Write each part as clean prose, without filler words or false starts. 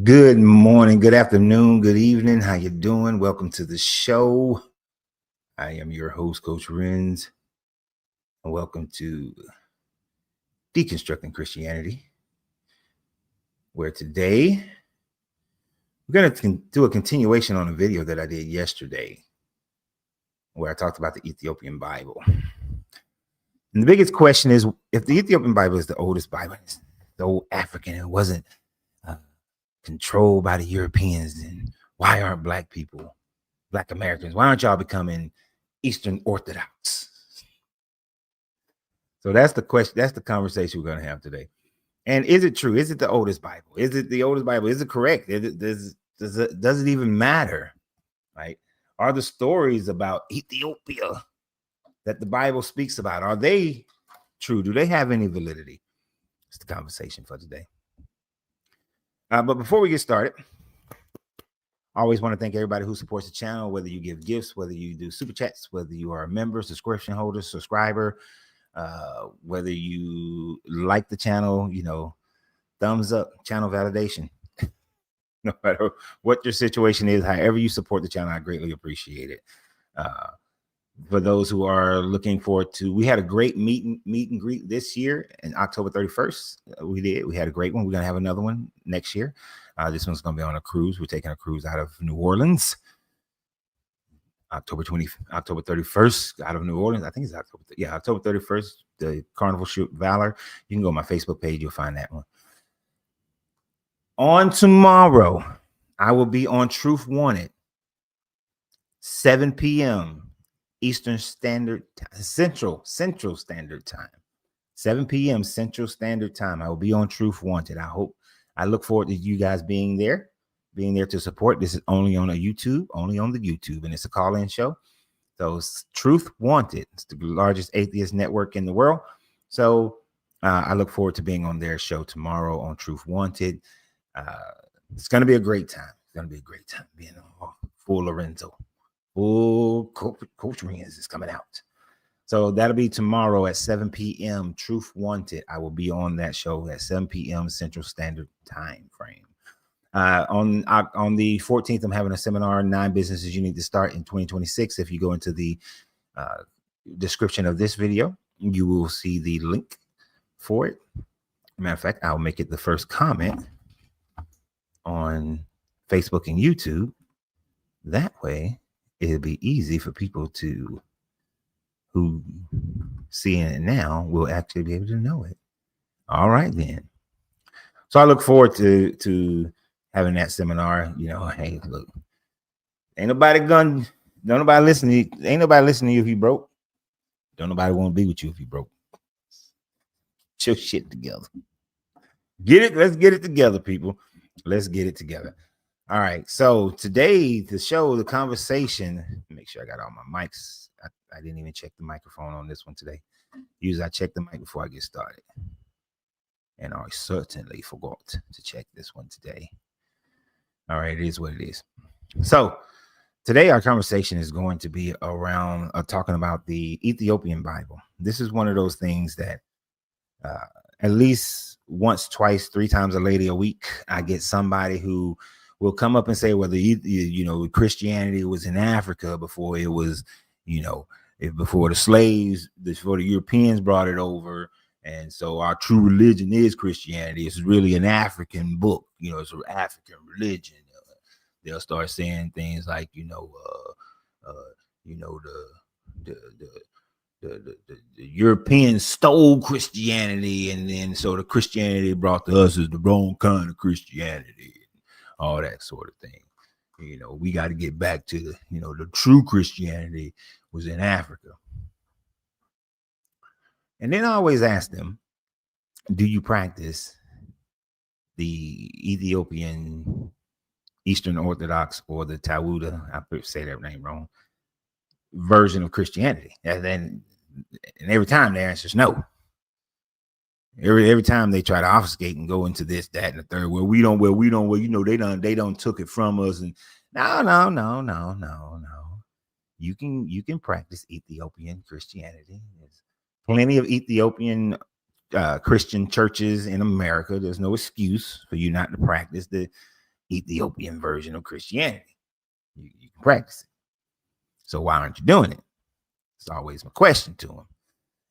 Good morning, good afternoon, good evening. How you doing? Welcome to the show. I am your host, Coach Renz, and welcome to Deconstructing Christianity, where today we're going to do a continuation on a video that I did yesterday, where I talked about the Ethiopian Bible. And the biggest question is, if the Ethiopian Bible is the oldest Bible, it's the old African, it wasn't controlled by the Europeans, then why aren't Black people, Black Americans, why aren't y'all becoming Eastern Orthodox? So that's the question. That's the conversation we're going to have today. And is it true? Is it the oldest Bible? Is it the oldest Bible? Is it correct? Does it even matter? Right? Are the stories about Ethiopia that the Bible speaks about, are they true? Do they have any validity? It's the conversation for today. But before we get started, I always want to thank everybody who supports the channel, whether you give gifts, whether you do super chats, whether you are a member, subscription holder, subscriber, whether you like the channel, thumbs up, channel validation. No matter what your situation is, however you support the channel, I greatly appreciate it. For those who are looking forward to, we had a great meet and greet this year in October 31st. We had a great one. We're going to have another one next year. This one's going to be on a cruise. We're taking a cruise out of New Orleans. October 31st out of New Orleans. I think it's October 31st, the Carnival Ship Valor. You can go on my Facebook page. You'll find that one. On tomorrow, I will be on Truth Wanted, 7 p.m. Eastern Standard Central Standard Time, 7 p.m. Central Standard Time. I will be on Truth Wanted. I look forward to you guys being there to support. This is only on the YouTube, and it's a call-in show. So it's Truth Wanted. It's the largest atheist network in the world. So I look forward to being on their show tomorrow on Truth Wanted. It's going to be a great time. It's going to be a great time being on full Lorenzo. Full Coach Renz is coming out. So that'll be tomorrow at 7 p.m. Truth Wanted. I will be on that show at 7 p.m. Central Standard Time frame. On the 14th, I'm having a seminar, 9 businesses you need to start in 2026. If you go into the description of this video, you will see the link for it. Matter of fact, I'll make it the first comment on Facebook and YouTube. That way, it'll be easy for people who seeing it now will actually be able to know it. All right, then. So I look forward to having that seminar. Hey, look, ain't nobody listen to you if you broke. Don't nobody want to be with you if you broke. Get your shit together. Let's get it together, people. Let's get it together. All right. So today, the conversation, make sure I got all my mics. I didn't even check the microphone on this one today. Usually I check the mic before I get started. And I certainly forgot to check this one today. All right, it is what it is. So today our conversation is going to be around talking about the Ethiopian Bible. This is one of those things that at least once, twice, 3 times a week, I get somebody who will come up and say, well, Christianity was in Africa before it was, before the slaves, before the Europeans brought it over. And so our true religion is Christianity. It's really an African book. It's an African religion. They'll start saying things like, the Europeans stole Christianity, and then so the Christianity brought to us is the wrong kind of Christianity, all that sort of thing. We got to get back to the true Christianity was in Africa. And then I always ask them, do you practice the Ethiopian Eastern Orthodox or the Tawuda, I say that name wrong, version of Christianity? And every time the answer is no. Every time they try to obfuscate and go into this, that, and the third, we don't, they don't took it from us. And no. You can practice Ethiopian Christianity. There's plenty of Ethiopian Christian churches in America. There's no excuse for you not to practice the Ethiopian version of Christianity. You can practice it. So why aren't you doing it? It's always my question to them.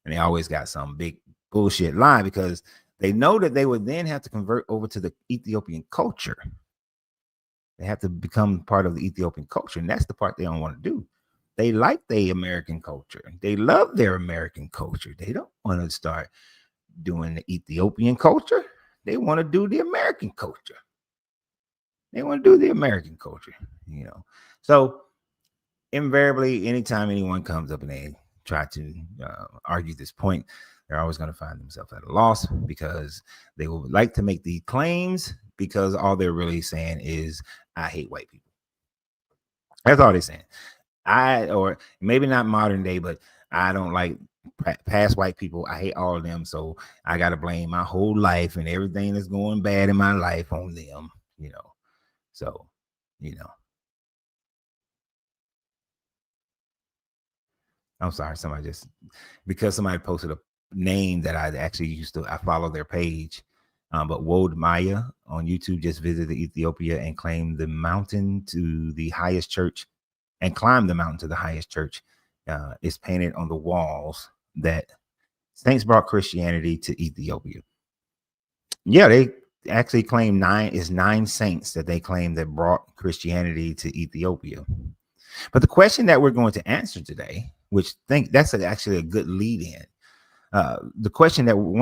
And they always got some big bullshit lie because they know that they would then have to convert over to the Ethiopian culture. They have to become part of the Ethiopian culture. And that's the part they don't want to do. They like the American culture. They love their American culture. They don't want to start doing the Ethiopian culture. They want to do the American culture. They want to do the American culture, you know. So invariably, anytime anyone comes up and they try to argue this point, they're always going to find themselves at a loss because they would like to make the claims because all they're really saying is, I hate white people. That's all they're saying. Or maybe not modern day, but I don't like past white people. I hate all of them. So I got to blame my whole life and everything that's going bad in my life on them, you know. So, you know. I'm sorry, because somebody posted a name that I actually I follow their page. But Wode Maya on YouTube just visited Ethiopia and claimed the mountain to the highest church and climbed the mountain to the highest church. Is painted on the walls that saints brought Christianity to Ethiopia. Yeah, they actually claim nine saints that they claim that brought Christianity to Ethiopia. But the question that we're going to answer today, which that's actually a good lead in. One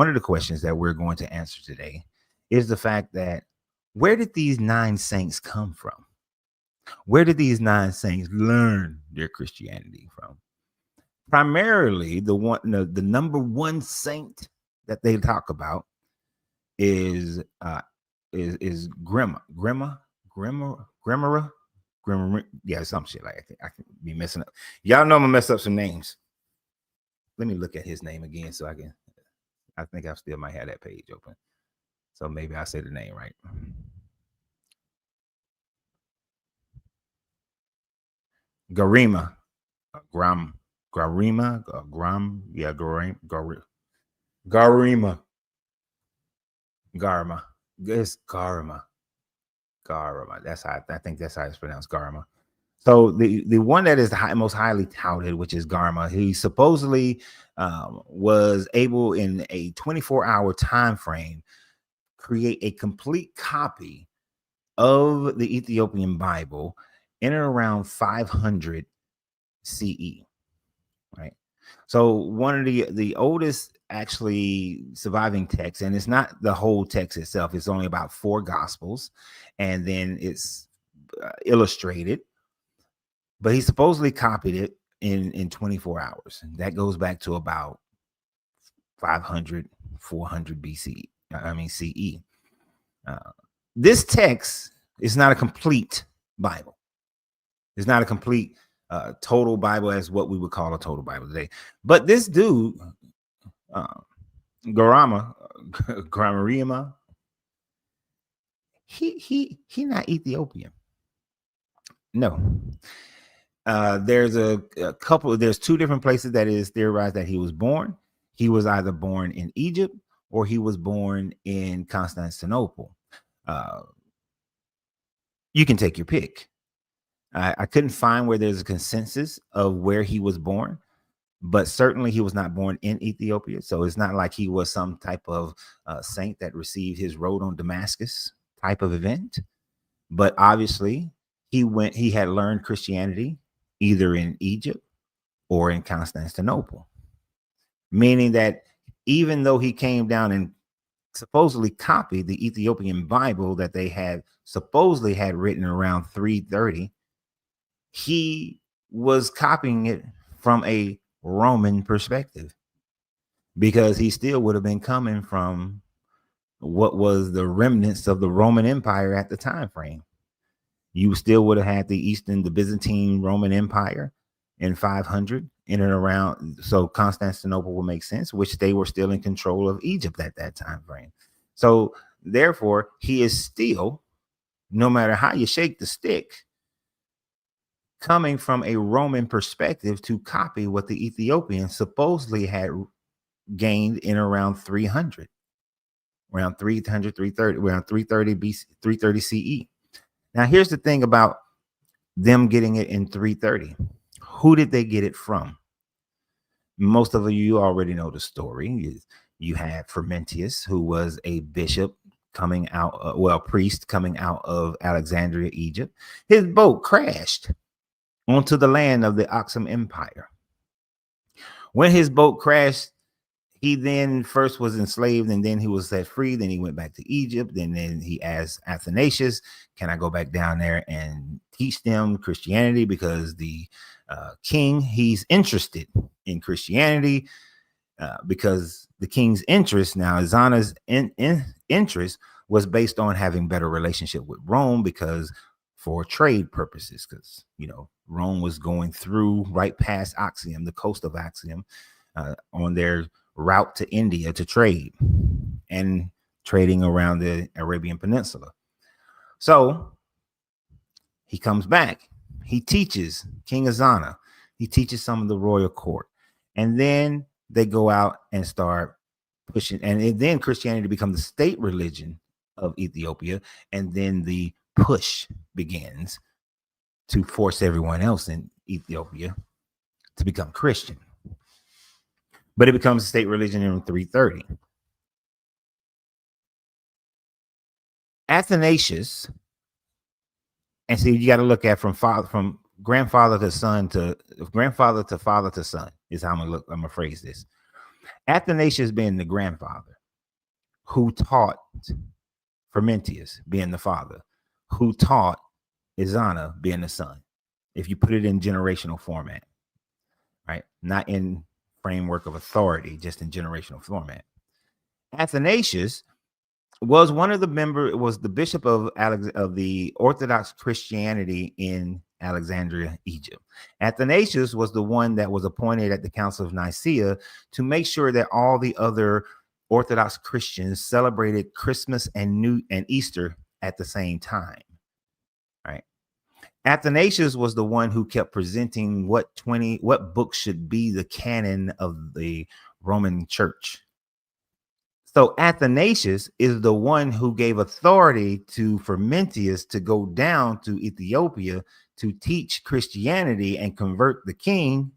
of the questions that we're going to answer today is the fact that where did these 9 saints come from? Where did these 9 saints learn their Christianity from? Primarily, the number one saint that they talk about is Grima. Yeah, some shit like that. I can be messing up. Y'all know I'm gonna mess up some names. Let me look at his name again so I think I still might have that page open. So maybe I say the name right. Garima. Garima. It's Garima. That's how I think that's how it's pronounced, Garma. So the one that is the most highly touted, which is Garma, he supposedly was able in a 24-hour time frame create a complete copy of the Ethiopian Bible in and around 500 CE. Right. So one of the oldest actually surviving texts, and it's not the whole text itself. It's only about 4 gospels, and then it's illustrated. But he supposedly copied it in 24 hours. That goes back to about 500, 400 BC. I mean CE. This text is not a complete Bible. It's not a complete total Bible as what we would call a total Bible today. But this dude, Gramarima, he not Ethiopian. No. There's there's 2 different places that is theorized that he was born. He was either born in Egypt or he was born in Constantinople. You can take your pick. I couldn't find where there's a consensus of where he was born, but certainly he was not born in Ethiopia. So it's not like he was some type of saint that received his road on Damascus type of event. But obviously he had learned Christianity either in Egypt or in Constantinople, meaning that even though he came down and supposedly copied the Ethiopian Bible that they had supposedly had written around 330, he was copying it from a Roman perspective, because he still would have been coming from what was the remnants of the Roman Empire at the time frame. You still would have had the Byzantine Roman Empire in 500 in and around. So Constantinople will make sense, which they were still in control of Egypt at that time frame. So therefore, he is still, no matter how you shake the stick, coming from a Roman perspective to copy what the Ethiopians supposedly had gained in around 300, around 300, 330, around 330 BC, 330 CE. Now, here's the thing about them getting it in 330. Who did they get it from? Most of you already know the story. You had Fermentius, who was a bishop coming out, priest coming out of Alexandria, Egypt. His boat crashed onto the land of the Aksum Empire. When his boat crashed, he then first was enslaved and then he was set free. Then he went back to Egypt. Then he asked Athanasius, can I go back down there and teach them Christianity? Because the king, he's interested in Christianity, because the king's interest, now Ezana's interest was based on having better relationship with Rome, because for trade purposes, because Rome was going through right past Axium, the coast of Axium, on their route to India to trade and trading around the Arabian Peninsula. So he comes back. He teaches King Ezana. He teaches some of the royal court. And then they go out and start pushing. And then Christianity becomes the state religion of Ethiopia. And then the push begins to force everyone else in Ethiopia to become Christian. But it becomes a state religion in 330. Athanasius, and see, you got to look at from grandfather to son to grandfather to father to son is how I'm gonna phrase this. Athanasius being the grandfather, who taught Fermentius being the father, who taught Ezana being the son. If you put it in generational format, right? Not in framework of authority, just in generational format. Athanasius was one of the was the bishop of the Orthodox Christianity in Alexandria, Egypt. Athanasius was the one that was appointed at the Council of Nicaea to make sure that all the other Orthodox Christians celebrated Christmas and Easter at the same time. Right. Athanasius was the one who kept presenting what books should be the canon of the Roman Church. So Athanasius is the one who gave authority to Fermentius to go down to Ethiopia to teach Christianity and convert the king.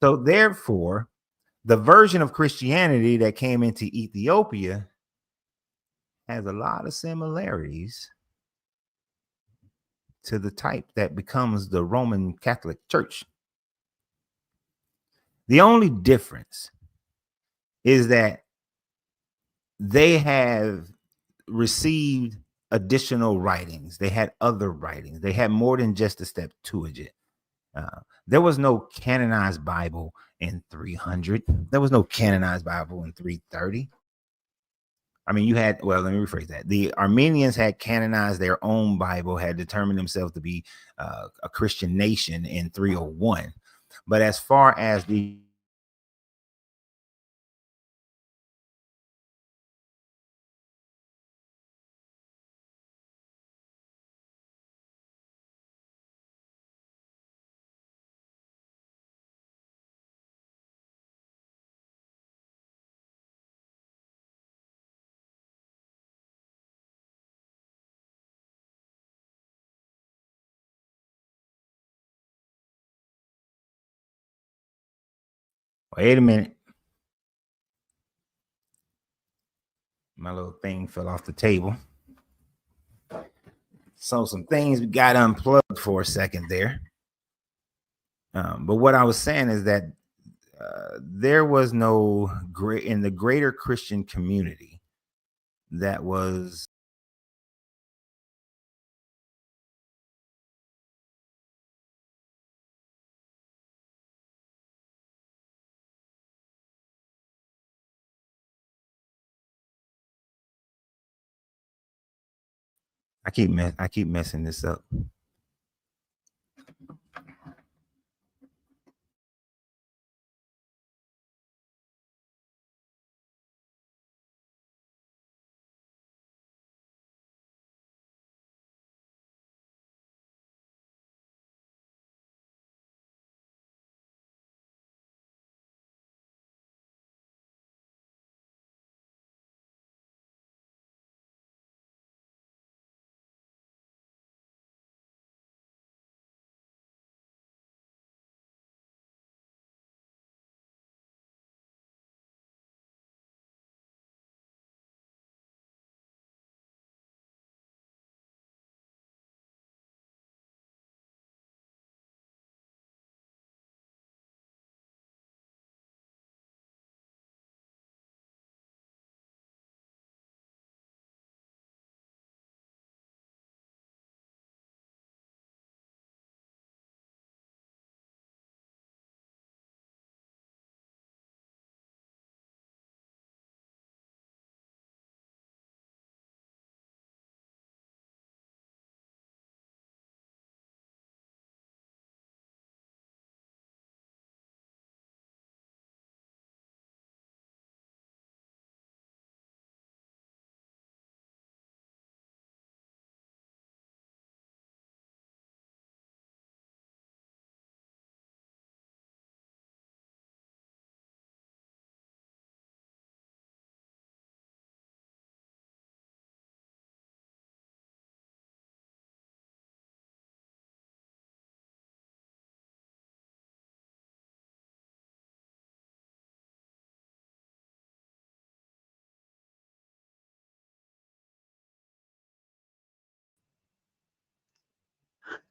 So therefore, the version of Christianity that came into Ethiopia has a lot of similarities to the type that becomes the Roman Catholic Church. The only difference is that they have received additional writings. They had other writings. They had more than just the Septuagint. There was no canonized Bible in 300. There was no canonized Bible in 330. I mean, let me rephrase that. The Armenians had canonized their own Bible, had determined themselves to be a Christian nation in 301. But as far as the wait a minute. My little thing fell off the table. So some things got unplugged for a second there. But what I was saying is that there was no in the greater Christian community that was I keep messing this up.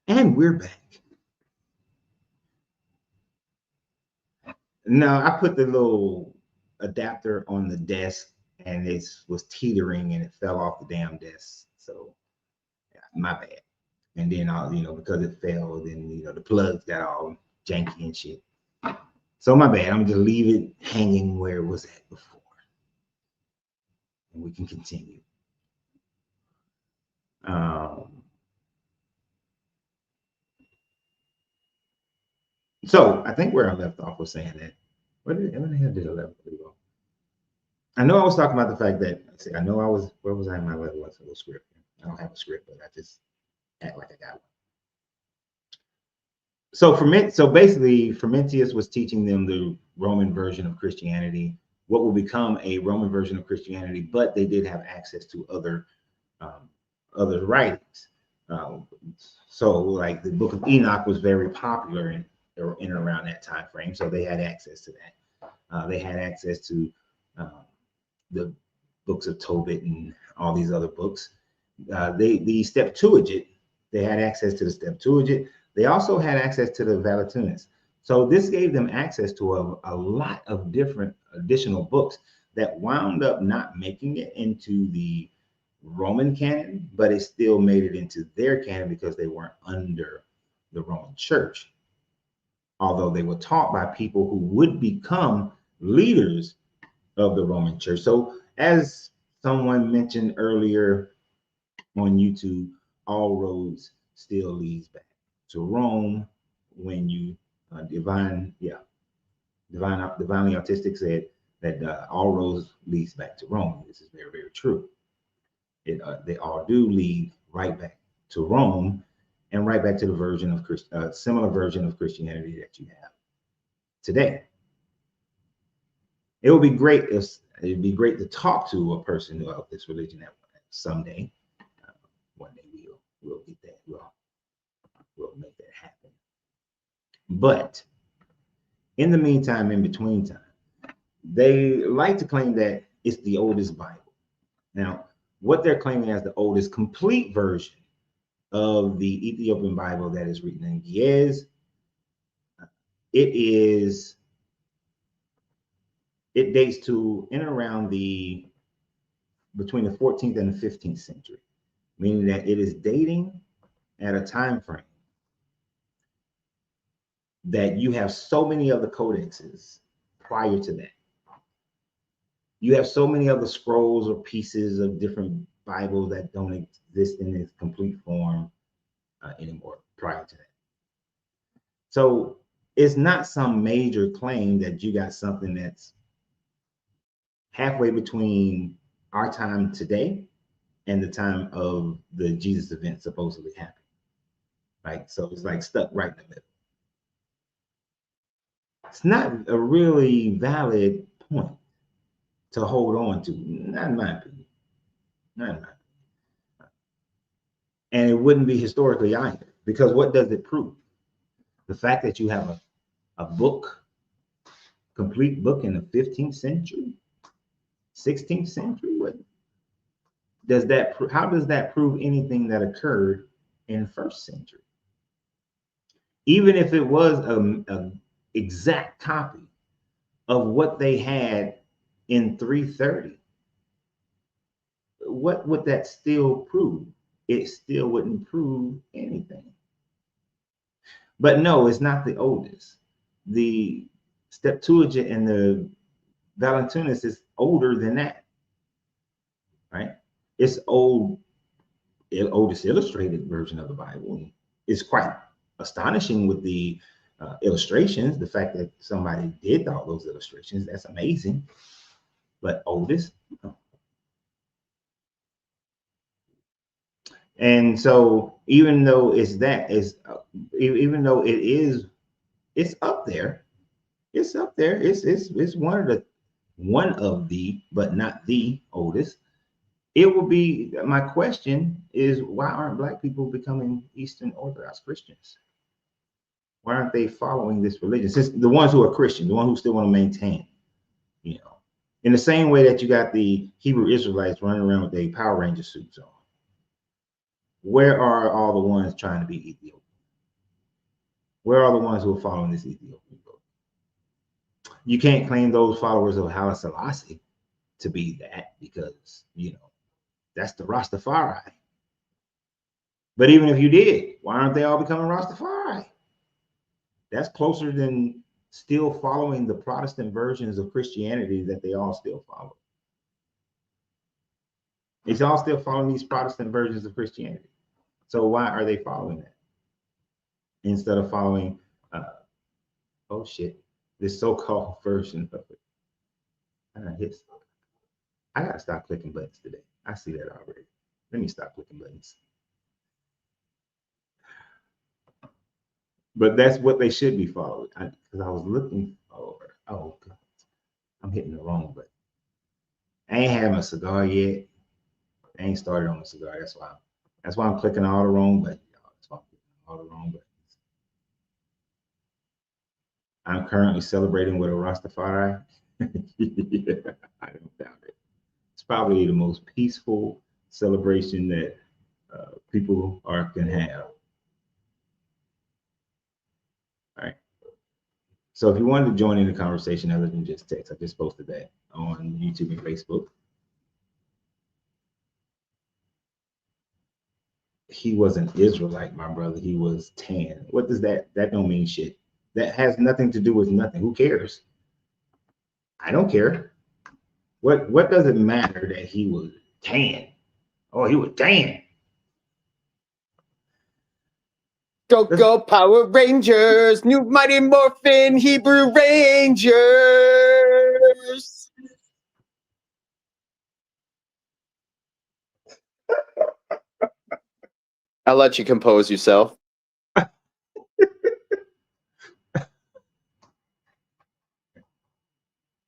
And we're back. No, I put the little adapter on the desk and it was teetering and it fell off the damn desk. So yeah, my bad. And then because it fell, then the plugs got all janky and shit. So my bad. I'm just leave it hanging where it was at before. And we can continue. So I think where I left off was saying that. Where the hell did I left go? I know I was talking about the fact that where was I in my little script? I don't have a script, but I just act like I got one. So basically, Frumentius was teaching them the Roman version of Christianity, what will become a Roman version of Christianity, but they did have access to other writings. So like the Book of Enoch was very popular in and around that time frame, so they had access to that. They had access to the books of Tobit and all these other books. The Septuagint, they had access to the Septuagint. They also had access to the Valentinus. So this gave them access to a lot of different additional books that wound up not making it into the Roman canon, but it still made it into their canon because they weren't under the Roman Church. Although they were taught by people who would become leaders of the Roman Church. So as someone mentioned earlier on YouTube, all roads still leads back to Rome. When you divinely autistic said that all roads leads back to Rome. This is very, very true. They all do lead right back to Rome and right back to the similar version of Christianity that you have today. It would be great to talk to a person of this religion someday. One day we'll get that. We'll make that happen. But in the meantime, in between time, they like to claim that it's the oldest Bible. Now, what they're claiming as the oldest complete version of the Ethiopian Bible that is written in Ge'ez, it dates to in around between the 14th and the 15th century, meaning that it is dating at a time frame that you have so many other codexes prior to that. You have so many other scrolls or pieces of different Bibles that don't exist in its complete form anymore prior to that. So it's not some major claim that you got something that's halfway between our time today and the time of the Jesus event supposedly happened. Right? So it's like stuck right in the middle. It's not a really valid point to hold on to, not in my opinion. Not in my opinion. And it wouldn't be historically either, because what does it prove? The fact that you have a book, complete book in the 15th century, 16th century, how does that prove anything that occurred in the first century? Even if it was an exact copy of what they had in 330, what would that still prove? It still wouldn't prove anything. But no, it's not the oldest. The Septuagint and the Valentinus is older than that, right? It's oldest illustrated version of the Bible. It's quite astonishing with the illustrations. The fact that somebody did all those illustrations, that's amazing. But oldest, no. And so even though it's up there. It's up there. It's one of the, but not the oldest. It will be, my question is, why aren't Black people becoming Eastern Orthodox Christians? Why aren't they following this religion? Since the ones who are Christian, the ones who still want to maintain, in the same way that you got the Hebrew Israelites running around with their Power Ranger suits on. Where are all the ones trying to be Ethiopian? Where are the ones who are following this Ethiopian book? You can't claim those followers of Haile Selassie to be that because, that's the Rastafari. But even if you did, why aren't they all becoming Rastafari? That's closer than still following the Protestant versions of Christianity that they all still follow. It's all still following these Protestant versions of Christianity. So why are they following that? Instead of following, this so-called version of it. I gotta stop clicking buttons today. I see that already. Let me stop clicking buttons. But that's what they should be following. Because I was looking for, God, I'm hitting the wrong button. I ain't having a cigar yet. I ain't started on a cigar. That's why I'm clicking all the wrong buttons. That's why I'm clicking all the wrong buttons. I'm currently celebrating with a Rastafari. Yeah, I don't doubt it. It's probably the most peaceful celebration that people can have. All right. So if you wanted to join in the conversation other than just text, I just posted that on YouTube and Facebook. He was an Israelite, my brother. He was tan. What does that don't mean shit. That has nothing to do with nothing. Who cares? I don't care. What does it matter that he was tan? Oh, he was tan. Go Power Rangers, new Mighty Morphin Hebrew Rangers. I'll let you compose yourself.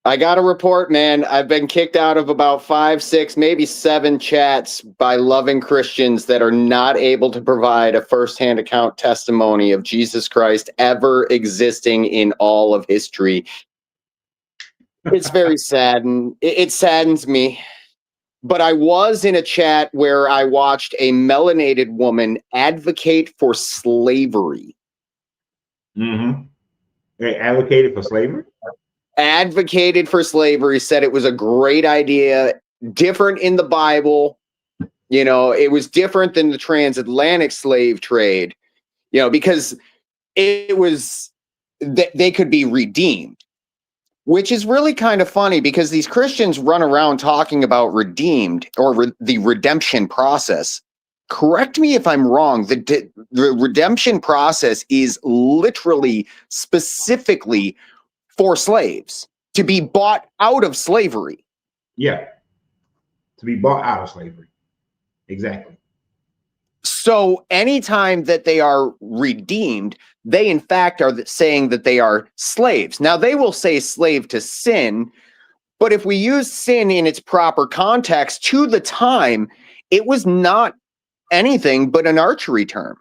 I got a report, man. I've been kicked out of about 5, 6, maybe 7 chats by loving Christians that are not able to provide a firsthand account testimony of Jesus Christ ever existing in all of history. It's very sad, and it saddens me. But I was in a chat where I watched a melanated woman advocate for slavery. Mm-hmm. They advocated for slavery? Advocated for slavery, said it was a great idea, different in the Bible. It was different than the transatlantic slave trade, because it was that they could be redeemed, which is really kind of funny because these Christians run around talking about redeemed or the redemption process. Correct me if I'm wrong. The redemption process is literally specifically for slaves to be bought out of slavery. Yeah. To be bought out of slavery. Exactly. So anytime that they are redeemed, they in fact are saying that they are slaves. Now they will say slave to sin, but if we use sin in its proper context to the time, it was not anything but an archery term.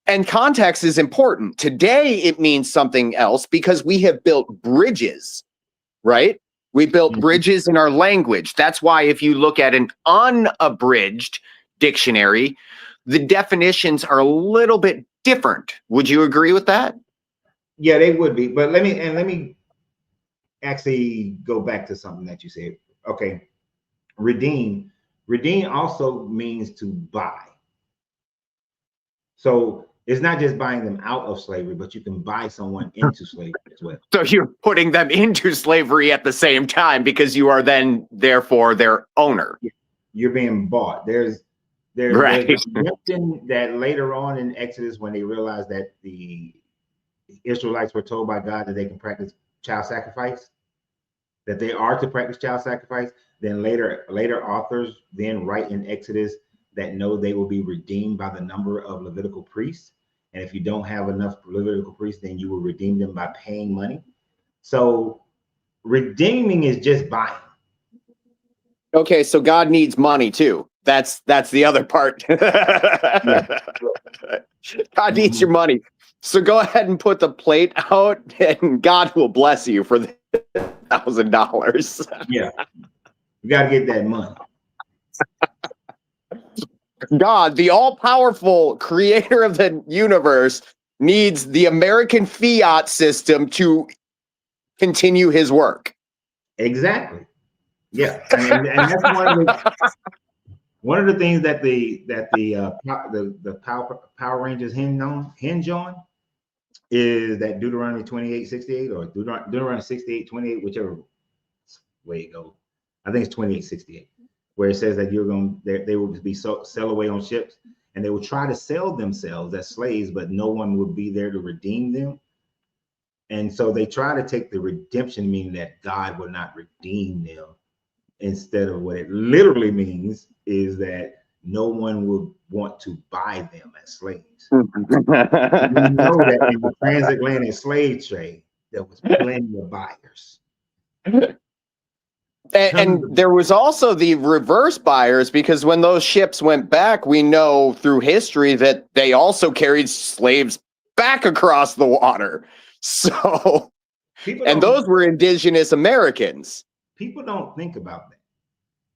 And context is important. Today, it means something else because we have built bridges, right? We built bridges in our language. That's why if you look at an unabridged dictionary, the definitions are a little bit different. Would you agree with that? Yeah, they would be. But let me actually go back to something that you said. Okay. Redeem also means to buy. So it's not just buying them out of slavery, but you can buy someone into slavery as well. So you're putting them into slavery at the same time because you are then therefore their owner. You're being bought. There's right. that later on in Exodus, when they realized that the Israelites were told by God that they can practice child sacrifice, that they are to practice child sacrifice, then later authors then write in Exodus that no, they will be redeemed by the number of Levitical priests. And if you don't have enough Levitical priests, then you will redeem them by paying money. So redeeming is just buying. Okay, so God needs money too. That's the other part. Yeah. God needs your money. So go ahead and put the plate out and God will bless you for the $1,000. Yeah. You got to get that money. God, the all-powerful creator of the universe, needs the American fiat system to continue his work. Exactly. Yeah, and that's one of the things that the Power Rangers hinge on is that Deuteronomy 28:68 or Deuteronomy 68:28, whichever way it goes. I think it's 28:68, where it says that they will be sell away on ships, and they will try to sell themselves as slaves, but no one would be there to redeem them. And so they try to take the redemption, meaning that God will not redeem them, instead of what it literally means is that no one would want to buy them as slaves. We know that in the transatlantic slave trade, there was plenty of buyers. And there was also the reverse buyers, because when those ships went back, we know through history that they also carried slaves back across the water. So, and those were indigenous Americans. People don't think about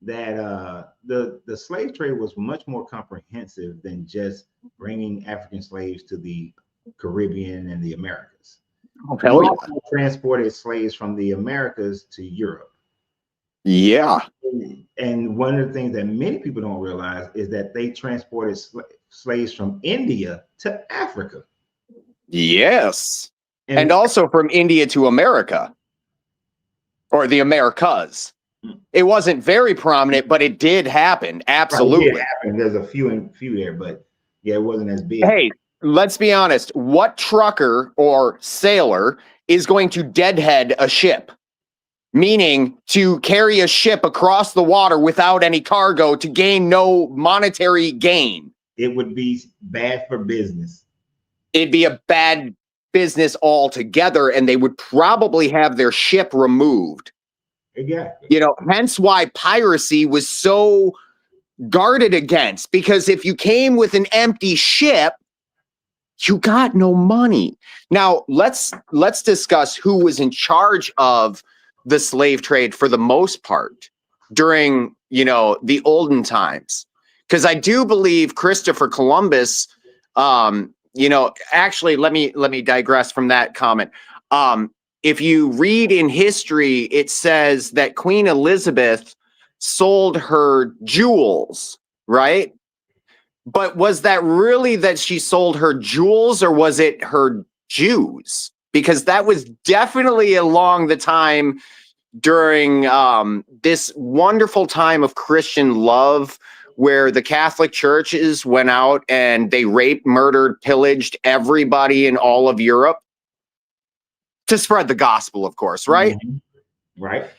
that. The slave trade was much more comprehensive than just bringing African slaves to the Caribbean and the Americas. Oh, hell yeah. Also transported slaves from the Americas to Europe. Yeah. And one of the things that many people don't realize is that they transported slaves from India to Africa. Yes. And also from India to America, or the Americas. It wasn't very prominent, but it did happen. Absolutely. It did happen. There's a few there, but yeah, it wasn't as big. Hey, let's be honest. What trucker or sailor is going to deadhead a ship? Meaning to carry a ship across the water without any cargo to gain no monetary gain. It would be bad for business. It'd be a bad business altogether, and they would probably have their ship removed. Exactly. You know, hence why piracy was so guarded against, because if you came with an empty ship, you got no money. Now, let's discuss who was in charge of the slave trade for the most part during, you know, the olden times. Because I do believe Christopher Columbus, you know, actually, let me digress from that comment. If you read in history, it says that Queen Elizabeth sold her jewels, right? But was that really that she sold her jewels, or was it her Jews? Because that was definitely along the time during this wonderful time of Christian love, where the Catholic churches went out and they raped, murdered, pillaged everybody in all of Europe to spread the gospel, of course, right? Mm-hmm. Right.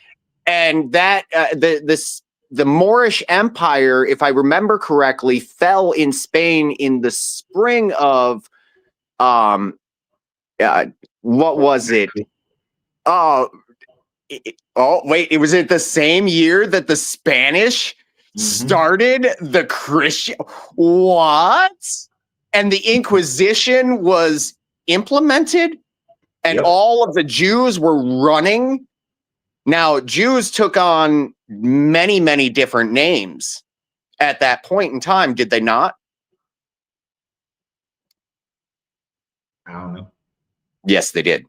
And that the Moorish Empire, if I remember correctly, fell in Spain in the spring of what was it? Oh wait, it was it the same year that the Spanish started the Christian what? And the Inquisition was implemented, and all of the Jews were running. Now, Jews took on many, many different names at that point in time, did they not? I don't know. Yes, they did.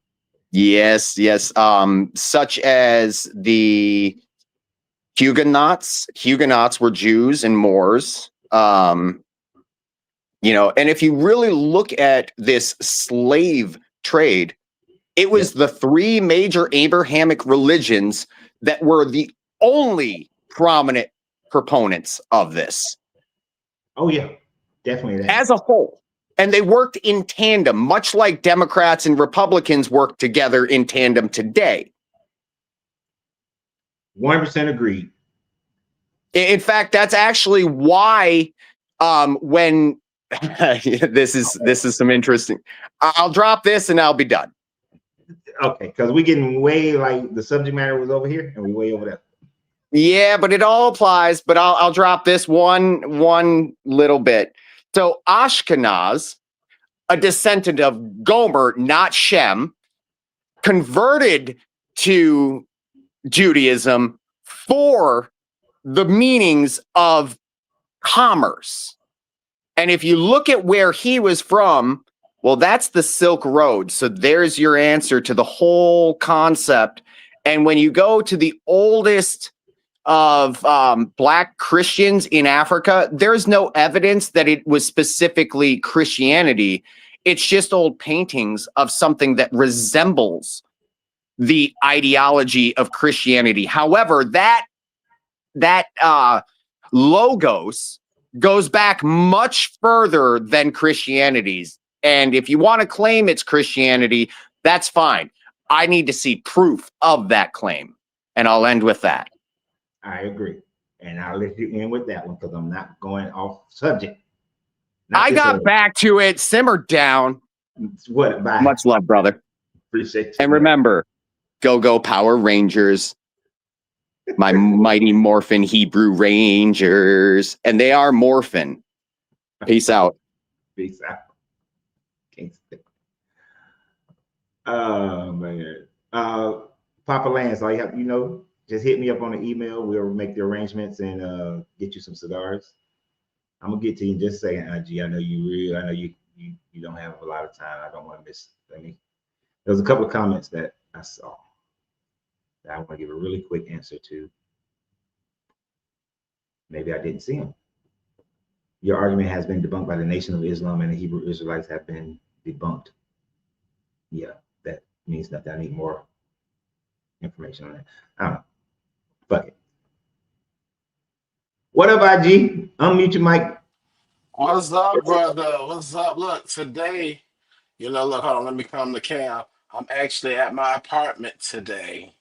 Yes. Such as the Huguenots. Huguenots were Jews and Moors. You know, and if you really look at this slave trade, it was the three major Abrahamic religions that were the only prominent proponents of this. Oh, yeah, definitely. As a whole. And they worked in tandem, much like Democrats and Republicans work together in tandem today. 100% agreed. In fact, that's actually why when this is some interesting. I'll drop this and I'll be done. Okay, because we're getting way, like, the subject matter was over here and we're way over there. Yeah, but it all applies. But I'll drop this one little bit. So Ashkenaz, a descendant of Gomer, not Shem, converted to Judaism for the meanings of commerce. And if you look at where he was from, Well, that's the Silk Road. So there's your answer to the whole concept. And when you go to the oldest of Black Christians in Africa, there's no evidence that it was specifically Christianity. It's just old paintings of something that resembles the ideology of Christianity. However, that logos goes back much further than Christianity's. And if you want to claim it's Christianity, that's fine. I need to see proof of that claim. And I'll end with that. I agree. And I'll let you end with that one because I'm not going off subject. I got back to it, simmered down. What? Bye. Much love, brother. Appreciate you. And remember, go Power Rangers. My mighty Morphin Hebrew Rangers. And they are morphin. Peace out. Peace out. Can't stick. Oh, man. Papa Lance, all you have, just hit me up on the email. We'll make the arrangements and get you some cigars. I'm gonna get to you in just a second, IG. I know you don't have a lot of time. I don't want to miss. There's a couple of comments that I saw that I want to give a really quick answer to. Maybe I didn't see them. Your argument has been debunked by the Nation of Islam, and the Hebrew Israelites have been debunked. Yeah, that means nothing. I need more information on that. I don't know. Fuck it. What up, IG? Unmute your mic. What's up, brother? What's up? Look, today, look, hold on, let me come to cam. I'm actually at my apartment today.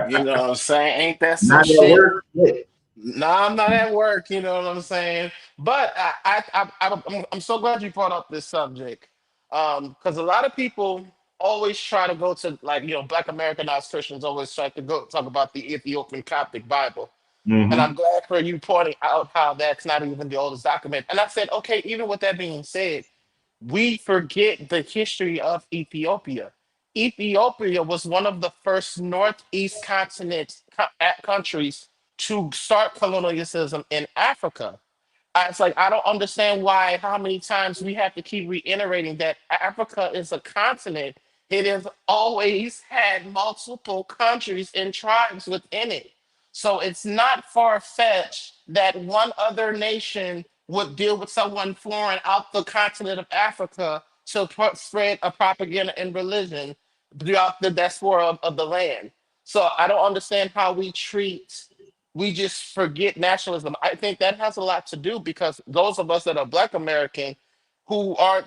You know what I'm saying? Ain't that some Not at shit? work. No, I'm not at work, you know what I'm saying? But I'm so glad you brought up this subject. Because a lot of people always try to go to, Black Americanized Christians always try to go talk about the Ethiopian Coptic Bible. Mm-hmm. And I'm glad for you pointing out how that's not even the oldest document. And I said, okay, even with that being said, we forget the history of Ethiopia. Ethiopia was one of the first Northeast continent countries to start colonialism in Africa. It's like I don't understand how many times we have to keep reiterating that Africa is a continent. It has always had multiple countries and tribes within it. So it's not far-fetched that one other nation would deal with someone foreign out the continent of Africa to spread a propaganda and religion throughout the diaspora of the land. So I don't understand how we just forget nationalism. I think that has a lot to do because those of us that are Black American who aren't,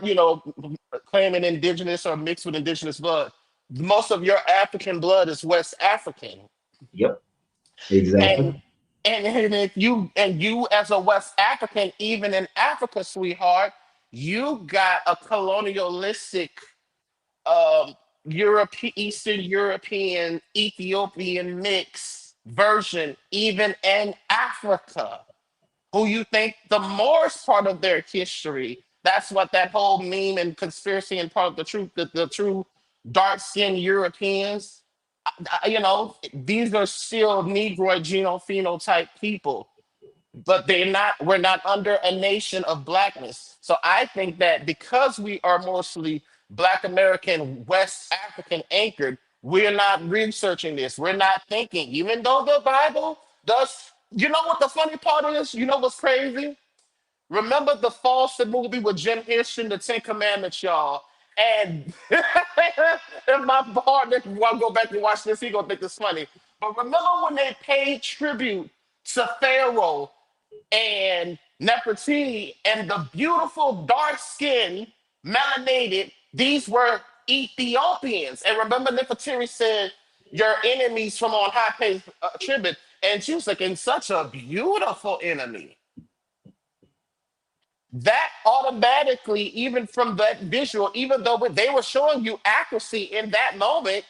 claiming indigenous or mixed with indigenous blood, most of your African blood is West African. Yep. Exactly. And if you as a West African, even in Africa, sweetheart, you got a colonialistic Eastern European, Ethiopian mix version, even in Africa, who you think the Moors part of their history. That's what that whole meme and conspiracy and part of the truth, the true dark-skinned Europeans, these are still Negroid genophenotype people, but we're not under a nation of blackness. So I think that because we are mostly Black American, West African anchored, we're not researching this. We're not thinking, even though the Bible does. You know what the funny part is? You know what's crazy? Remember the Fawcett movie with Jim Henson, the Ten Commandments, y'all. And if my partner want to go back and watch this, he gonna think it's funny. But remember when they paid tribute to Pharaoh and Nefertiti and the beautiful dark skin, melanated, these were Ethiopians. And remember Nefertiti said, your enemies from on high pay tribute. And she was like, and such a beautiful enemy. That automatically, even from that visual, even though they were showing you accuracy in that moment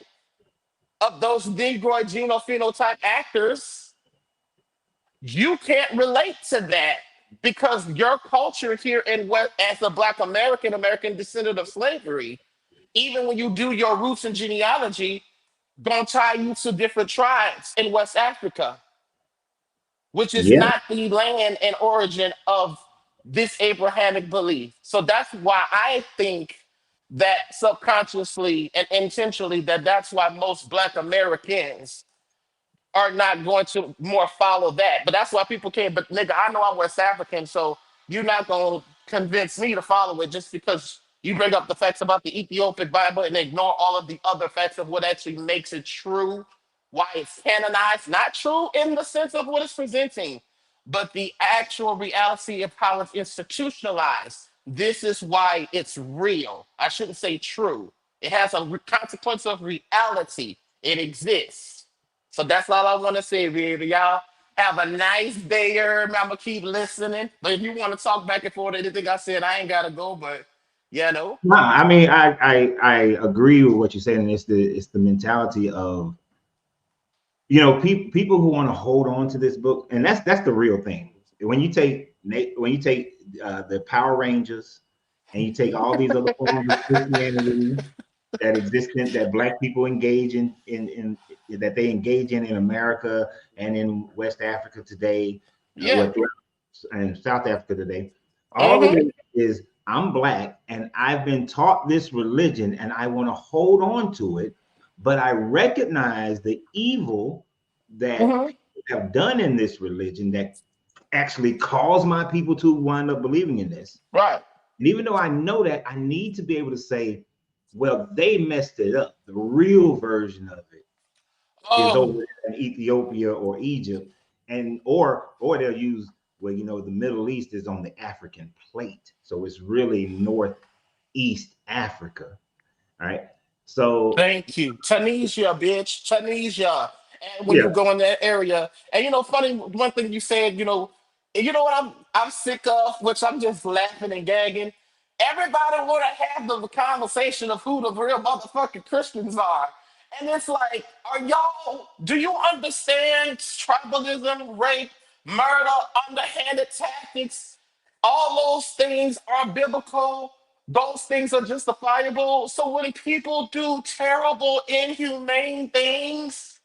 of those Negroid genophenotype actors, you can't relate to that because your culture here in West, as a Black American descendant of slavery, even when you do your roots and genealogy, gonna tie you to different tribes in West Africa, which is Yeah. not the land and origin of this Abrahamic belief. So that's why I think that subconsciously and intentionally that's why most Black Americans are not going to more follow that. But that's why people can't. But nigga, I know I'm West African, so you're not gonna convince me to follow it just because you bring up the facts about the Ethiopic Bible and ignore all of the other facts of what actually makes it true, why it's canonized. Not true in the sense of what it's presenting, but the actual reality of how it's institutionalized. This is why it's real. I shouldn't say true. It has a consequence of reality. It exists. So that's all I want to say, baby. Y'all have a nice day, I'm gonna keep listening. But if you want to talk back and forth, anything I said, I ain't gotta go. But you know, No, I mean, I agree with what you're saying. It's the mentality of, people who want to hold on to this book, and that's the real thing. When you take the Power Rangers, and you take all these other forms of Christianity that Black people engage in that they engage in America and in West Africa today, yeah. and South Africa today, all of Mm-hmm. it is, I'm Black and I've been taught this religion and I want to hold on to it, but I recognize the evil that Mm-hmm. people have done in this religion that actually caused my people to wind up believing in this. Right. And even though I know that, I need to be able to say, well, they messed it up. The real version of it is Oh, over in Ethiopia or Egypt, and or they'll use, well, the Middle East is on the African plate, so it's really northeast Africa. All right, so thank you. Tunisia, bitch. Tunisia. And when yeah, you go in that area, and funny one thing you said, you know what I'm sick of, which I'm just laughing and gagging. Everybody want to have the conversation of who the real motherfucking Christians are. And it's like, do you understand tribalism, rape, murder, underhanded tactics? All those things are biblical. Those things are justifiable. So when people do terrible, inhumane things,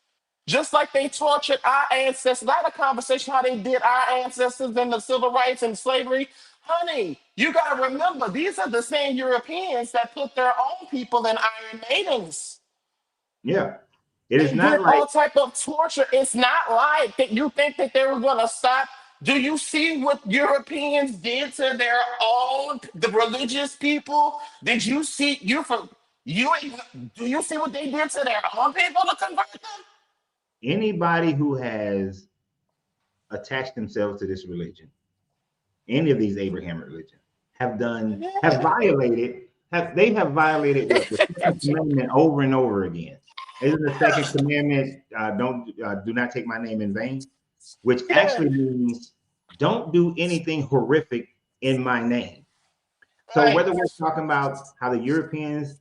just like they tortured our ancestors, I had a conversation how they did our ancestors in the civil rights and slavery. Honey, you gotta remember, these are the same Europeans that put their own people in Iron Maidens yeah, it is and did not like all type of torture. It's not like that you think that they were gonna stop. Do you see what Europeans did to their own the religious people? Did you see you from you do you see what they did to their own people to convert them? anybody who has attached themselves to this religion, any of these Abraham religions, have violated have violated what, the second commandment over and over again. Isn't the second commandment, don't do not take my name in vain, which Yeah, actually means don't do anything horrific in my name. So right. whether we're talking about how the Europeans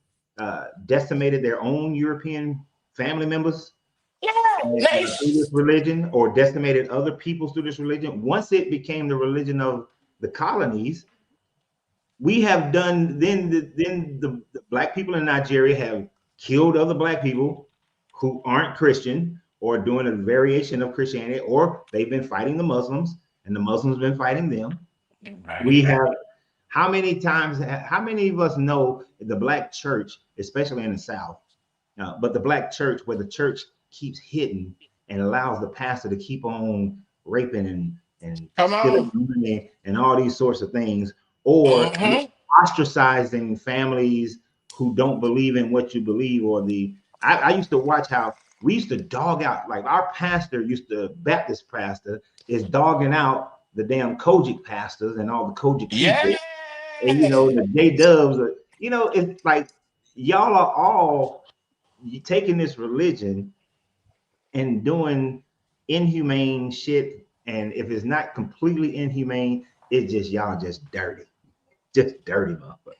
decimated their own European family members Yeah, through this nice. religion, or decimated other peoples through this religion, once it became the religion of the colonies, we have done, then the Black people in Nigeria have killed other Black people who aren't Christian or doing a variation of Christianity, or they've been fighting the Muslims and the Muslims have been fighting them. We Right. have, how many of us know the Black church, especially in the South, but the Black church, where the church keeps hidden and allows the pastor to keep on raping and Come on. stealing money and all these sorts of things, or Mm-hmm. ostracizing families who don't believe in what you believe, or I used to watch how we used to dog out, like our pastor Baptist pastor is dogging out the damn Kojic pastors and all the Kojic Yeah. people, and the J Dubs, it's like y'all are all taking this religion and doing inhumane shit. And if it's not completely inhumane, it's just y'all just dirty motherfucker.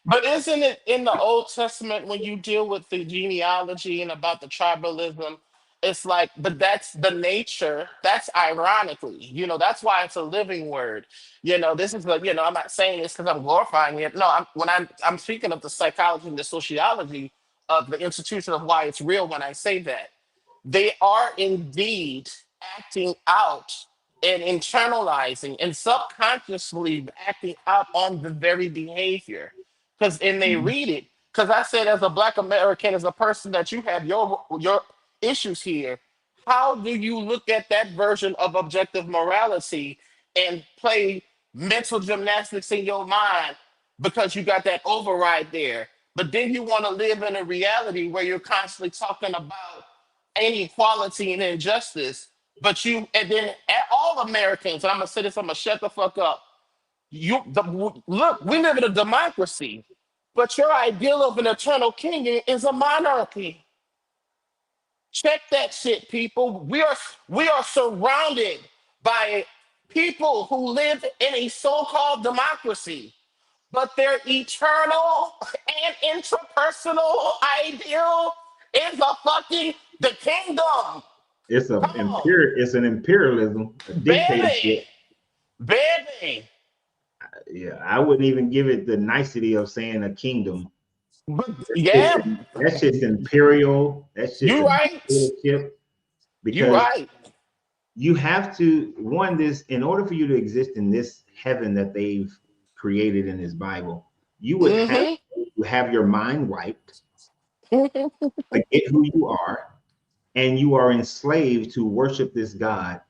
But isn't it in the Old Testament when you deal with the genealogy and about the tribalism? It's like, but that's the nature. That's ironically, that's why it's a living word. This is I'm not saying this because I'm glorifying it. No, I'm speaking of the psychology and the sociology of the institution of why it's real when I say that. They are indeed acting out and internalizing and subconsciously acting out on the very behavior. Because and they read it. Because I said, as a Black American, as a person that you have your issues here, how do you look at that version of objective morality and play mental gymnastics in your mind because you got that override there? But then you want to live in a reality where you're constantly talking about inequality and injustice. But you, and then all Americans, and I'm gonna say this, I'm gonna shut the fuck up. Look, we live in a democracy, but your ideal of an eternal king is a monarchy. Check that shit, people. We are surrounded by people who live in a so-called democracy, but their eternal and interpersonal ideal is a fucking the kingdom. Come on, It's an imperialism, a baby, dictatorship. baby. Yeah, I wouldn't even give it the nicety of saying a kingdom. But It's, yeah, that's just imperial. That's just you a right. dictatorship. You Because right. you have to this in order for you to exist in this heaven that they've created in this Bible. You would have Mm-hmm. to have your mind wiped, forget who you are, and you are enslaved to worship this God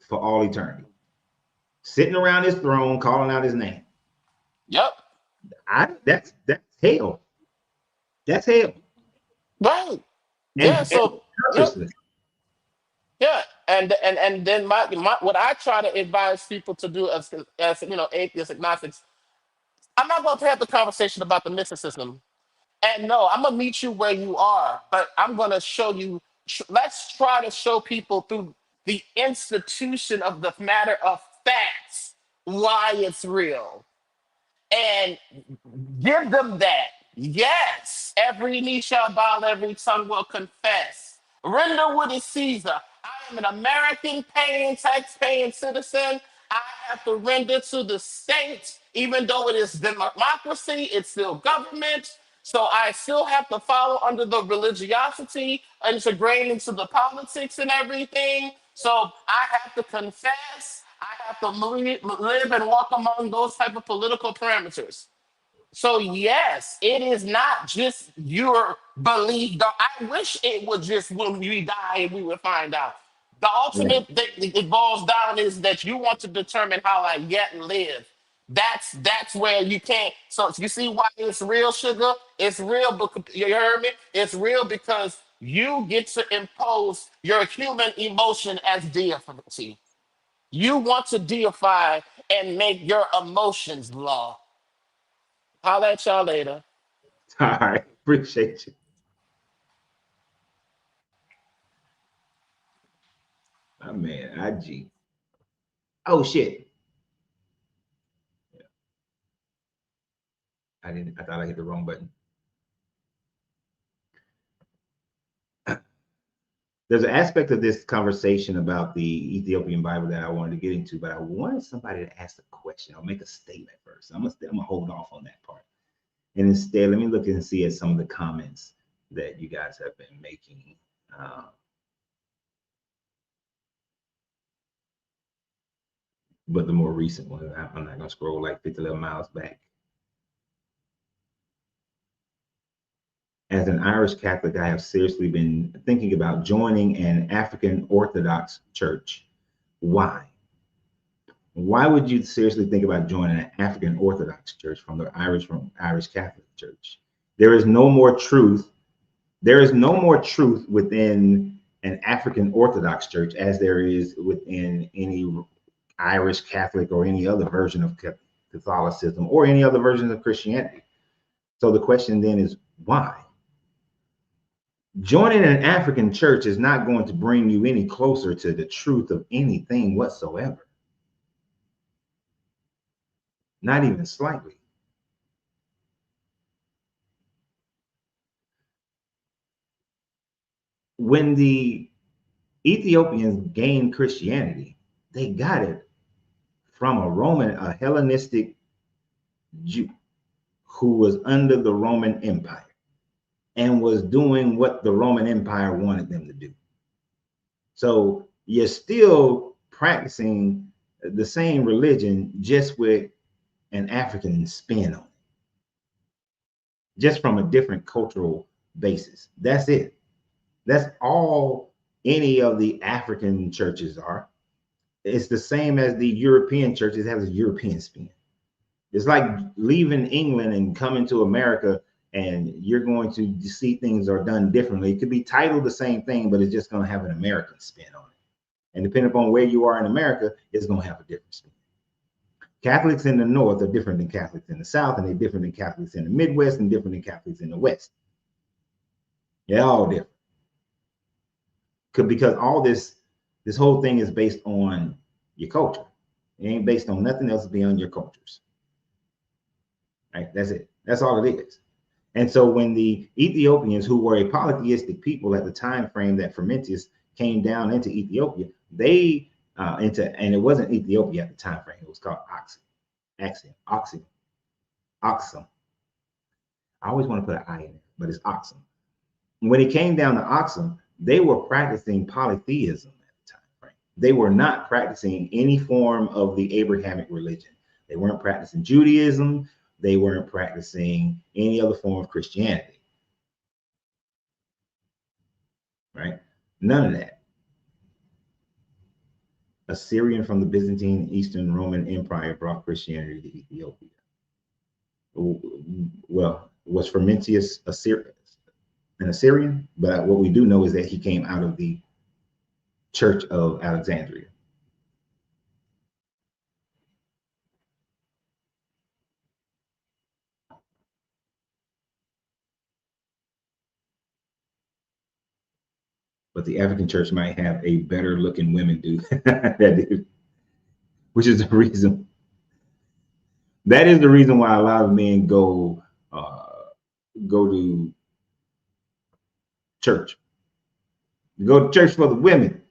for all eternity, sitting around his throne, calling out his name. Yep. That's hell. That's hell. Right. Yeah. And So yep. purposeless. Yeah. And then my what I try to advise people to do as atheists, agnostics. I'm not going to have the conversation about the mysticism. And no, I'm gonna meet you where you are, but I'm gonna show you. Let's try to show people through the institution of the matter of facts why it's real, and give them that. Yes, every knee shall bow, every tongue will confess. Render what is Caesar. I am an American paying, tax-paying citizen. I have to render to the state, even though it is democracy, it's still government. So I still have to follow under the religiosity, integrated into the politics and everything. So I have to confess. I have to live and walk among those type of political parameters. So yes, it is not just your belief. I wish it would just when we die we would find out. The Right. ultimate thing it boils down is that you want to determine how I yet live. That's where you can't. So you see why it's real, sugar. It's real because you heard me. It's real because you get to impose your human emotion as deity. You want to deify and make your emotions law. Holla at y'all later. All right. Appreciate you. My man, IG. Oh shit. I thought I hit the wrong button. There's an aspect of this conversation about the Ethiopian Bible that I wanted to get into, but I wanted somebody to ask a question or make a statement first. I'm gonna hold off on that part. And instead, let me look and see at some of the comments that you guys have been making. But the more recent one, I'm not gonna scroll like 50 little miles back. As an Irish Catholic, I have seriously been thinking about joining an African Orthodox church. Why? Why would you seriously think about joining an African Orthodox church from Irish Catholic Church? There is no more truth. There is no more truth within an African Orthodox church as there is within any Irish Catholic or any other version of Catholicism or any other version of Christianity. So the question then is why? Joining an African church is not going to bring you any closer to the truth of anything whatsoever. Not even slightly. When the Ethiopians gained Christianity, they got it from a Hellenistic Jew who was under the Roman Empire and was doing what the Roman Empire wanted them to do. So you're still practicing the same religion, just with an African spin on it, just from a different cultural basis. That's it. That's all any of the African churches are. It's the same as the European churches. It has a European spin. It's like leaving England and coming to America, and you're going to see things are done differently. It could be titled the same thing, but it's just going to have an American spin on it. And depending upon where you are in America, it's going to have a different spin. Catholics in the North are different than Catholics in the South, and they're different than Catholics in the Midwest, and different than Catholics in the West. They're all different. Because all this whole thing is based on your culture. It ain't based on nothing else beyond your cultures. Right? That's it. That's all it is. And so when the Ethiopians, who were a polytheistic people at the time frame that Frumentius came down into Ethiopia, and it wasn't Ethiopia at the time frame. It was called Aksum. I always want to put an I in it, but it's Aksum. When it came down to Aksum, they were practicing polytheism at the time frame. They were not practicing any form of the Abrahamic religion. They weren't practicing Judaism. They weren't practicing any other form of Christianity. Right? None of that. A Syrian from the Byzantine Eastern Roman Empire brought Christianity to Ethiopia. Well, was Frumentius an Assyrian? But what we do know is that he came out of the Church of Alexandria. But the African church might have a better looking women do that do, which is the reason. That is the reason why a lot of men go to church. They go to church for the women.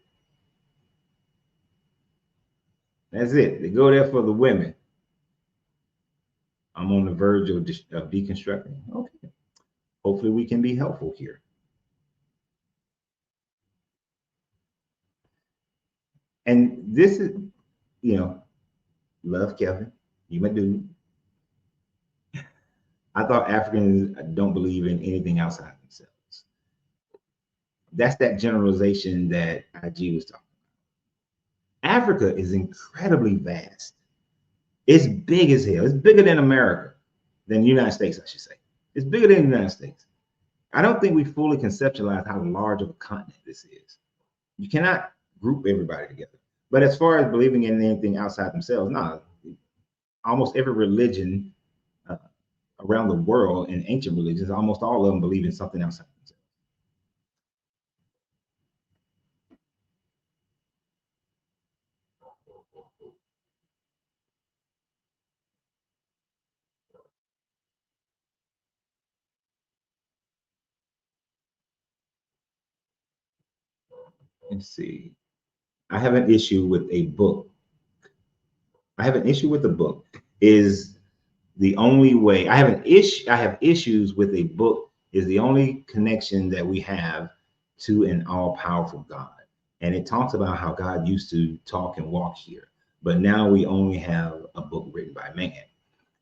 That's it. They go there for the women. I'm on the verge of deconstructing. Okay. Hopefully we can be helpful here. And this is, love Kevin, you my dude. I thought Africans don't believe in anything outside themselves. That's that generalization that IG was talking about. Africa is incredibly vast. It's big as hell. It's bigger than America, than the United States, I should say. It's bigger than the United States. I don't think we fully conceptualize how large of a continent this is. You cannot group everybody together. But as far as believing in anything outside themselves, no. Almost every religion around the world, in ancient religions, almost all of them believe in something outside themselves. Let's see. I have an issue with a book. Is the only way. I have issues with a book is the only connection that we have to an all-powerful God. And it talks about how God used to talk and walk here, but now we only have a book written by man.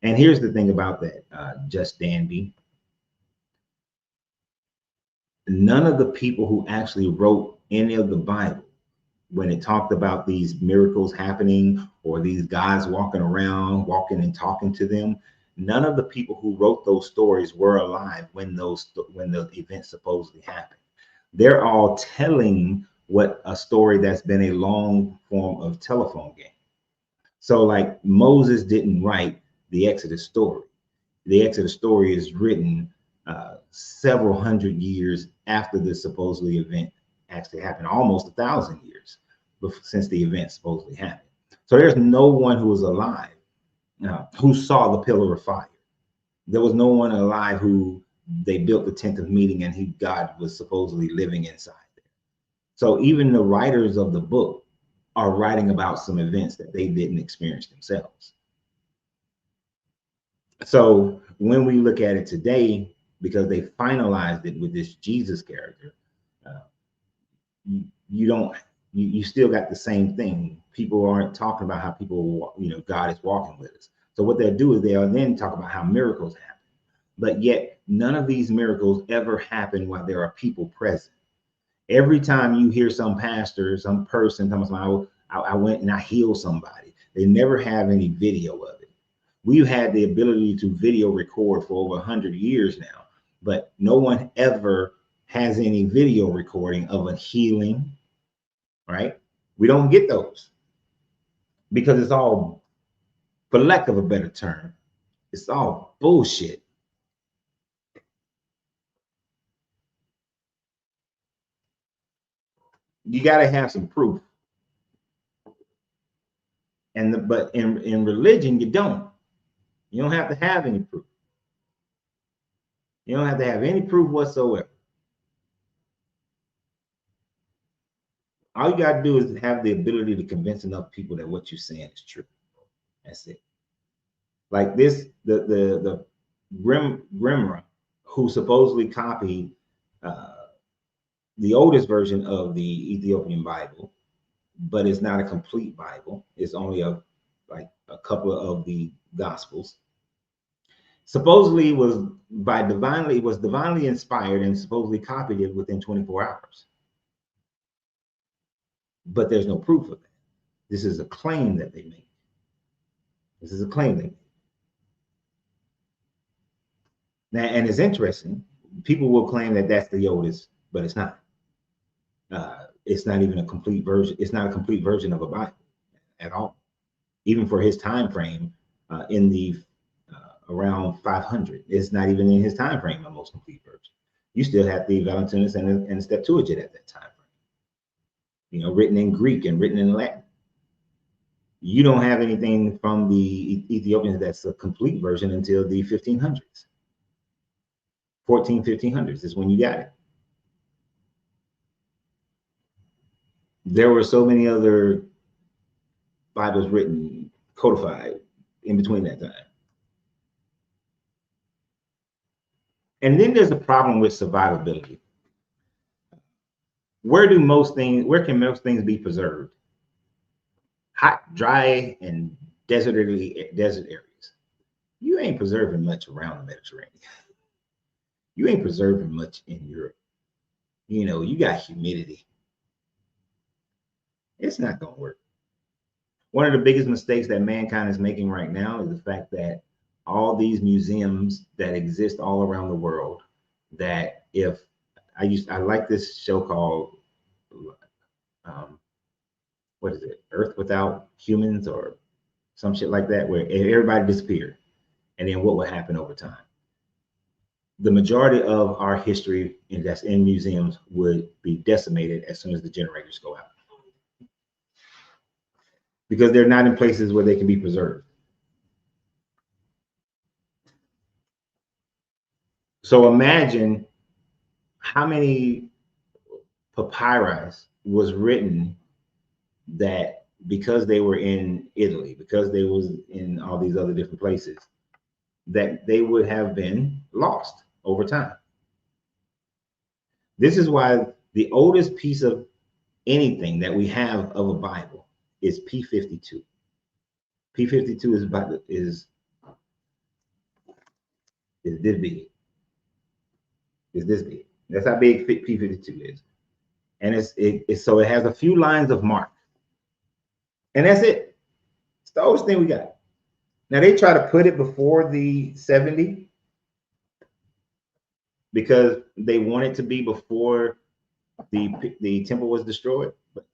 And here's the thing about that, Just Danby. None of the people who actually wrote any of the Bible, when it talked about these miracles happening or these guys walking around, walking and talking to them, none of the people who wrote those stories were alive when the events supposedly happened. They're all telling what a story that's been a long form of telephone game. So like Moses didn't write the Exodus story. The Exodus story is written several hundred years after the supposedly event actually happened, almost 1,000 years since the event supposedly happened. So there's no one who was alive who saw the pillar of fire. There was no one alive who they built the tent of meeting and God was supposedly living inside there. So even the writers of the book are writing about some events that they didn't experience themselves. So when we look at it today, because they finalized it with this Jesus character, you don't you still got the same thing. People aren't talking about how people, God is walking with us. So what they'll do is they'll then talk about how miracles happen. But yet none of these miracles ever happen while there are people present. Every time you hear some pastor, some person talking about, I went and I healed somebody, they never have any video of it. We've had the ability to video record for over 100 years now, but no one ever has any video recording of a healing, right? We don't get those because it's all, for lack of a better term, it's all bullshit. You got to have some proof. But in religion, you don't. You don't have to have any proof. You don't have to have any proof whatsoever. All you got to do is have the ability to convince enough people that what you're saying is true. That's it. Like this, the Grimoire, who supposedly copied the oldest version of the Ethiopian Bible, but it's not a complete Bible. It's only a couple of the Gospels. Supposedly was divinely inspired and supposedly copied it within 24 hours. But there's no proof of that. This is a claim that they make. This is a claim they make. Now, and it's interesting. People will claim that that's the oldest, but it's not. It's not even a complete version. It's not a complete version of a Bible at all. Even for his time frame, in the around 500, it's not even in his time frame a most complete version. You still have the Valentinus and the Septuagint at that time frame. Written in Greek and written in Latin. You don't have anything from the Ethiopians that's a complete version until the 1500s. 1500s is when you got it. There were so many other Bibles written, codified in between that time. And then there's a problem with survivability. Where can most things be preserved? Hot, dry, and desert areas. You ain't preserving much around the Mediterranean. You ain't preserving much in Europe. You got humidity. It's not going to work. One of the biggest mistakes that mankind is making right now is the fact that all these museums that exist all around the world, that I like this show called, what is it? Earth Without Humans or some shit like that, where everybody disappeared. And then what would happen over time? The majority of our history that's in museums would be decimated as soon as the generators go out, because they're not in places where they can be preserved. So imagine how many papyri was written that because they were in Italy, because they was in all these other different places, that they would have been lost over time. This is why the oldest piece of anything that we have of a Bible is P52. P52 is this big. Is this big? That's how big P52 is, and so it has a few lines of mark, and that's it. It's the oldest thing we got. Now they try to put it before the 70 because they want it to be before the temple was destroyed, but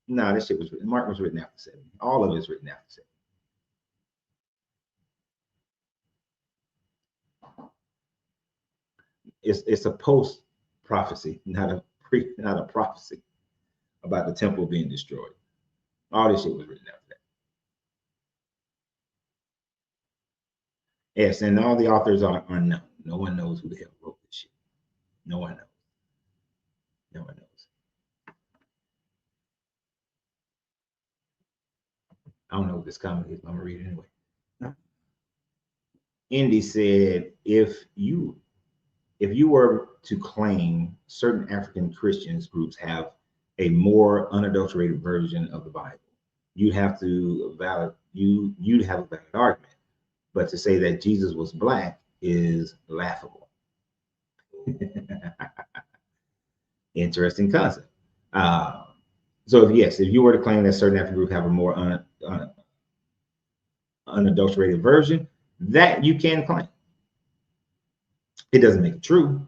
no, this shit was written. Mark was written after 70. All of it's written after 70. It's a post prophecy, not a prophecy about the temple being destroyed. All this shit was written after that. Yes, and all the authors are unknown. No one knows who the hell wrote this shit. No one knows. No one knows. I don't know what this comment is, but I'm gonna read it anyway. Indy said, if you were to claim certain African Christians groups have a more unadulterated version of the Bible. You'd have to you'd have a valid argument. But to say that Jesus was black is laughable. Interesting concept. So if you were to claim that certain ethnic groups have a more unadulterated version, that you can claim. It doesn't make it true,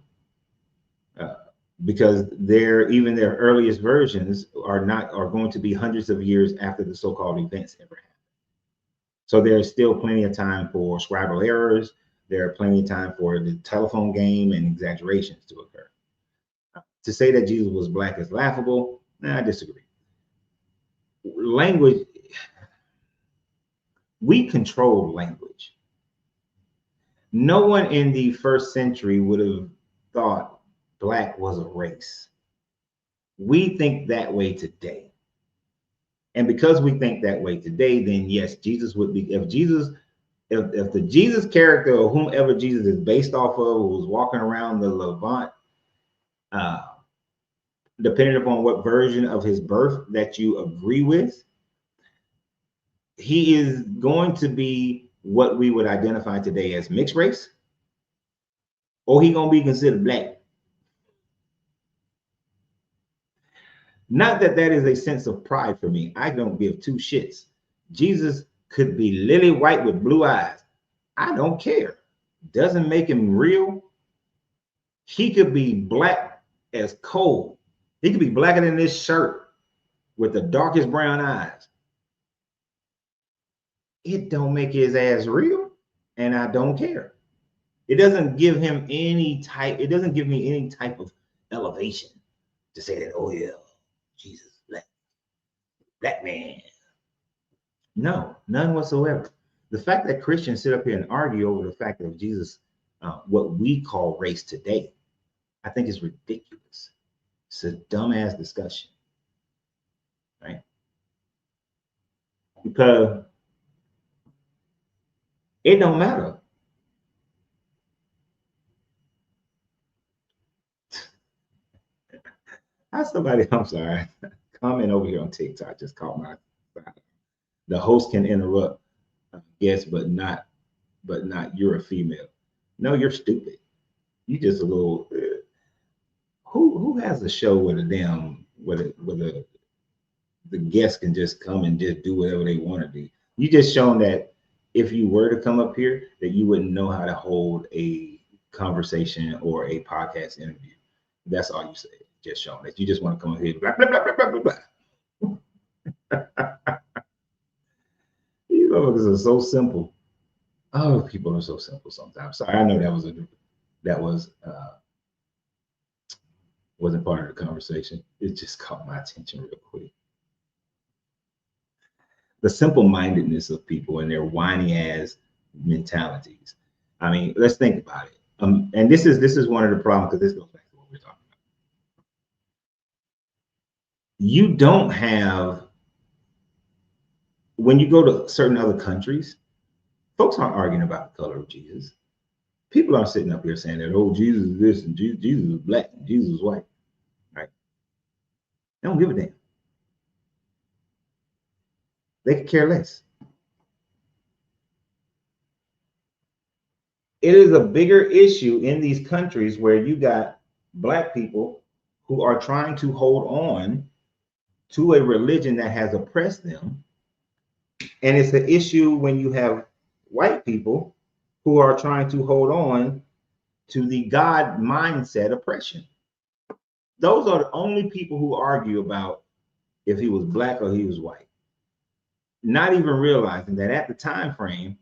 because even their earliest versions are going to be hundreds of years after the so-called events ever happened. So there's still plenty of time for scribal errors. There are plenty of time for the telephone game and exaggerations to occur. To say that Jesus was black is laughable, I disagree. Language, we control language. No one in the first century would have thought black was a race. We think that way today. And because we think that way today, then yes, Jesus would be, if the Jesus character or whomever Jesus is based off of was walking around the Levant, depending upon what version of his birth that you agree with, he is going to be what we would identify today as mixed race, or he gonna be considered black. Not that that is a sense of pride for me. I don't give two shits. Jesus could be lily white with blue eyes. I don't care. Doesn't make him real. He could be black as coal. He could be blacker than this shirt with the darkest brown eyes. It don't make his ass real, and I don't care. It doesn't give him any type, it doesn't give me any type of elevation to say that, oh yeah, Jesus, black man. No, none whatsoever. The fact that Christians sit up here and argue over the fact of Jesus, what we call race today, I think is ridiculous. It's a dumbass discussion, right? Because it don't matter. I'm sorry, comment over here on TikTok just caught my eye. The host can interrupt, yes, but not you're a female. No, you're stupid. You just a little. Who has a show with a damn the guest can just come and just do whatever they want to do. You just shown that if you were to come up here, that you wouldn't know how to hold a conversation or a podcast interview. That's all you say. Just showing that you just want to come up here, blah blah blah blah blah blah. These motherfuckers are so simple. Oh, people are so simple sometimes. Sorry, I know that wasn't part of the conversation. It just caught my attention real quick. The simple-mindedness of people and their whiny ass mentalities. I mean, let's think about it. And this is one of the problems, because this goes back to what we're talking about. You don't have, when you go to certain other countries, folks aren't arguing about the color of Jesus. People aren't sitting up here saying that, oh, Jesus is this and Jesus is black and Jesus is white, right? They don't give a damn. They could care less. It is a bigger issue in these countries where you got black people who are trying to hold on to a religion that has oppressed them. And it's an issue when you have white people who are trying to hold on to the God mindset oppression. Those are the only people who argue about if he was black or he was white, not even realizing that at the time frame,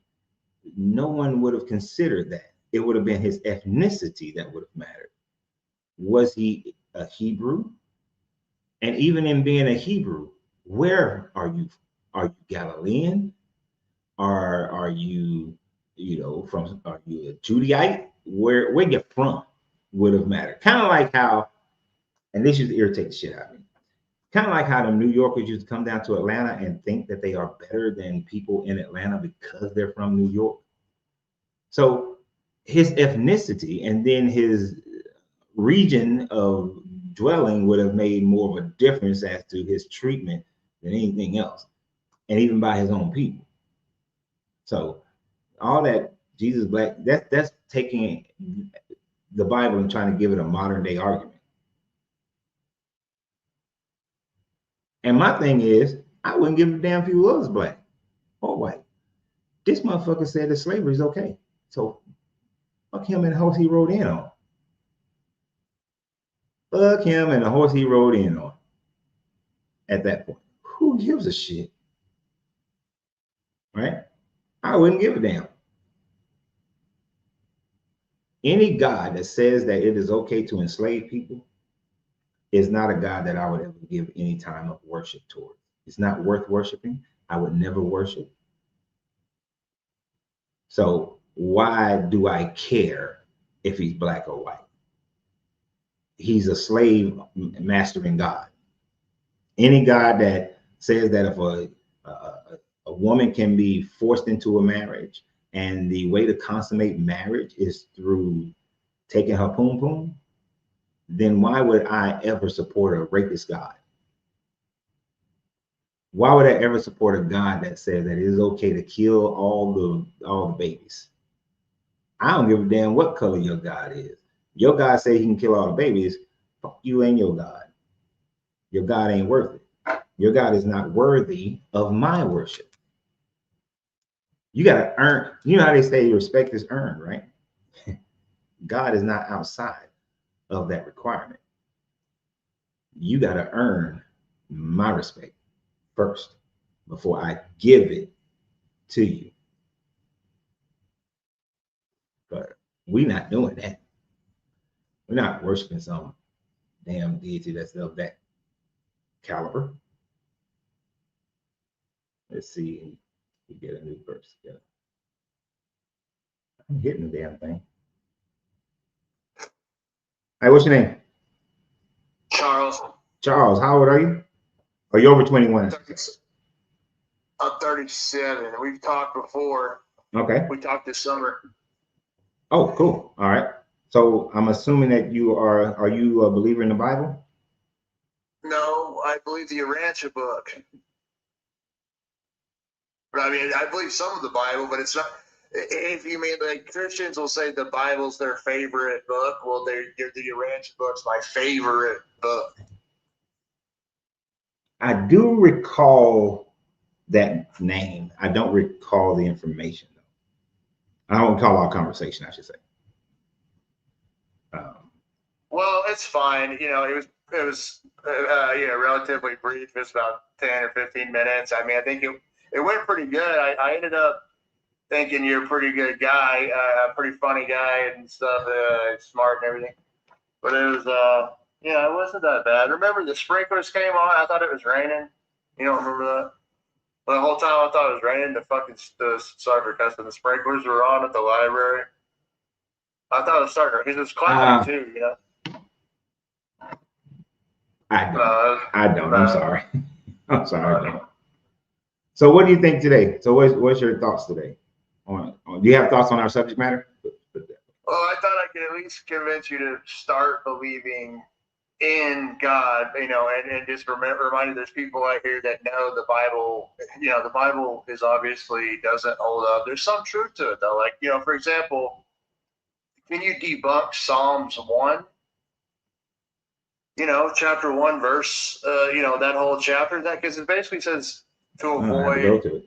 no one would have considered that. It would have been his ethnicity that would have mattered. Was he a Hebrew? And even in being a Hebrew, where are you? Are you Galilean? Are you, are you a Judaite? Where you're from would have mattered. Kind of like how, and this used to irritate the shit out of me. Kind of like how the New Yorkers used to come down to Atlanta and think that they are better than people in Atlanta because they're from New York. So his ethnicity and then his region of dwelling would have made more of a difference as to his treatment than anything else, and even by his own people. So all that Jesus black, that's taking the Bible and trying to give it a modern day argument. And my thing is, I wouldn't give a damn if he was black or white. This motherfucker said that slavery is okay. So fuck him and the horse he rode in on. Fuck him and the horse he rode in on. At that point, who gives a shit? Right? I wouldn't give a damn. Any God that says that it is okay to enslave people is not a God that I would ever give any time of worship towards. It's not worth worshiping. I would never worship. So why do I care if he's black or white? He's a slave mastering God. Any God that says that if a woman can be forced into a marriage and the way to consummate marriage is through taking her poom poom, then why would I ever support a rapist God? Why would I ever support a God that says that it is okay to kill all the babies? I don't give a damn what color your God is. Your God say he can kill all the babies. Fuck you and your God. Your God ain't worth it. Your God is not worthy of my worship. You got to earn. You know how they say respect is earned, right? God is not outside of that requirement. You got to earn my respect first before I give it to you. But we're not doing that. We're not worshiping some damn deity that's of that caliber. Let's see if we get a new verse together. I'm hitting the damn thing. Hey, what's your name? Charles. Charles, how old are you? Are you over 21? I'm 37. We've talked before. Okay. We talked this summer. Oh, cool. All right. So I'm assuming that are you a believer in the Bible? No, I believe the Urantia book. I mean, I believe some of the Bible, but it's not. If you mean like Christians will say the Bible's their favorite book, well, the Urantia book's my favorite book. I do recall that name. I don't recall the information though. I don't recall our conversation, I should say. Well, it's fine. You know, it was relatively brief. It was about 10 or 15 minutes. I mean, I think it went pretty good. I ended up thinking you're a pretty good guy, a pretty funny guy and stuff, smart and everything. But it was, it wasn't that bad. Remember the sprinklers came on? I thought it was raining. You don't remember that? The whole time I thought it was raining. Sorry for cussing. The sprinklers were on at the library. I thought it was starting because it was cloudy too, you know. I don't. I'm sorry. I'm sorry. So, what do you think today? So, what's your thoughts today? Do you have thoughts on our subject matter? Well, I thought I could at least convince you to start believing in God, you know, and just reminded there's people out here that know the Bible. You know, the Bible is obviously doesn't hold up. There's some truth to it though. Like, you know, for example, can you debunk Psalms 1? You know, chapter 1, verse, that whole chapter, that because it basically says to avoid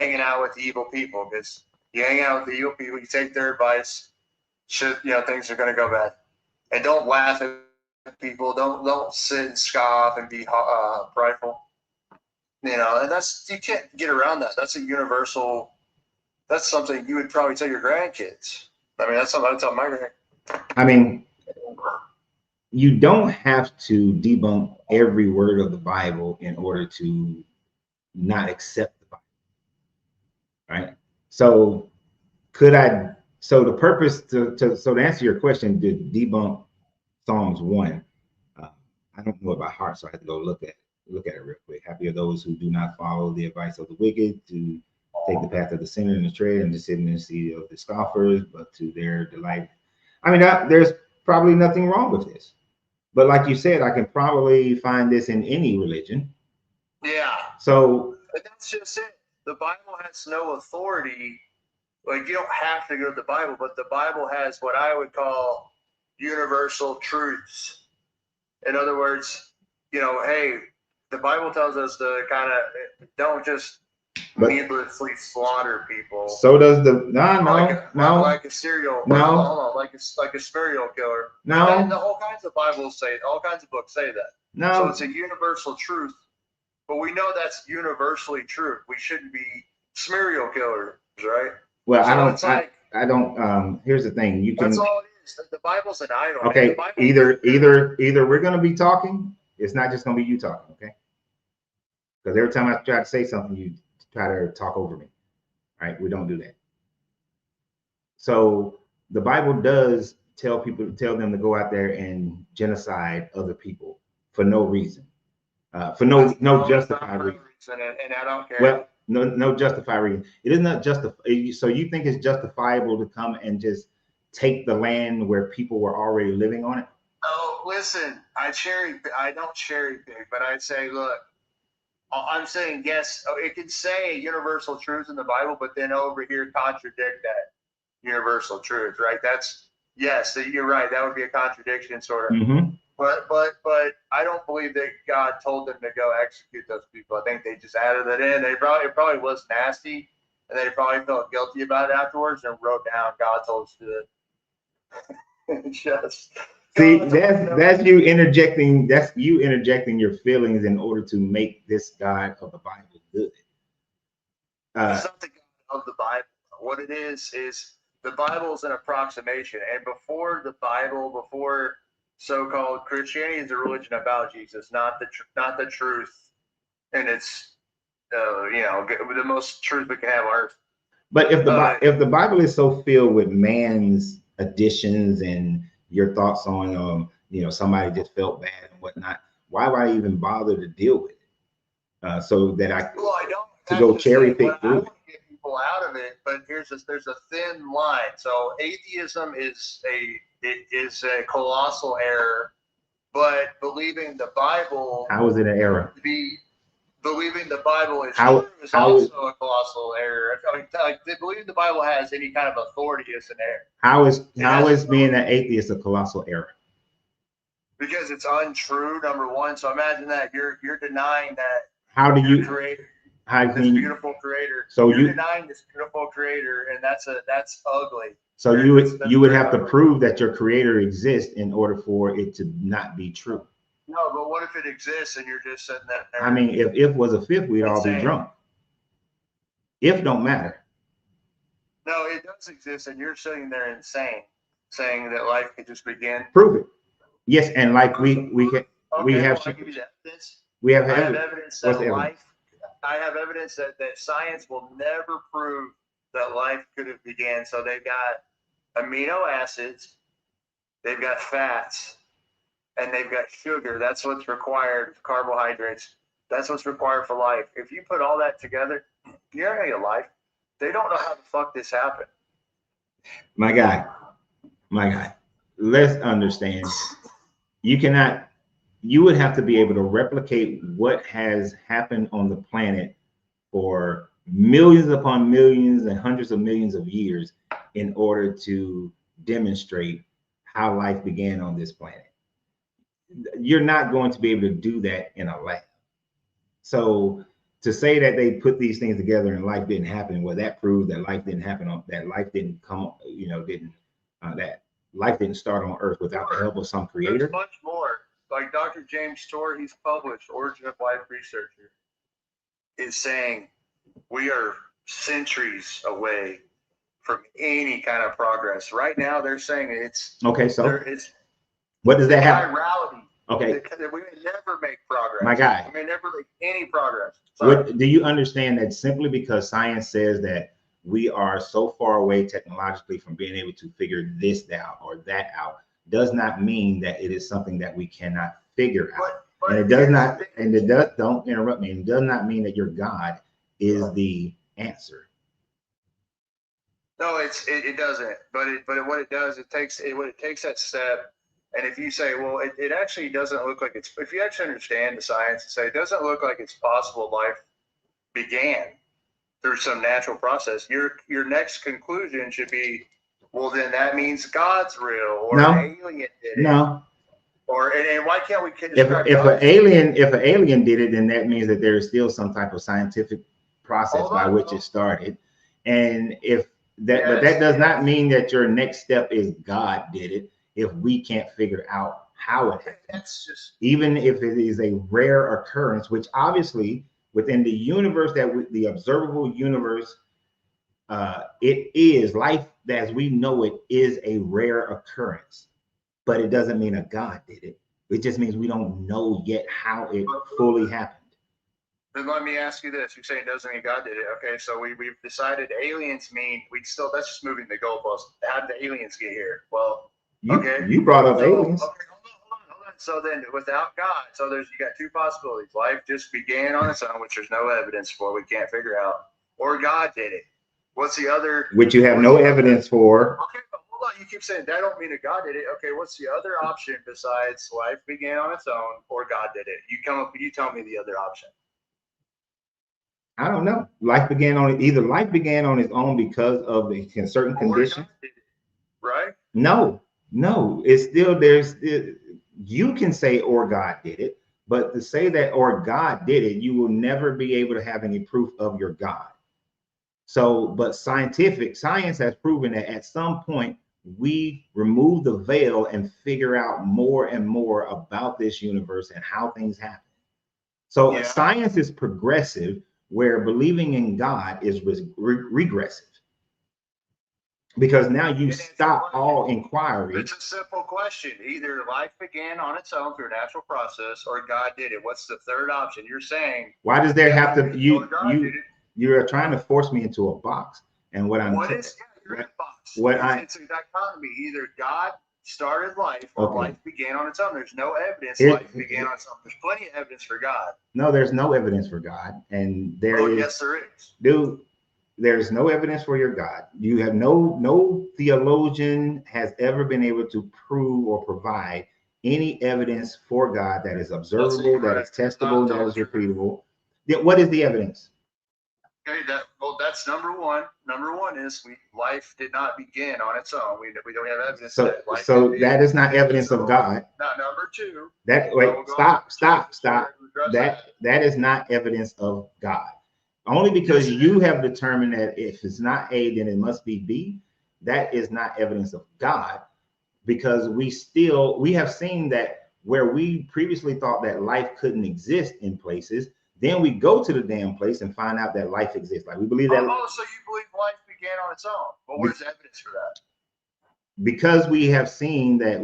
hanging out with evil people, because you hang out with the evil people, you take their advice, things are going to go bad. And don't laugh at people. Don't sit and scoff and be prideful. You know, and you can't get around that. That's a universal. That's something you would probably tell your grandkids. I mean, that's something I tell my grandkids. I mean, you don't have to debunk every word of the Bible in order to not accept the Bible, right? So the purpose to answer your question, to debunk Psalms 1, I don't know it by heart, so I have to go look at it real quick. Happy are those who do not follow the advice of the wicked, to take the path of the sinner and the tread, and to sit in the seat of the scoffers, but to their delight. I mean, there's probably nothing wrong with this, But like you said, I can probably find this in any religion. Yeah, So but that's just it. The Bible has no authority. Like, you don't have to go to the Bible, but the Bible has what I would call universal truths. In other words, you know, hey, the Bible tells us to kind of don't just But- needlessly slaughter people. so does the no. Like a serial No. hold on, like a serial killer. No. And all kinds of Bibles say, all kinds of books say that. No. So it's a universal truth, but we know that's universally true. We shouldn't be serial killers, right? Well, So I don't. it's like, I don't. Here's the thing. You can. that's all it is. The Bible's an idol. man. Okay. The Bible- Either we're gonna be talking. It's not just gonna be you talking. Okay. Because every time I try to say something, you try to talk over me. All right. We don't do that. So the Bible does tell them to go out there and genocide other people for no reason, for no justified reason. And I don't care. Well, no justified reason. It is not justified. So you think it's justifiable to come and just take the land where people were already living on it? Oh, listen, I don't cherry pick, but I'd say, look, I'm saying yes. It can say universal truth in the Bible, but then over here contradict that universal truth, right? Yes, you're right. That would be a contradiction, sort of. Mm-hmm. But I don't believe that God told them to go execute those people. I think they just added that in. It probably was nasty, and they probably felt guilty about it afterwards and wrote down God told us to do it. Just See, that's you interjecting. That's you interjecting your feelings in order to make this God of the Bible good. It's not the God of the Bible. What it is the Bible is an approximation, and before the Bible, before so-called Christianity, is a religion about Jesus, not the truth, and it's the most truth we can have on earth. But if the Bible is so filled with man's additions and your thoughts on somebody just felt bad and whatnot, why would I even bother to deal with it? So that I don't to go cherry pick through it. Get people out of it, but there's a thin line. So atheism is a colossal error, but believing the Bible. How is it an error? Believing the Bible is true is also a colossal error. I mean, believing the Bible has any kind of authority is an error. How is being an atheist a colossal error? Because it's untrue, number one. So imagine that you're denying that. How do you create this beautiful creator? So you're denying this beautiful creator, and that's ugly. So you would have to prove that your creator exists in order for it to not be true. No, but what if it exists and you're just sitting there? I mean, if was a fifth, we'd all be drunk. If don't matter. No, it does exist, and you're sitting there insane, saying that life could just begin. Prove it. Yes, and like we have I'll give you the evidence. We have evidence that life. I have evidence that science will never prove that life could have began. So they've got amino acids, they've got fats, and they've got sugar. That's what's required. Carbohydrates. That's what's required for life. If you put all that together, you're not gonna get life. They don't know how the fuck this happened. My guy, let's understand. You would have to be able to replicate what has happened on the planet for millions upon millions and hundreds of millions of years in order to demonstrate how life began on this planet. You're not going to be able to do that in a lab. So to say that they put these things together and life didn't happen, well, that proves that life didn't happen that life didn't come, that life didn't start on Earth without the help of some creator. There's much more. Like Dr. James Storr, he's published, Origin of Life Researcher, is saying we are centuries away from any kind of progress. Right now, they're saying it's okay. So what does that have? Virality. Okay. We may never make progress. My guy. We may never make any progress. What, do you understand that simply because science says that we are so far away technologically from being able to figure this out or that out does not mean that it is something that we cannot figure out. And it does not, and it does, don't interrupt me, it does not mean that your God is the answer. No, it doesn't. But what it does, it takes that step And if you say, well, it actually doesn't look like it's, if you actually understand the science and say it doesn't look like it's possible life began through some natural process, your next conclusion should be, well, then that means God's real, or No. an alien did it. No. Or and why can't we If describe an God? alien did it, then that means that there is still some type of scientific process Hold by on. which it started. And if that, but Yes, that does yes. not mean that your next step is God did it if we can't figure out how it happened. That's just Even if it is a rare occurrence, which obviously within the universe the observable universe, it is life as we know it is a rare occurrence, but it doesn't mean a God did it. It just means we don't know yet how it fully happened. then let me ask you this. You say it doesn't mean God did it. Okay, so we've decided aliens mean that's just moving the goalpost. How did the aliens get here? Well, okay. You brought up So, aliens. okay, hold on. So then without God, so you got two possibilities. Life just began on its own, which there's no evidence for, we can't figure out, or God did it. What's the other? Which you have no evidence for. Okay, but hold on. You keep saying that don't mean that God did it. Okay, what's the other option besides life began on its own or God did it? You tell me the other option. I don't know. Life began on its own because of a certain condition. Right? No, it's still you can say or God did it, but to say that or God did it, you will never be able to have any proof of your God. So, but science has proven that at some point we remove the veil and figure out more and more about this universe and how things happen. So Yeah. Science is progressive, where believing in God is regressive. Because now you stop all inquiry. It's a simple question. Either life began on its own through a natural process or God did it. What's the third option? You're saying Why does there have to you're trying to force me into a box? And what I'm you're in a box. It's a dichotomy. Either God started life or life began on its own. There's no evidence life began on its own. There's plenty of evidence for God. No, there's no evidence for God. And yes, there is. Dude, there's no evidence for your God. You have no theologian has ever been able to prove or provide any evidence for God that is observable, that is testable, that is repeatable. What is the evidence? Okay, that's number one. Number one is life did not begin on its own. We don't have evidence. So that is not evidence of God. Now, number two. Stop. That is not evidence of God. Only because you have determined that if it's not A, then it must be B. That is not evidence of God, because we have seen that where we previously thought that life couldn't exist in places, then we go to the damn place and find out that life exists. Like we believe that. Oh, so you believe life began on its own? Well, where's evidence for that? Because we have seen that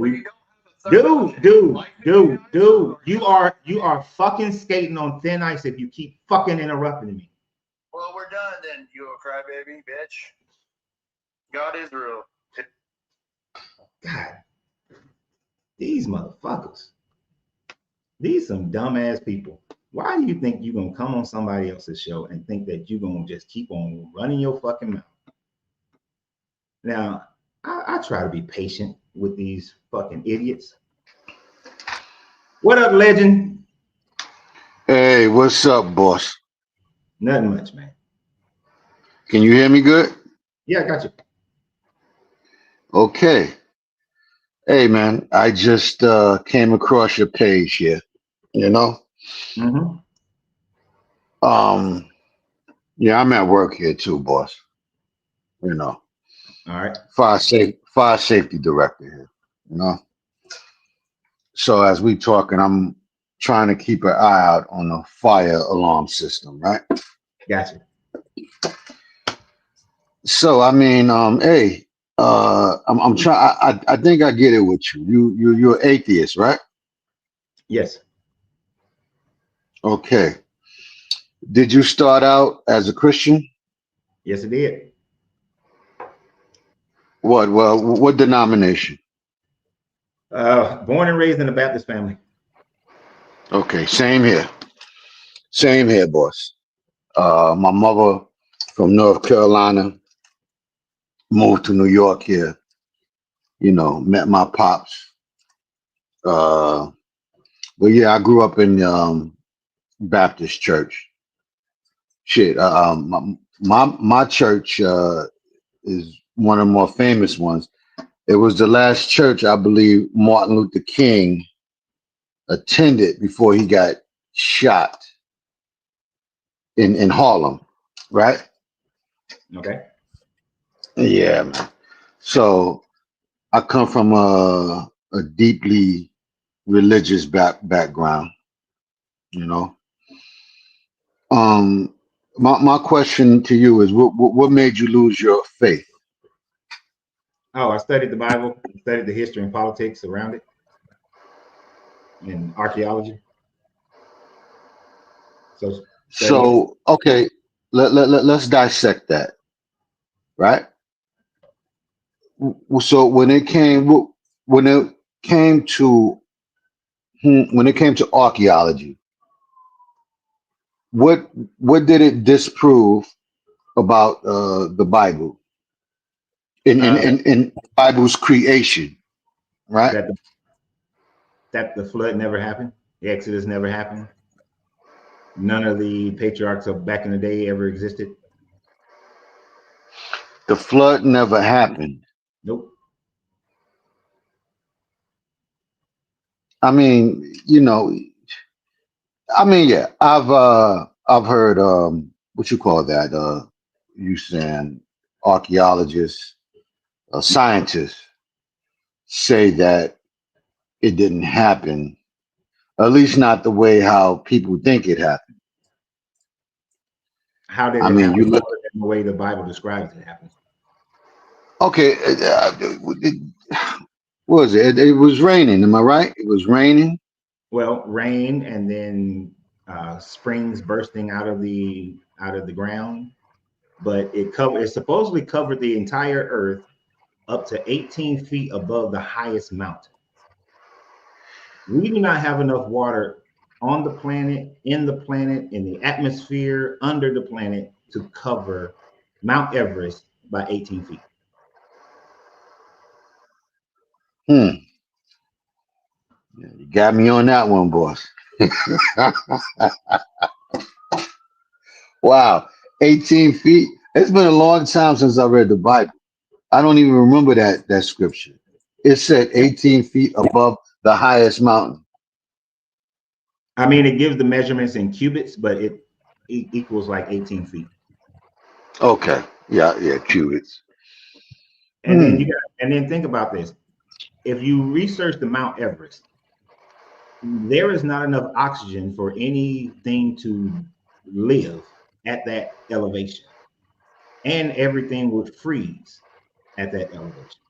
Dude, you are fucking skating on thin ice if you keep fucking interrupting me. Well, we're done then, you little crybaby bitch. God is real. God, these motherfuckers. These some dumbass people. Why do you think you're gonna come on somebody else's show and think that you're gonna just keep on running your fucking mouth? Now, I try to be patient with these fucking idiots. What up, legend? Hey, what's up, boss? Nothing much, man. Can you hear me good? Yeah, I got you. Okay. Hey, man, I just came across your page here, you know? Mm-hmm. Yeah, I'm at work here too, boss. You know. All right. Fire safety director here, you know? So as we talking, I'm trying to keep an eye out on the fire alarm system, right? Gotcha. So I mean, hey, I'm trying. I think I get it with you. You're atheist, right? Yes. Okay. Did you start out as a Christian? Yes, it did. What? Well, what denomination? Born and raised in a Baptist family. Okay, same here. Same here, boss. My mother from North Carolina moved to New York here. You know, met my pops. But yeah, I grew up in Baptist church. Shit, my church is one of the more famous ones. It was the last church I believe Martin Luther King attended before he got shot in Harlem, right? Okay. Yeah, man. So I come from a deeply religious background, you know. Um, my question to you is, what made you lose your faith? Oh, I studied the Bible, studied the history and politics around it, and archaeology. So studying it. So, okay, let's dissect that, right? So when it came to when it came to archaeology, what what did it disprove about the Bible That in Bible's creation, right? that the, that the flood never happened, the Exodus never happened. None of the patriarchs of back in the day ever existed. The flood never happened. Nope. I mean, yeah, I've heard what you call that you saying archaeologists, scientists say that it didn't happen, at least not the way how people think it happened. How did I it mean, happen? you look, Other than the way the Bible describes it happened. okay, what was it? It was raining, am I right? It was raining. Well, rain and then springs bursting out of the ground, but it supposedly covered the entire earth up to 18 feet above the highest mountain. We do not have enough water on the planet, in the atmosphere, under the planet to cover Mount Everest by 18 feet. Hmm. You got me on that one, boss. Wow, 18 feet. It's been a long time since I read the Bible. I don't even remember that scripture. It said Yeah. 18 feet above the highest mountain. I mean, it gives the measurements in cubits, but it equals like 18 feet. Okay. Yeah, yeah, cubits. And then Hmm. and then think about this. If you research the Mount Everest, there is not enough oxygen for anything to live at that elevation, and everything would freeze at that elevation.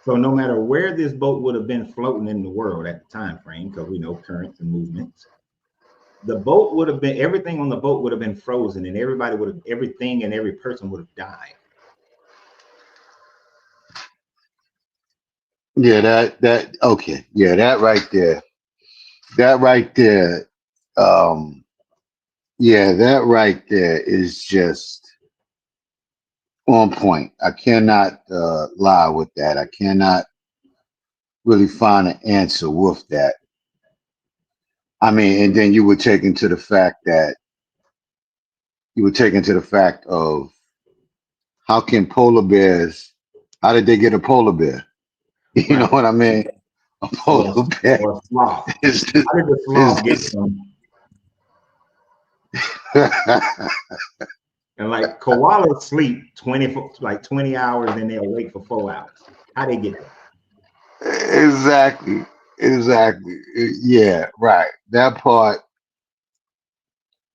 So no matter where this boat would have been floating in the world at the time frame, because we know currents and movements, the boat would have been everything on the boat would have been frozen, and everything and every person would have died. Yeah, that okay. Yeah, that right there. That right there. Um, yeah, that right there is just on point. I cannot lie with that. I cannot really find an answer with that. I mean, and then you would take into the fact that you would take into the fact of how can polar bears, how did they get a polar bear? You know Right. what I mean? A Or polar bear or a sloth. is How did the sloth get is from and like koalas sleep 20 hours and they're awake for 4 hours. How they get there? exactly, exactly. Yeah, right. That part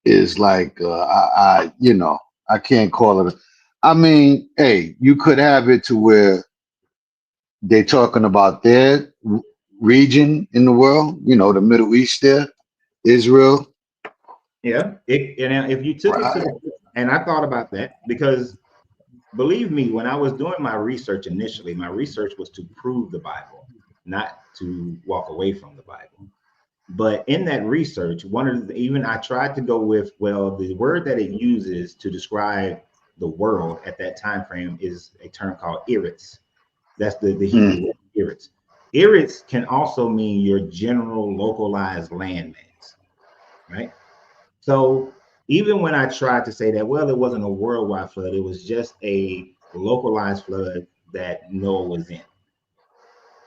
is like I can't call it. I mean, hey, you could have it to where they're talking about their region in the world, the Middle East there, Israel. Yeah. And if you took it to Right. and I thought about that because believe me, when I was doing my research initially, my research was to prove the Bible, not to walk away from the Bible. But in that research, even I tried to go with, well, the word that it uses to describe the world at that time frame is a term called Eretz. That's the Mm, Hebrew word, Eretz. Eretz can also mean your general localized landmass, right? So even when I tried to say that, well, it wasn't a worldwide flood, it was just a localized flood that Noah was in.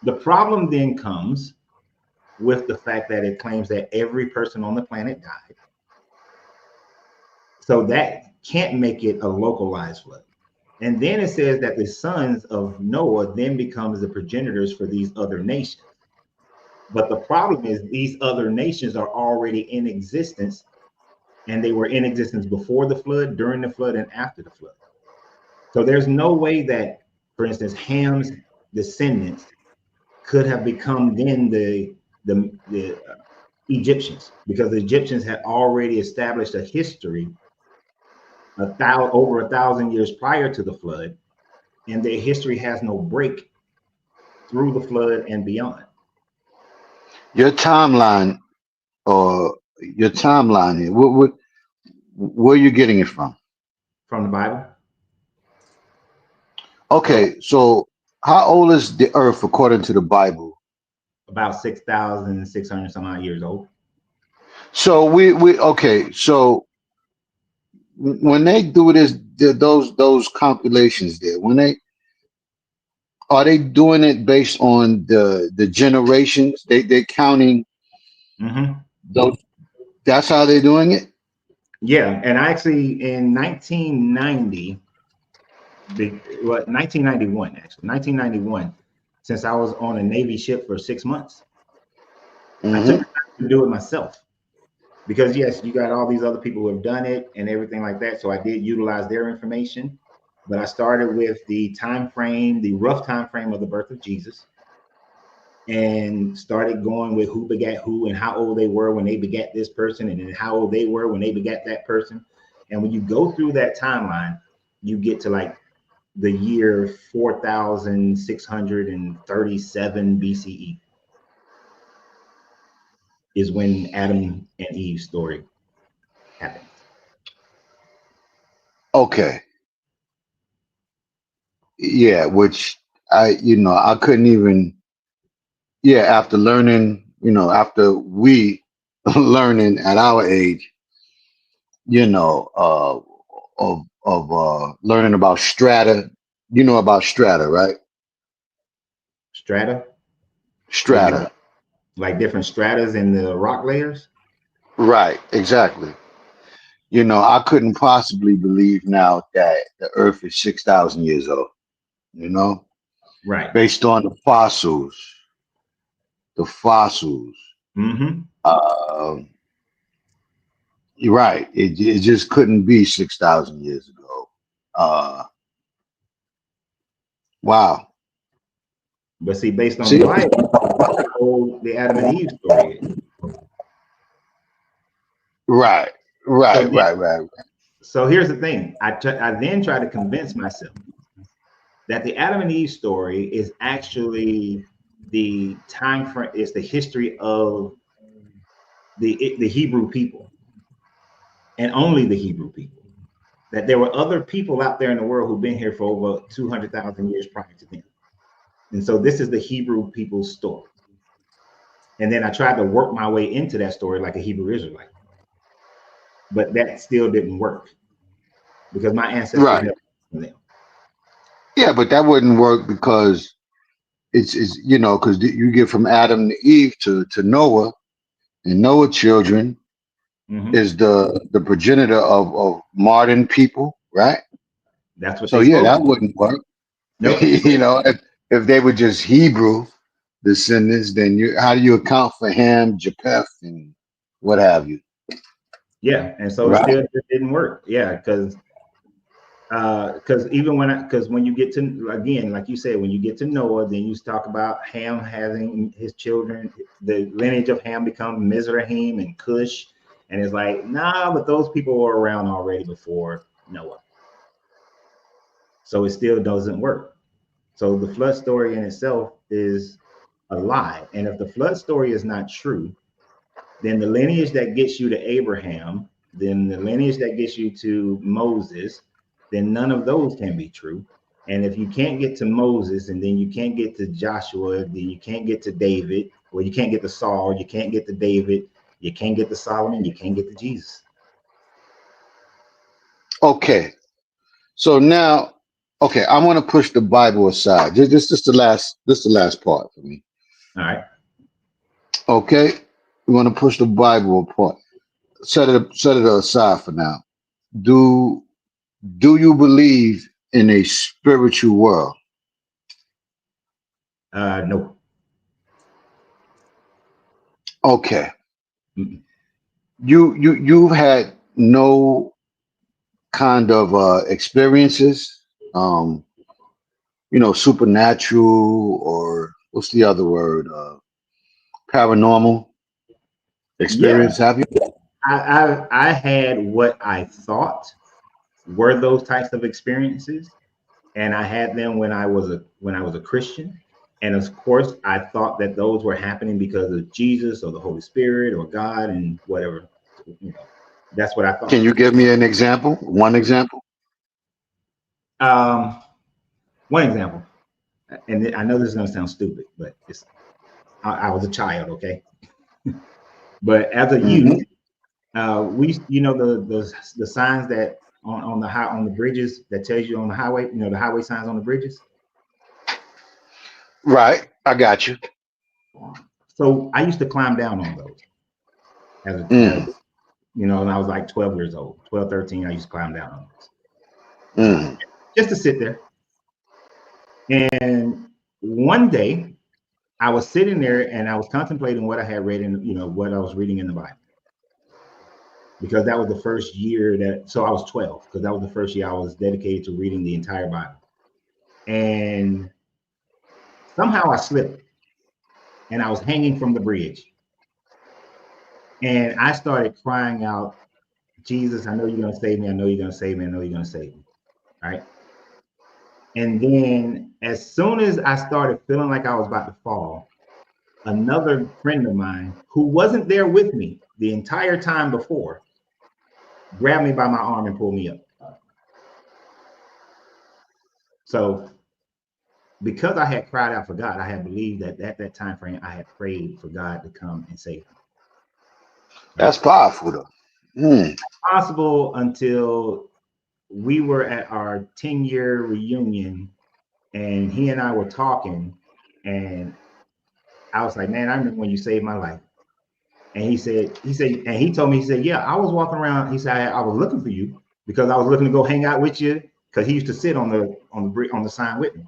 The problem then comes with the fact that it claims that every person on the planet died. So that can't make it a localized flood. And then it says that the sons of Noah then becomes the progenitors for these other nations. But the problem is these other nations are already in existence, and they were in existence before the flood, during the flood, and after the flood. So there's no way that, for instance, Ham's descendants could have become then the Egyptians, because the Egyptians had already established a history over 1,000 years prior to the flood, and their history has no break through the flood and beyond. Your timeline or your timeline here, where are you getting it from? From the Bible. Okay, so how old is the earth according to the Bible? About 6,600 some odd years old. So we okay, so when they do this, those calculations there, are they doing it based on the generations? They're counting those. That's how they're doing it. Yeah, and actually in 1990, 1991 actually, 1991, since I was on a Navy ship for 6 months, I took the time to do it myself. Because yes, you got all these other people who have done it and everything like that. So I did utilize their information, but I started with the time frame, the rough time frame of the birth of Jesus, and started going with who begat who and how old they were when they begat this person, and then how old they were when they begat that person. And when you go through that timeline, you get to like the year 4,637 BCE. Is when Adam and Eve's story happened. Okay. Yeah, which I couldn't even, after learning, after we learning at our age, of learning about strata. You know about strata, right? Strata? Strata. Like different stratas in the rock layers? Right, exactly. I couldn't possibly believe now that the earth is 6,000 years old, Right. based on the fossils. You're right. It just couldn't be 6,000 years ago. Wow. But see, based on the Bible, how old the Adam and Eve story is. Right. So here's the thing. I then try to convince myself that the Adam and Eve story is actually the time frame, is the history of the Hebrew people, and only the Hebrew people. That there were other people out there in the world who've been here for over 200,000 years prior to them. And so this is the Hebrew people's story. And then I tried to work my way into that story like a Hebrew Israelite. But that still didn't work because my ancestors never from them. Yeah, but that wouldn't work because it's because you get from Adam to Eve to Noah, and Noah's children is the progenitor of modern people, right? That's what. So that wouldn't work. Nope. if they were just Hebrew descendants, then how do you account for Ham, Japheth, and what have you? Yeah, and so it still didn't work. Yeah, because even when you get to, again, like you said, when you get to Noah, then you talk about Ham having his children. The lineage of Ham becomes Mizraim and Cush, and it's like, nah, but those people were around already before Noah, so it still doesn't work. So the flood story in itself is a lie, and if the flood story is not true, then the lineage that gets you to Abraham, then the lineage that gets you to Moses, then none of those can be true. And if you can't get to Moses, and then you can't get to Joshua, then you can't get to David, or you can't get to Saul, you can't get to David, you can't get to Solomon, you can't get to Jesus. Okay. So now, okay, I'm gonna push the Bible aside. This is the last part for me. All right. Okay, we're gonna push the Bible apart. Set it aside for now. Do you believe in a spiritual world? No. Okay. Mm-mm. You've had no kind of experiences, supernatural, or what's the other word? Paranormal Yeah, experience, have you? I had what I thought were those types of experiences, and I had them when I was a Christian, and of course I thought that those were happening because of Jesus or the Holy Spirit or God and whatever. That's what I Can thought. you give me an example? One example? Um, One example, and I know this is going to sound stupid, but I was a child, okay. But as a Hmm. youth, we, the signs that on the bridges that tells you on the highway, the highway signs on the bridges. Right, I got you. So I used to climb down on those Mm, and I was like 12 years old, 12, 13. I used to climb down on those mm. just to sit there. And one day I was sitting there and I was contemplating what I had read in, what I was reading in the Bible. Because that was the first year so I was 12, because that was the first year I was dedicated to reading the entire Bible. And somehow I slipped and I was hanging from the bridge. And I started crying out, Jesus, I know you're going to save me. I know you're going to save me. I know you're going to save me. Right. And then as soon as I started feeling like I was about to fall, another friend of mine who wasn't there with me the entire time before grabbed me by my arm and pulled me up. So because I had cried out for God, I had believed that at that time frame, I had prayed for God to come and save me. That's powerful, though. Mm. Possible until we were at our 10-year reunion and he and I were talking, and I was like, man, I remember when you saved my life. And he said, and he told me, he said, yeah, I was walking around. He said, I was looking for you because I was looking to go hang out with you, because he used to sit on the sign with me.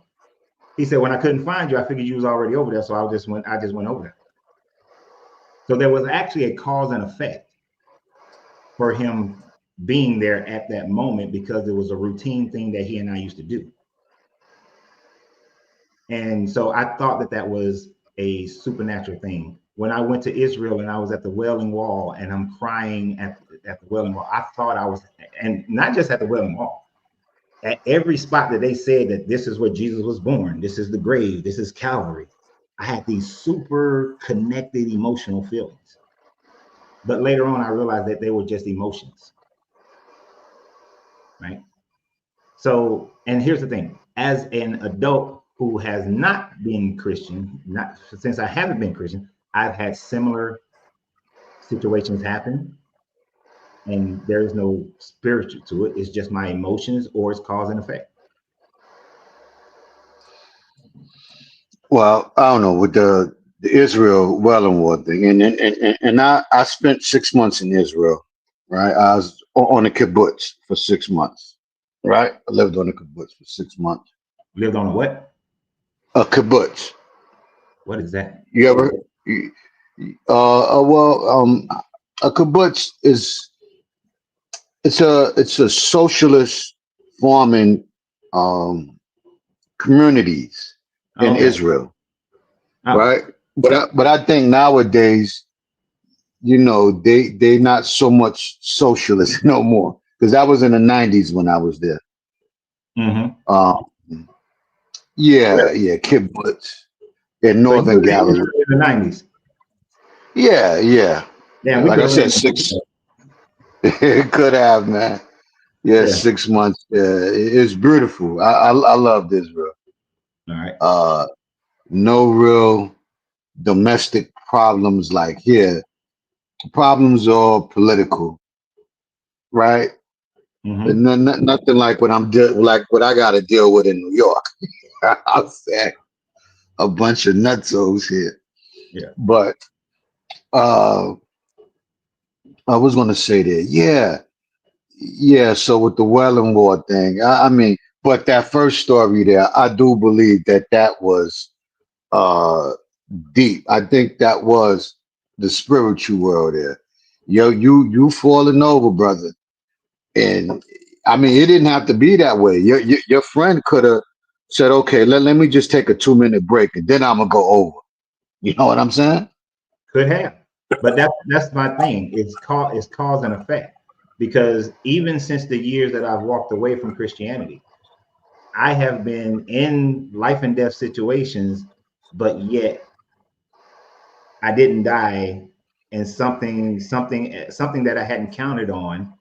He said, when I couldn't find you, I figured you was already over there. So I just went over there. So there was actually a cause and effect for him being there at that moment, because it was a routine thing that he and I used to do. And so I thought that was a supernatural thing. When I went to Israel and I was at the Wailing Wall and I'm crying at the Wailing Wall, I thought I was, and not just at the Wailing Wall, at every spot that they said that this is where Jesus was born, this is the grave, this is Calvary, I had these super connected emotional feelings. But later on, I realized that they were just emotions, right? So, and here's the thing, as an adult who has not been Christian, not since I haven't been Christian, I've had similar situations happen, and there is no spiritual to it. It's just my emotions, or it's cause and effect. Well, I don't know with the Israel Wailing Wall thing, and I spent 6 months in Israel, right? I was on a kibbutz for 6 months, right? I lived on a kibbutz for 6 months. Lived on a what? A kibbutz. What is that? You ever? A kibbutz is it's a socialist farming communities in Okay. Israel, Oh. right? But I think nowadays, they not so much socialist no more, because that was in the 90s when I was there. Mm-hmm. Yeah, kibbutz in Northern Galilee. In the 90s. Yeah. Yeah, Like I said, 6. It could have, man. Yeah, Yeah. 6 months. It's beautiful. I love this, bro. All right. No real domestic problems like here. Problems are political, right? But Mm-hmm. nothing like what like what I got to deal with in New York. I'll say a bunch of nutsos here. Yeah. But uh, I was going to say that, yeah, yeah. So with the Welling War thing, I mean, but that first story there, I do believe that that was uh deep. I think that was the spiritual world there. Yo, you falling over, brother. And I mean, it didn't have to be that way. Your friend could have said, okay, let me just take a 2 minute break and then I'm gonna go over. You know what I'm saying? Could have, but that's my thing. It's cause and effect, because even since the years that I've walked away from Christianity, I have been in life and death situations, but yet I didn't die, and something that I hadn't counted on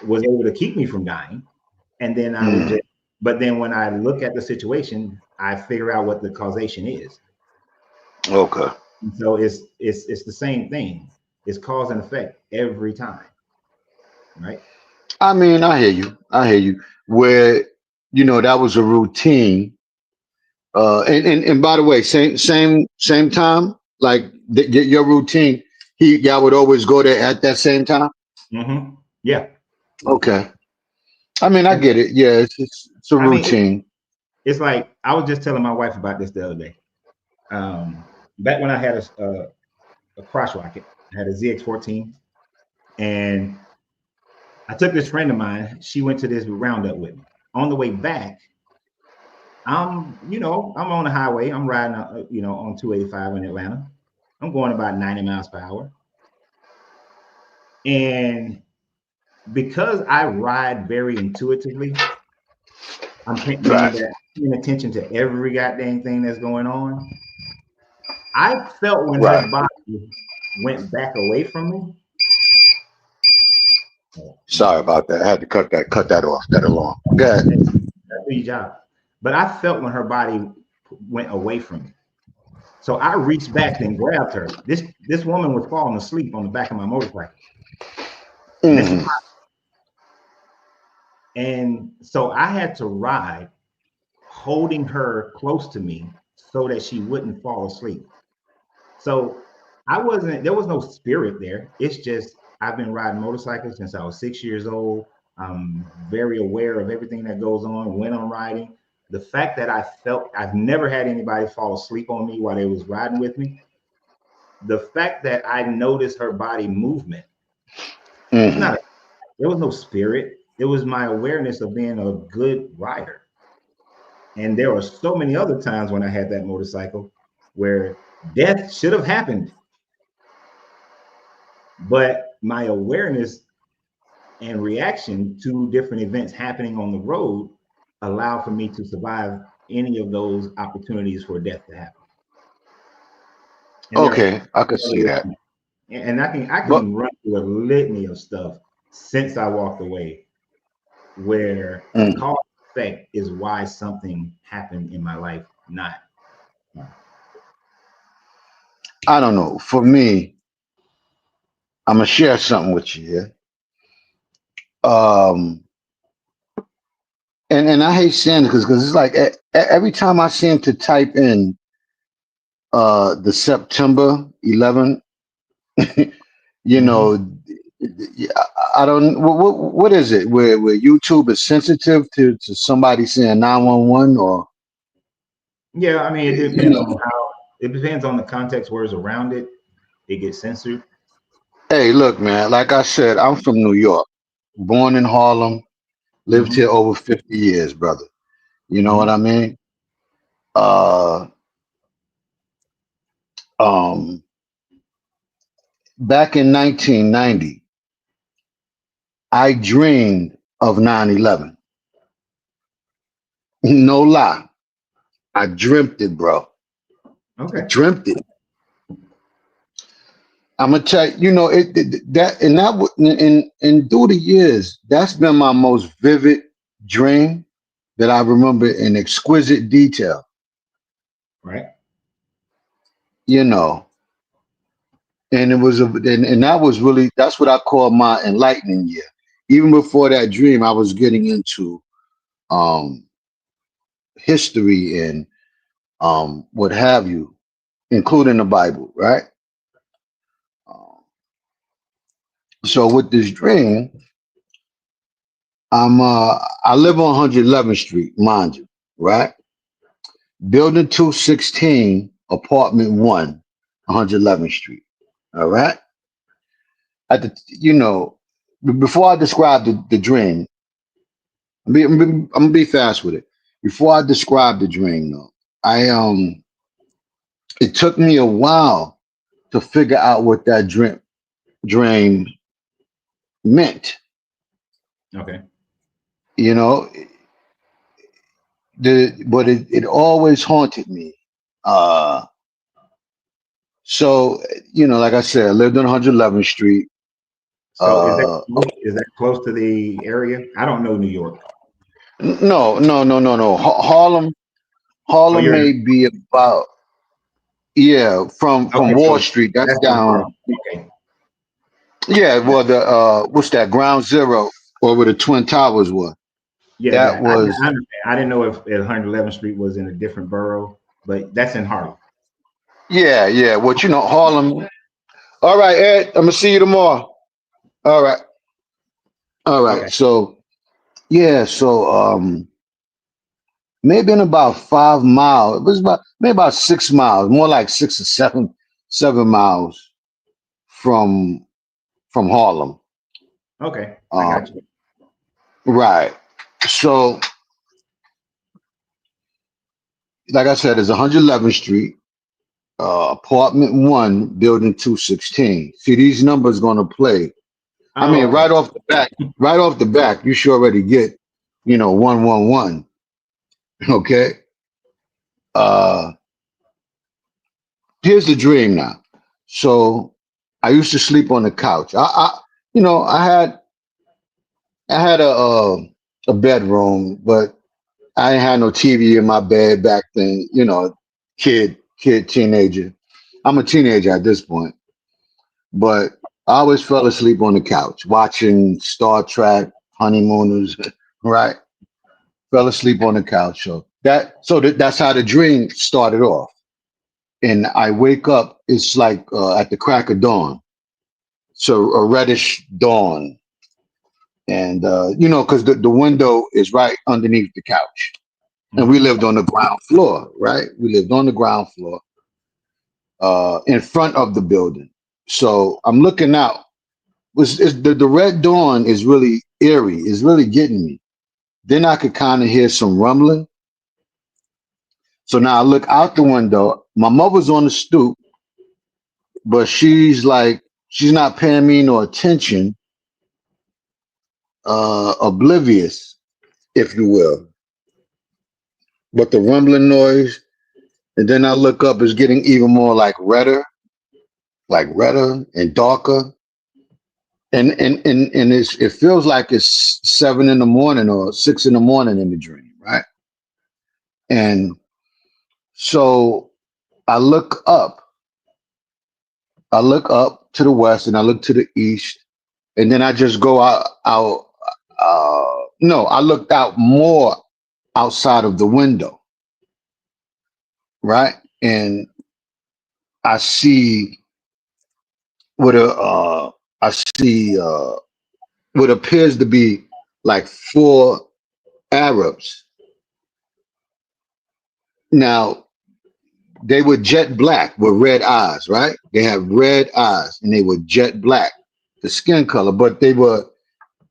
was able to keep me from dying. And then I would Mm, just, but then when I look at the situation, I figure out what the causation is. okay. And so it's the same thing. It's cause and effect every time, right? I mean, I hear you. I hear you. Where that was a routine. And by the way, same time, like your routine. Y'all would always go there at that same time. Mm-hmm. Yeah. Okay. I mean, I And get it. Yeah, it's a I mean, routine. it's like I was just telling my wife about this the other day. Back when I had a crotch rocket, I had a ZX14, and I took this friend of mine. She went to this roundup with me. On the way back, I'm on the highway. I'm riding, on 285 in Atlanta. I'm going about 90 miles per hour. And because I ride very intuitively, meaning Right. that I'm paying attention to every goddamn thing that's going on. I felt when her Right. body went back away from me. Oh, Sorry about that. I had to cut that off. That alarm. Good. hey, that's your job. But I felt when her body went away from me. So I reached back and grabbed her. This woman was falling asleep on the back of my motorcycle. And this is Hmm. and so I had to ride holding her close to me so that she wouldn't fall asleep. So there was no spirit there. It's just I've been riding motorcycles since I was 6 years old. I'm very aware of everything that goes on when I'm riding. The fact that I've never had anybody fall asleep on me while they was riding with me. The fact that I noticed her body movement, it's Hmm. not, there was no spirit. It was my awareness of being a good rider. And there were so many other times when I had that motorcycle where death should have happened. But my awareness and reaction to different events happening on the road allowed for me to survive any of those opportunities for death to happen. And there are Okay, I could see that. and I But can run through a litany of stuff since I walked away where mm, cause and effect is why something happened in my life, not. I don't know. For me, I'm gonna share something with you here. Um, and I hate saying it because it's like every time I seem to type in the September 11, you Mhm. know, I don't. What is it? Where YouTube is sensitive to somebody saying 911 or Yeah, I mean, you know. it depends on the context words around it. It gets censored. Hey, look, man. Like I said, I'm from New York, born in Harlem, lived here Hmm. over 50 years, brother. You know what I Hmm. mean? Uh, um, back in 1990, I dreamed of 9/11. No lie, I dreamt it, bro. I Okay. dreamt it. I'm gonna tell you, and through the years, that's been my most vivid dream that I remember in exquisite detail. Right. You know, and it was and that was really that's what I call my enlightening year. Even before that dream, I was getting into um history and what have you, including the Bible, right? Um, so with this dream, I live on 111th Street, mind you, right? Building 216, apartment 1, 111th Street. All right. At the before I describe the dream, I'm gonna be fast with it. Before I describe the dream though, I it took me a while to figure out what that dream meant. Okay. You know, but it always haunted me. Uh so like I said, I lived on 111th Street. So Uh is that close to the area? I don't know New York. no, no, no, no, no. Oh, Harlem you're may be about, yeah, from okay. Wall So Street. That's that's in down. Harlem. Okay. Yeah, That, well, the what's that, Ground Zero, or where the Twin Towers were. yeah, That was, I understand. I didn't know if 111th Street was in a different borough, but that's in Harlem. yeah, yeah. What Harlem. All right, Ed. I'm gonna see you tomorrow. All right, all right. Okay. So yeah, so maybe in about 5 miles. It was maybe about 6 miles, more like 6 or 7 miles from Harlem. Okay. I Um, got you. right. So, like I said, it's 111th Street, apartment 1, building 216. See, these numbers gonna play. I Oh, mean, okay. right off the back, you should already get, 111. Okay. Uh, here's the dream now. So, I used to sleep on the couch. I had a bedroom, but I didn't have no TV in my bed back then. Teenager. I'm a teenager at this point, but I always fell asleep on the couch watching Star Trek, Honeymooners, right? Fell asleep on the couch. That's how the dream started off. And I wake up, it's like at the crack of dawn. So a reddish dawn. And because the window is right underneath the couch. And we Mhm. lived on the ground floor, right? We lived on the ground floor, in front of the building. So I'm looking out. The red dawn is really eerie. It's really getting me. Then I could kind of hear some rumbling. So now I look out the window. My mother's on the stoop, but she's not paying me no attention, oblivious, if you will. But the rumbling noise, and then I look up, it's getting even more redder and darker. And it feels like it's 7 in the morning or 6 in the morning in the dream, right? And so I look up, to the west, and I look to the east, and then I just go out. No, I looked out more outside of the window, right? And I see what a I see what appears to be like 4 Arabs. Now they were jet black with red eyes, right? They have red eyes and they were jet black, the skin color, but they were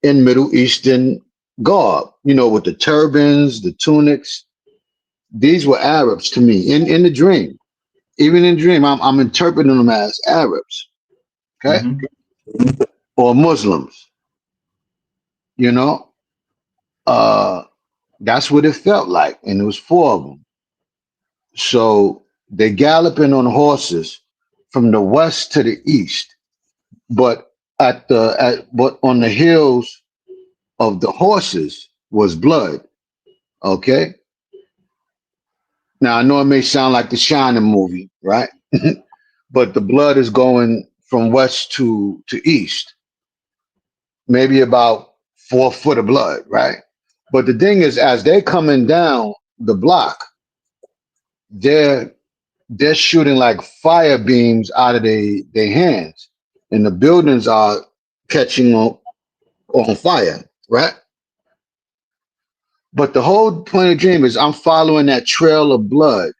in Middle Eastern garb, with the turbans, the tunics. These were Arabs to me in the dream. Even in dream, I'm interpreting them as Arabs, okay, Mhm. or Muslims. You know, uh, that's what it felt like, and it was 4 of them. So they galloping on horses from the west to the east. but but on the heels of the horses was blood. Okay. Now I know it may sound like the Shining movie, right? But the blood is going from west to east, maybe about 4 foot of blood, right? But the thing is, as they're coming down the block, they're shooting like fire beams out of their hands, and the buildings are catching on fire, right? But the whole point of the dream is I'm following that trail of blood,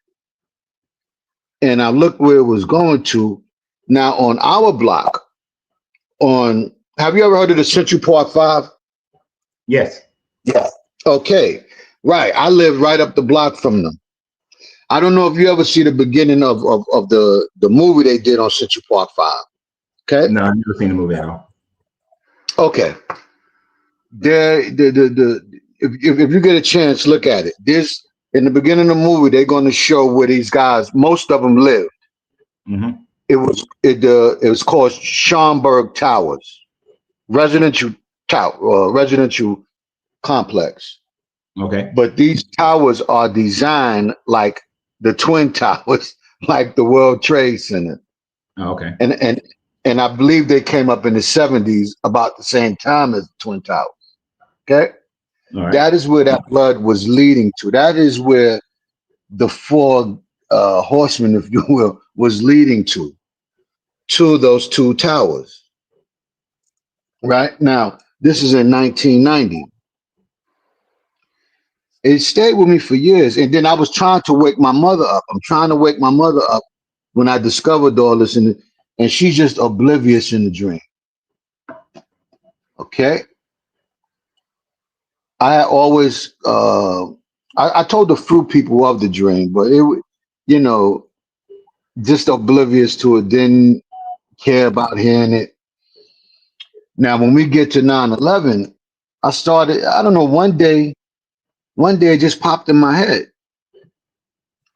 and I looked where it was going to. Now on our block, have you ever heard of the Central Park Five? Yes. Yeah. Okay. Right. I live right up the block from them. I don't know if you ever see the beginning of the movie they did on Central Park 5. Okay. No, I've never seen the movie at all. Okay. If you get a chance, look at it. This in the beginning of the movie, they're going to show where these guys, most of them live. Mm-hmm. It was called Schomburg Towers, residential complex. Okay. But these towers are designed like the Twin Towers, like the World Trade Center. Oh, okay. And I believe they came up in the 70s about the same time as the Twin Towers. Okay. All right. That is where that blood was leading to. That is where the 4 horsemen, if you will, was leading to those 2 towers. Right now, this is in 1990. It stayed with me for years. And then I was trying to wake my mother up. I'm trying to wake my mother up when I discovered all this, and she's just oblivious in the dream. Okay. I always, I told the few people of the dream, but it, just oblivious to it, didn't care about hearing it. Now, when we get to 9/11, I started, I don't know, one day it just popped in my head.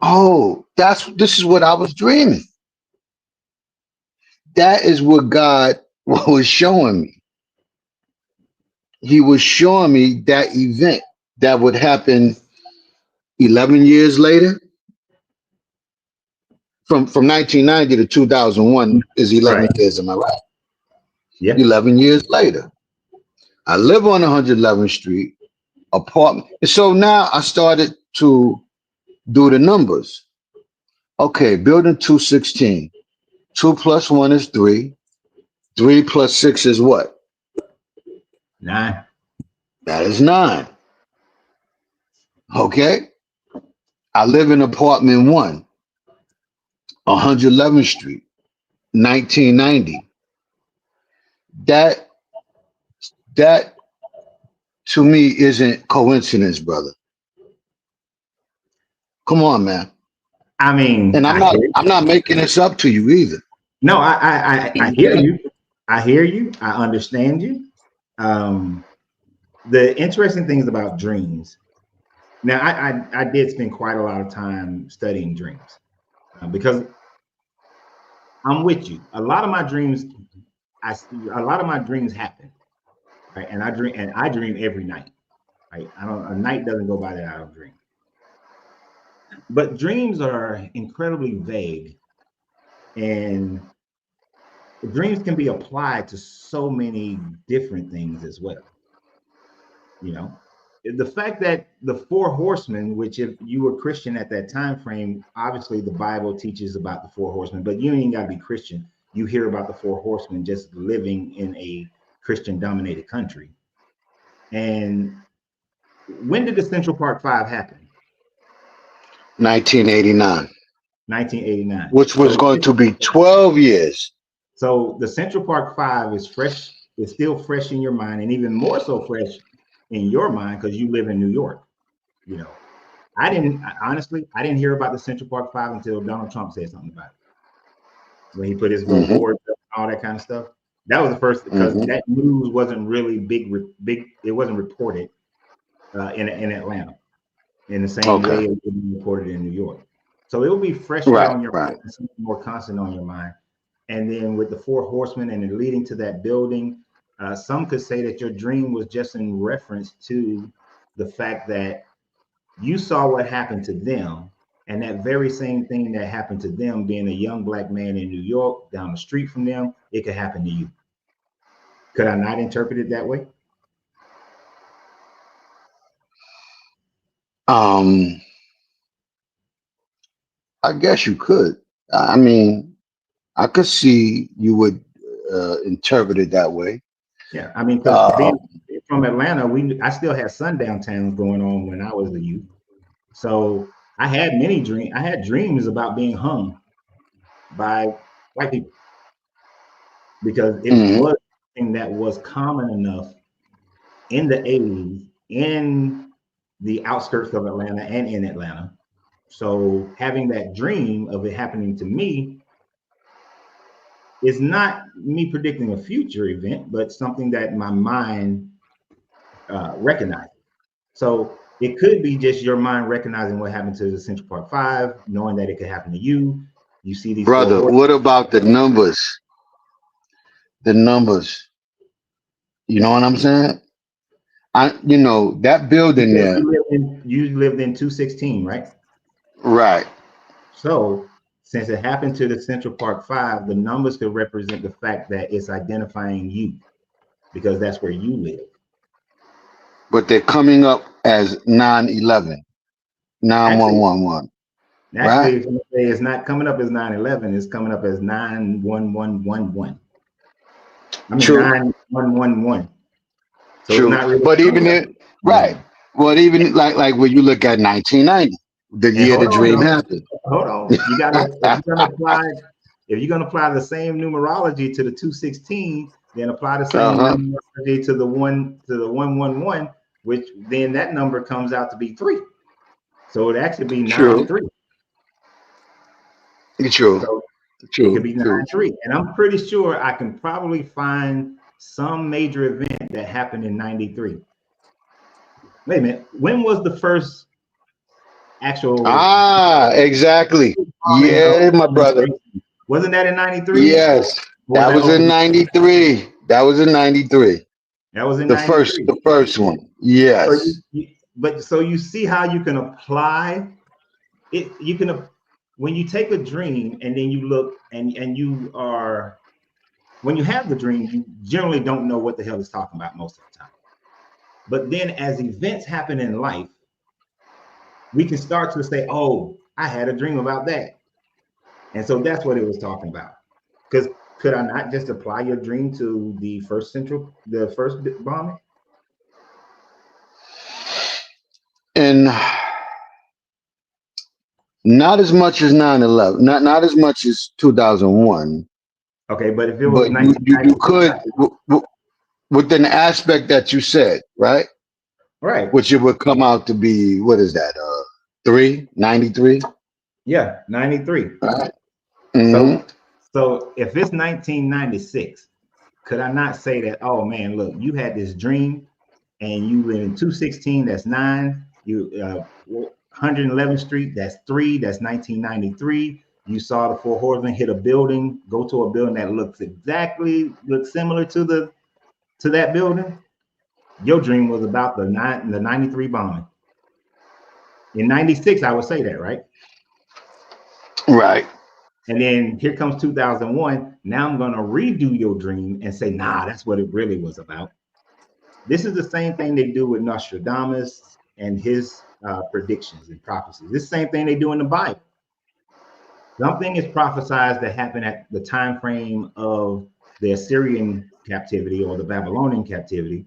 Oh, this is what I was dreaming. That is what God was showing me. He was showing me that event that would happen 11 years later. From 1990 to 2001 is 11 Right. years, am I right? Yeah. 11 years later. I live on 111th Street, apartment. And so now I started to do the numbers. Okay, building 216. 2 plus 1 is 3. 3 plus 6 is what? 9. That is 9. Okay. I live in apartment 1, 111th Street, 1990. That to me isn't coincidence, brother. Come on, man. I mean, And I'm not making this up to you either. No, I hear you. I hear you. I understand you. The interesting things about dreams. Now, I did spend quite a lot of time studying dreams because I'm with you. A lot of my dreams happen, right? And I dream every night. Right? A night doesn't go by that I don't dream. But dreams are incredibly vague, and dreams can be applied to so many different things as well. The fact that the 4 horsemen, which if you were Christian at that time frame, obviously the Bible teaches about the 4 horsemen, but you ain't got to be Christian. You hear about the 4 horsemen just living in a Christian dominated country. And when did the Central Park 5 happen? 1989. 1989. Which was going to be 12 years. So the Central Park 5 is fresh, is still fresh in your mind, and even more so fresh in your mind because you live in New York. I didn't hear about the Central Park 5 until Donald Trump said something about it. When he put his boards up and all that kind of stuff. That was the first, because that news wasn't really big. It wasn't reported in Atlanta in the same way it would be reported in New York. So it will be fresh on your mind, more constant on your mind. and then with the four horsemen and then leading to that building. Some could say that your dream was just in reference to the fact that you saw what happened to them, and that very same thing that happened to them, being a young black man in New York down the street from them, it could happen to you. Could I not interpret it that way? I guess you could. I mean, I could see you would interpret it that way. Yeah, I mean, because Uh, being from Atlanta, I still had sundown towns going on when I was a youth. So I had many dreams. I had dreams about being hung by white people because it mhm. was something that was common enough in the 80s in the outskirts of Atlanta and in Atlanta. So having that dream of it happening to me is not me predicting a future event, but something that my mind recognizes. So it could be just your mind recognizing what happened to the Central Park Five, knowing that it could happen to you. You see these four Brother, horses. what about the numbers? The numbers. You know what I'm saying? That building there, You lived in 216, right? right? So since it happened to the Central Park Five, the numbers could represent the fact that it's identifying you because that's where you live. But they're coming up as 911, Actually, 9111, actually, right? if you say it's not coming up as 911, it's coming up as 91111. I mean True, 9111. So it's true. not really But even coming up it, as right? 11. Well, even like when you look at 1990, the And year the dream happened. hold on. You gotta if you're gonna apply the same numerology to the 216, then apply the same Uh-huh. numerology to the 111, which then that number comes out to be 3. So it'd actually be 9 True, 3. true, So it could true, be 9 true. 3. And I'm pretty sure I can probably find some major event that happened in 93. Wait a minute. When was the first actual Exactly. bombing of Yeah, my Washington brother. State? Wasn't that in 93? Yes, Or was that that was over? in '93. That was in '93. That was in The first, 93. the first one. So Yes. so you see how you can apply it. You can, when you take a dream and then you look and you are, when you have the dream, you generally don't know what the hell it's talking about most of the time. But then as events happen in life, we can start to say, oh, I had a dream about that. And so that's what it was talking about. Because could I not just apply your dream to the first bombing? And not as much as 9/11, not as much as 2001, Okay, but if it was but you 1996, could with an aspect that you said, right? right? Which it would come out to be, what is that? 93? Yeah, 93. Right? So, Hmm. so if it's 1996, could I not say that? Oh man, look, you had this dream, and you live in 216. That's 9. You 111th Street. That's 3. That's 1993. You saw the four horsemen hit a building, go to a building that looks similar to that building. Your dream was about the 93 bombing. In 96, I would say that, right? Right. And then here comes 2001. Now I'm going to redo your dream and say, nah, that's what it really was about. This is the same thing they do with Nostradamus and his predictions and prophecies. This same thing they do in the Bible. Something is prophesied that happened at the time frame of the Assyrian captivity or the Babylonian captivity.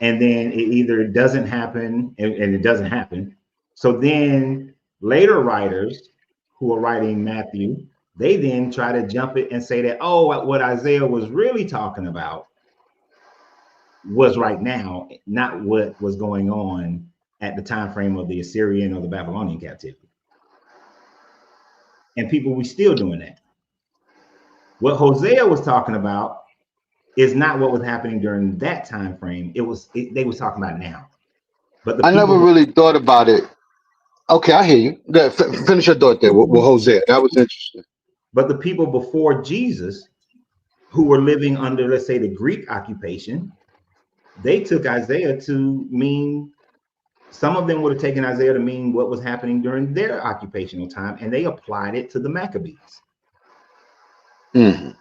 And then it either doesn't happen and it doesn't happen. So then later writers who are writing Matthew, they then try to jump it and say that, oh, what Isaiah was really talking about was right now, not what was going on at the time frame of the Assyrian or the Babylonian captivity. And people were still doing that. What Hosea was talking about is not what was happening during that time frame. They was talking about now. But I never really thought about it. Okay, I hear you. Finish your thought there with Hosea. That was interesting. But the people before Jesus who were living under, let's say, the Greek occupation, they took Isaiah to mean, some of them would have taken Isaiah to mean what was happening during their occupational time, and they applied it to the Maccabees. Mhm.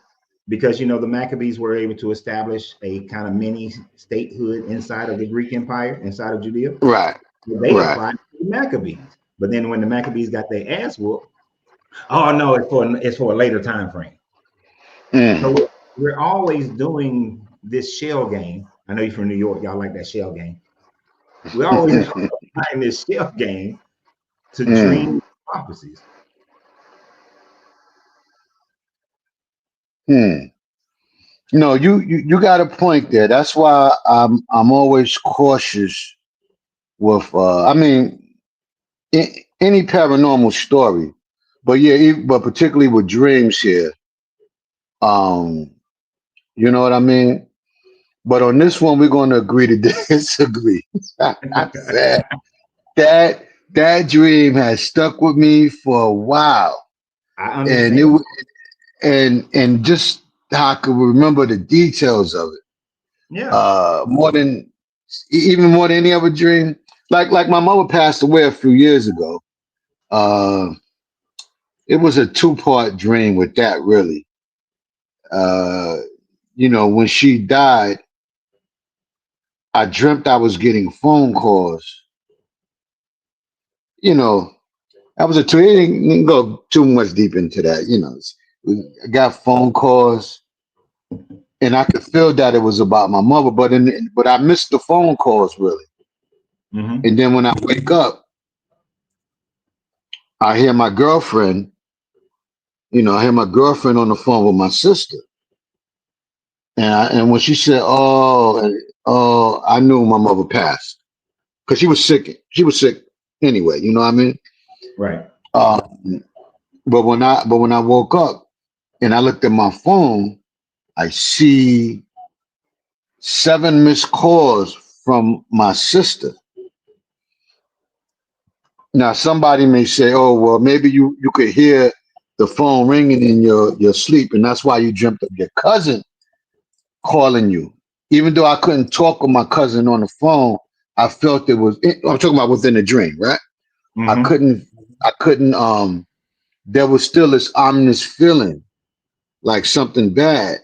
Because, you know, the Maccabees were able to establish a kind of mini statehood inside of the Greek Empire, inside of Judea. Right. So they Right. applied it to the Maccabees. But then when the Maccabees got their ass whooped, oh no, it's for a later time frame. Mhm. So we're always doing this shell game. I know you're from New York, y'all like that shell game. We're always applying this shell game to dream prophecies. No, you got a point there. That's why I'm always cautious with I mean any paranormal story, but yeah, but particularly with dreams here. Um, you know what I mean? But on this one, we're going to agree to disagree. that that dream has stuck with me for a while, I and understand. and just how I could remember the details of it. Yeah. More than even more than any other dream. Like my mother passed away a few years ago. Uh, it was a two-part dream with that really. Uh, you know, when she died, I dreamt I was getting phone calls. You know, I was a two. It didn't go too much deep into that. You know, I got phone calls, and I could feel that it was about my mother, but I missed the phone calls really. Mm-hmm. And then when I wake up, I hear my girlfriend. You know, I hear my girlfriend on the phone with my sister, and when she said, oh, I knew my mother passed because she was sick. She was sick anyway. You know what I mean? Right. Um, but when I woke up and I looked at my phone, I see 7 missed calls from my sister. Now somebody may say, "Oh, well, maybe you could hear the phone ringing in your sleep, and that's why you dreamt of your cousin calling you." Even though I couldn't talk with my cousin on the phone, I felt it was. I'm talking about within a dream, right? I Mm-hmm. couldn't. I couldn't. There was still this ominous feeling, like something bad.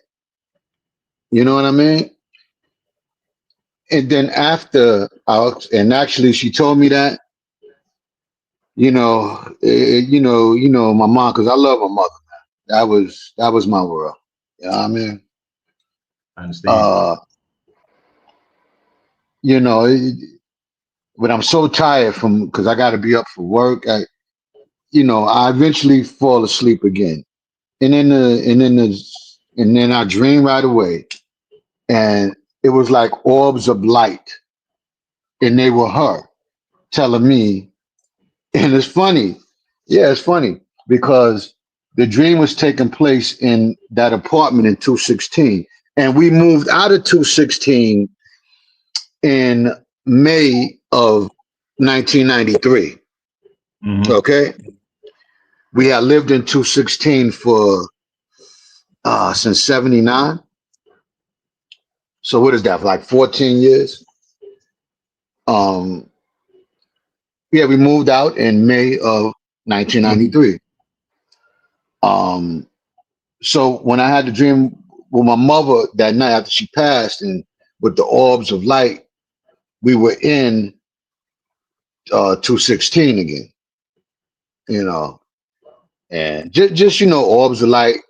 You know what I mean? And then after, and actually, she told me that. My mom, because I love my mother. That was my world. You know what I mean? I understand. Uh, you know, but I'm so tired from because I got to be up for work. I eventually fall asleep again, and then I dream right away, and it was like orbs of light, and they were her telling me, and it's funny, yeah, it's funny because the dream was taking place in that apartment in 216, and we moved out of 216 in May of 1993. Mm-hmm. Okay, we had lived in 216 for since 79. So what is that? For like 14 years. Um, yeah, we moved out in May of 1993. Um, so when I had the dream with my mother that night after she passed, and with the orbs of light, we were in 216 again. You know, and just orbs of light,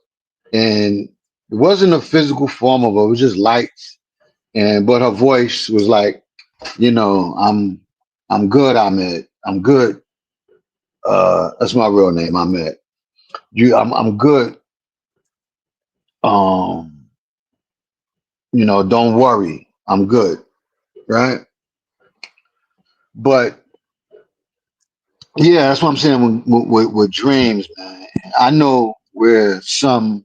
and it wasn't a physical form of it. It was just lights, but her voice was like, I'm good, Ahmed. I'm good. That's my real name, Ahmed. I'm good. Um, don't worry. I'm good. Right. But yeah, that's what I'm saying with dreams, man. I know where some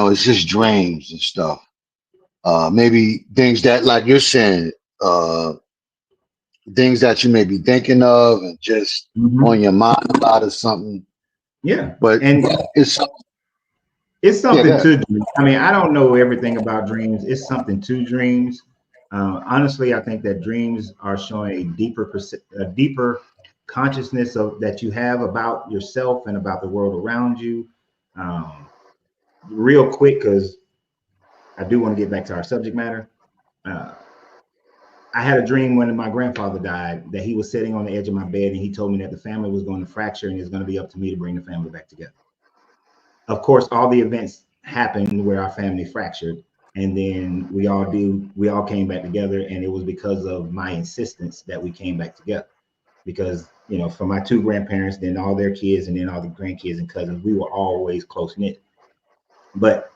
it's just dreams and stuff. Maybe things that, like you're saying, uh things that you may be thinking of and just Mm-hmm. on your mind about or something. Yeah, but and it's it's yeah, something that, to dream. I mean, I don't know everything about dreams. It's something to dreams. Honestly, I think that dreams are showing a deeper consciousness of that you have about yourself and about the world around you. Um, Real quick, because I do want to get back to our subject matter. Uh, I had a dream when my grandfather died that he was sitting on the edge of my bed and he told me that the family was going to fracture and it's going to be up to me to bring the family back together. Of course, all the events happened where our family fractured, and then we all came back together, and it was because of my insistence that we came back together. Because for my two grandparents, then all their kids, and then all the grandkids and cousins, we were always close knit. But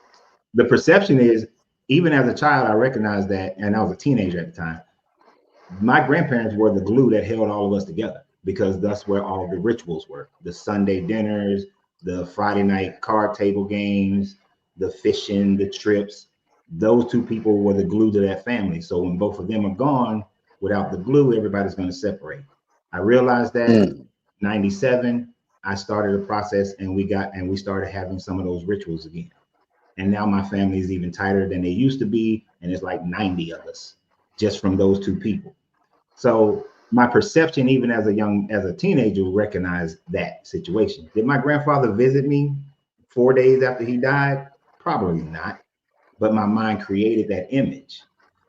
the perception is, even as a child, I recognized that, and I was a teenager at the time. My grandparents were the glue that held all of us together because that's where all the rituals were: the Sunday dinners, the Friday night card table games, the fishing, the trips. Those two people were the glue to that family. So when both of them are gone, without the glue, everybody's going to separate. I realized that mm, 97, I started a process and we started having some of those rituals again. And now my family is even tighter than they used to be. And it's like 90 of us just from those two people. So my perception, even as a teenager, recognized that situation. Did my grandfather visit me 4 days after he died? Probably not. But my mind created that image.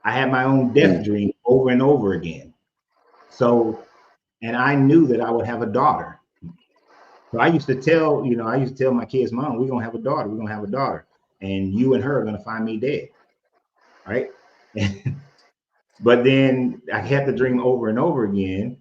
I had my own death mm. dream over and over again. So, and I knew that I would have a daughter. So I used to tell my kids, Mom, we're gonna have a daughter. We're gonna have a daughter, and you and her are gonna find me dead, right? But then I had the dream over and over again.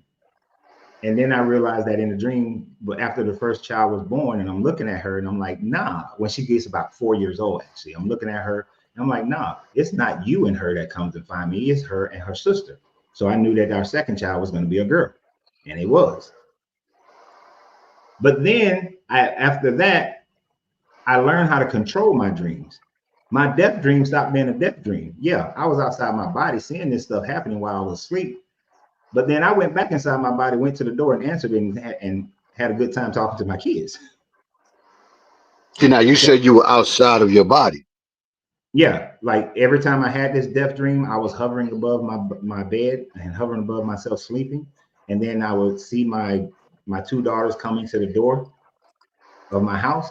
And then I realized that in the dream, but after the first child was born, and I'm looking at her and I'm like, nah, when she gets about 4 years old, actually, I'm looking at her and I'm like, nah, it's not you and her that comes and find me, it's her and her sister. So I knew that our second child was going to be a girl, and it was. But then after that, I learned how to control my dreams. My death dream stopped being a death dream. Yeah, I was outside my body seeing this stuff happening while I was asleep. But then I went back inside my body, went to the door and answered it, and had a good time talking to my kids. See, now you So, said you were outside of your body. yeah, like every time I had this death dream, I was hovering above my bed and hovering above myself sleeping. And then I would see my two daughters coming to the door of my house.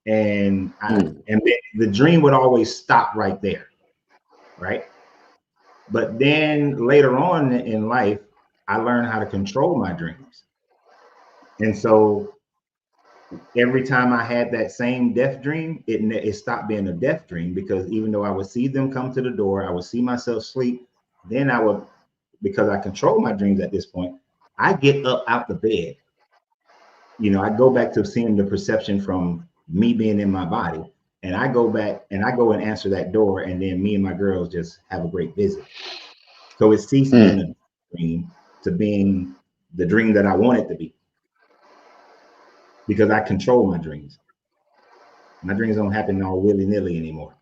Mm. And the dream would always stop right there, right? But then later on in life, I learned how to control my dreams. And so every time I had that same death dream, it stopped being a death dream, because even though I would see them come to the door, I would see myself sleep. Then I would, because I control my dreams at this point, I get up out the bed. I go back to seeing the perception from me being in my body. And I go back and I go and answer that door. And then me and my girls just have a great visit. So it ceased being Mm. a dream to being the dream that I want it to be, because I control my dreams. My dreams don't happen all willy-nilly anymore.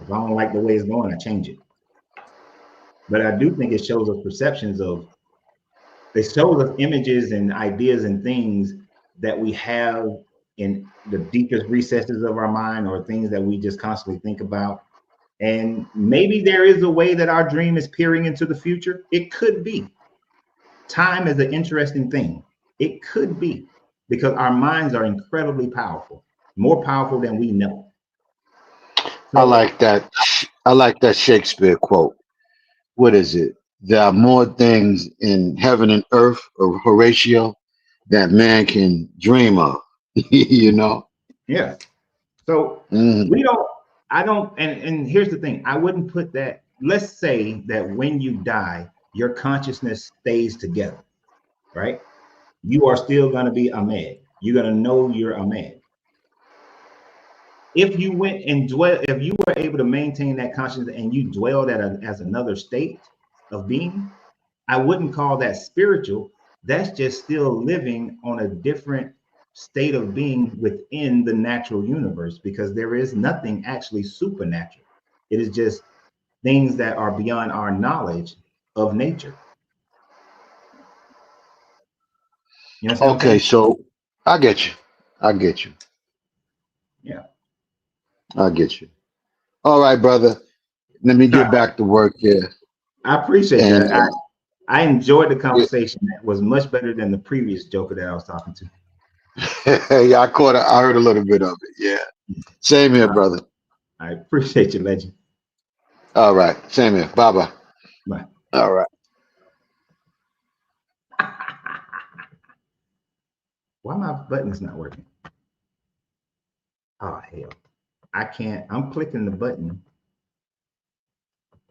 If I don't like the way it's going, I change it. But I do think it shows us perceptions of, it shows us images and ideas and things that we have in the deepest recesses of our mind, or things that we just constantly think about. And maybe there is a way that our dream is peering into the future. It could be. Time is an interesting thing. It could be, because our minds are incredibly powerful, more powerful than we know. I So like that. I like that Shakespeare quote. What is it? There are more things in heaven and earth, of Horatio, that man can dream of. you know. yeah. So Mm. we don't, I don't, and here's the thing, I wouldn't put that, let's say that when you die, your consciousness stays together, right? You are still going to be Ahmed. You're going to know you're Ahmed. If you went and dwell, if you were able to maintain that consciousness and you dwelled as another state of being, I wouldn't call that spiritual. That's just still living on a different state of being within the natural universe, because there is nothing actually supernatural. It is just things that are beyond our knowledge of nature. You understand what I'm Okay, saying? so I get you. I get you. Yeah. I get you. All right, brother. Let me get back to work here. I appreciate And that. I enjoyed the conversation. That was much better than the previous Joker that I was talking to. yeah, I heard a little bit of it. Yeah. Same here, brother. I appreciate you, legend. All right. Same here. Bye bye. Bye. All right. Why my button's not working? Oh hell. I can't. I'm clicking the button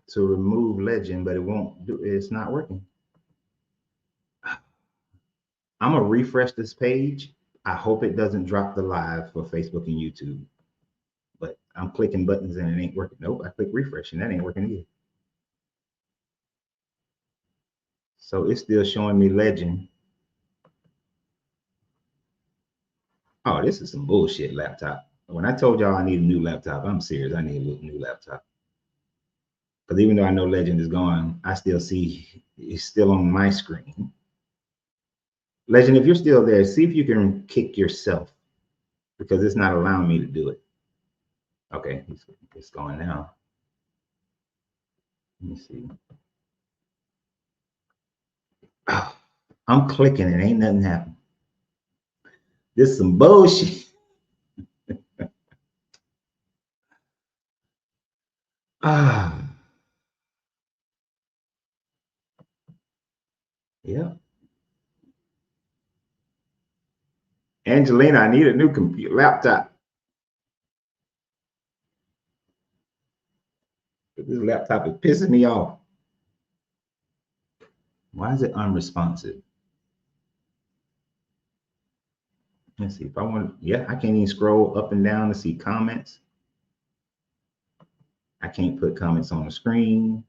to remove legend, but it won't do. It's not working. I'm gonna refresh this page. I hope it doesn't drop the live for Facebook and YouTube. But I'm clicking buttons and it ain't working. Nope, I click refresh and that ain't working either. So it's still showing me legend. Oh, this is some bullshit laptop. When I told y'all I need a new laptop, I'm serious. I need a new laptop. Because even though I know legend is gone, I still see it's still on my screen. Legend, if you're still there, see if you can kick yourself because it's not allowing me to do it. Okay, it's going now. Let me see. Oh, I'm clicking and ain't nothing happening. This is some bullshit. Ah. Yeah. Angelina, I need a new computer laptop. This laptop is pissing me off. Why is it unresponsive? Let's see if I want. Yeah, I can't even scroll up and down to see comments. I can't put comments on the screen.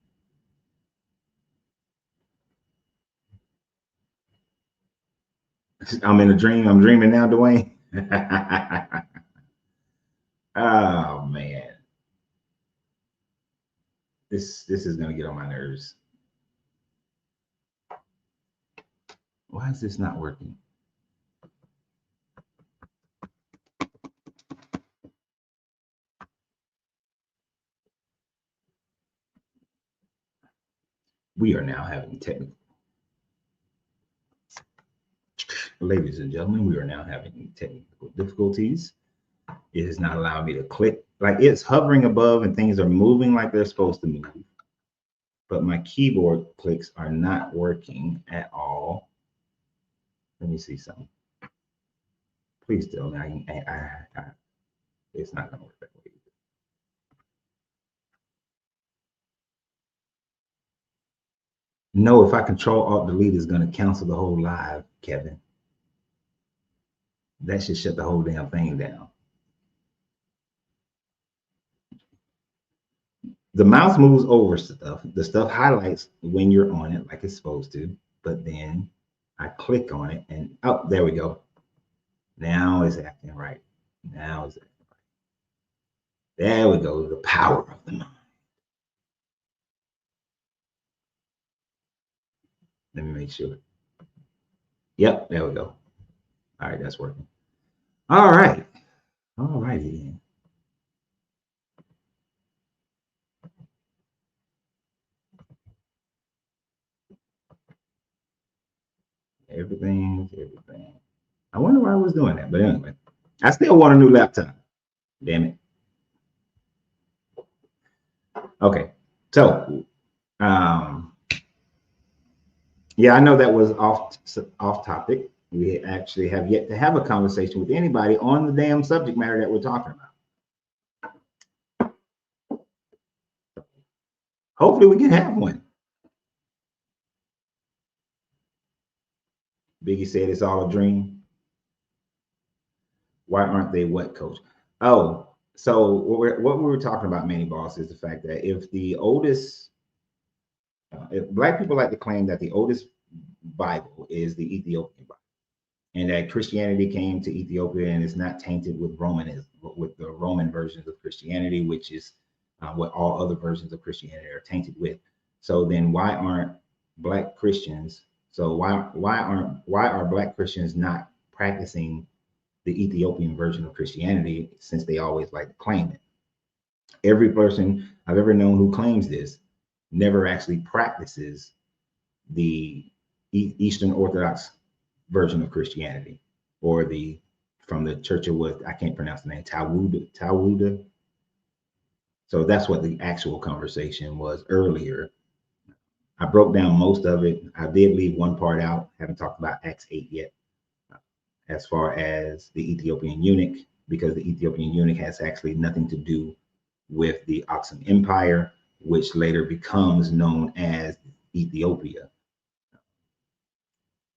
I'm in a dream. I'm dreaming now, Dwayne. Oh man, this is gonna get on my nerves. Why is this not working? We are now having technical. Ladies and gentlemen, we are now having technical difficulties. It is not allowing me to click. Like it's hovering above and things are moving like they're supposed to move. But my keyboard clicks are not working at all. Let me see something. Please tell me it's not going to work that way. No, if I control alt delete, it's going to cancel the whole live, Kevin. That should shut the whole damn thing down. The mouse moves over stuff. The stuff highlights when you're on it like it's supposed to, but then I click on it and oh, there we go. Now it's acting right. Now it's acting right. There we go. The power of the mind. Let me make sure. Yep, there we go. All right, that's working. All right. All righty then. Everything. I wonder why I was doing that, but anyway, I still want a new laptop. Damn it. Okay, so yeah, I know that was off topic. We actually have yet to have a conversation with anybody on the damn subject matter that we're talking about. Hopefully we can have one. Biggie said it's all a dream. Why aren't they what, coach? Oh, so what we were talking about, Manny Boss, is the fact that if the oldest, if Black people like to claim that the oldest Bible is the Ethiopian Bible, and that Christianity came to Ethiopia and is not tainted with Romanism, with the Roman versions of Christianity, which is what all other versions of Christianity are tainted with. So then why aren't Black Christians? So why are Black Christians not practicing the Ethiopian version of Christianity, since they always like to claim it. Every person I've ever known who claims this never actually practices the Eastern Orthodox version of Christianity, or from the Church of what, I can't pronounce the name, Tawuda. So that's what the actual conversation was earlier. I broke down most of it. I did leave one part out. Haven't talked about Acts 8 yet, as far as the Ethiopian eunuch, because the Ethiopian eunuch has actually nothing to do with the Aksum Empire, which later becomes known as Ethiopia.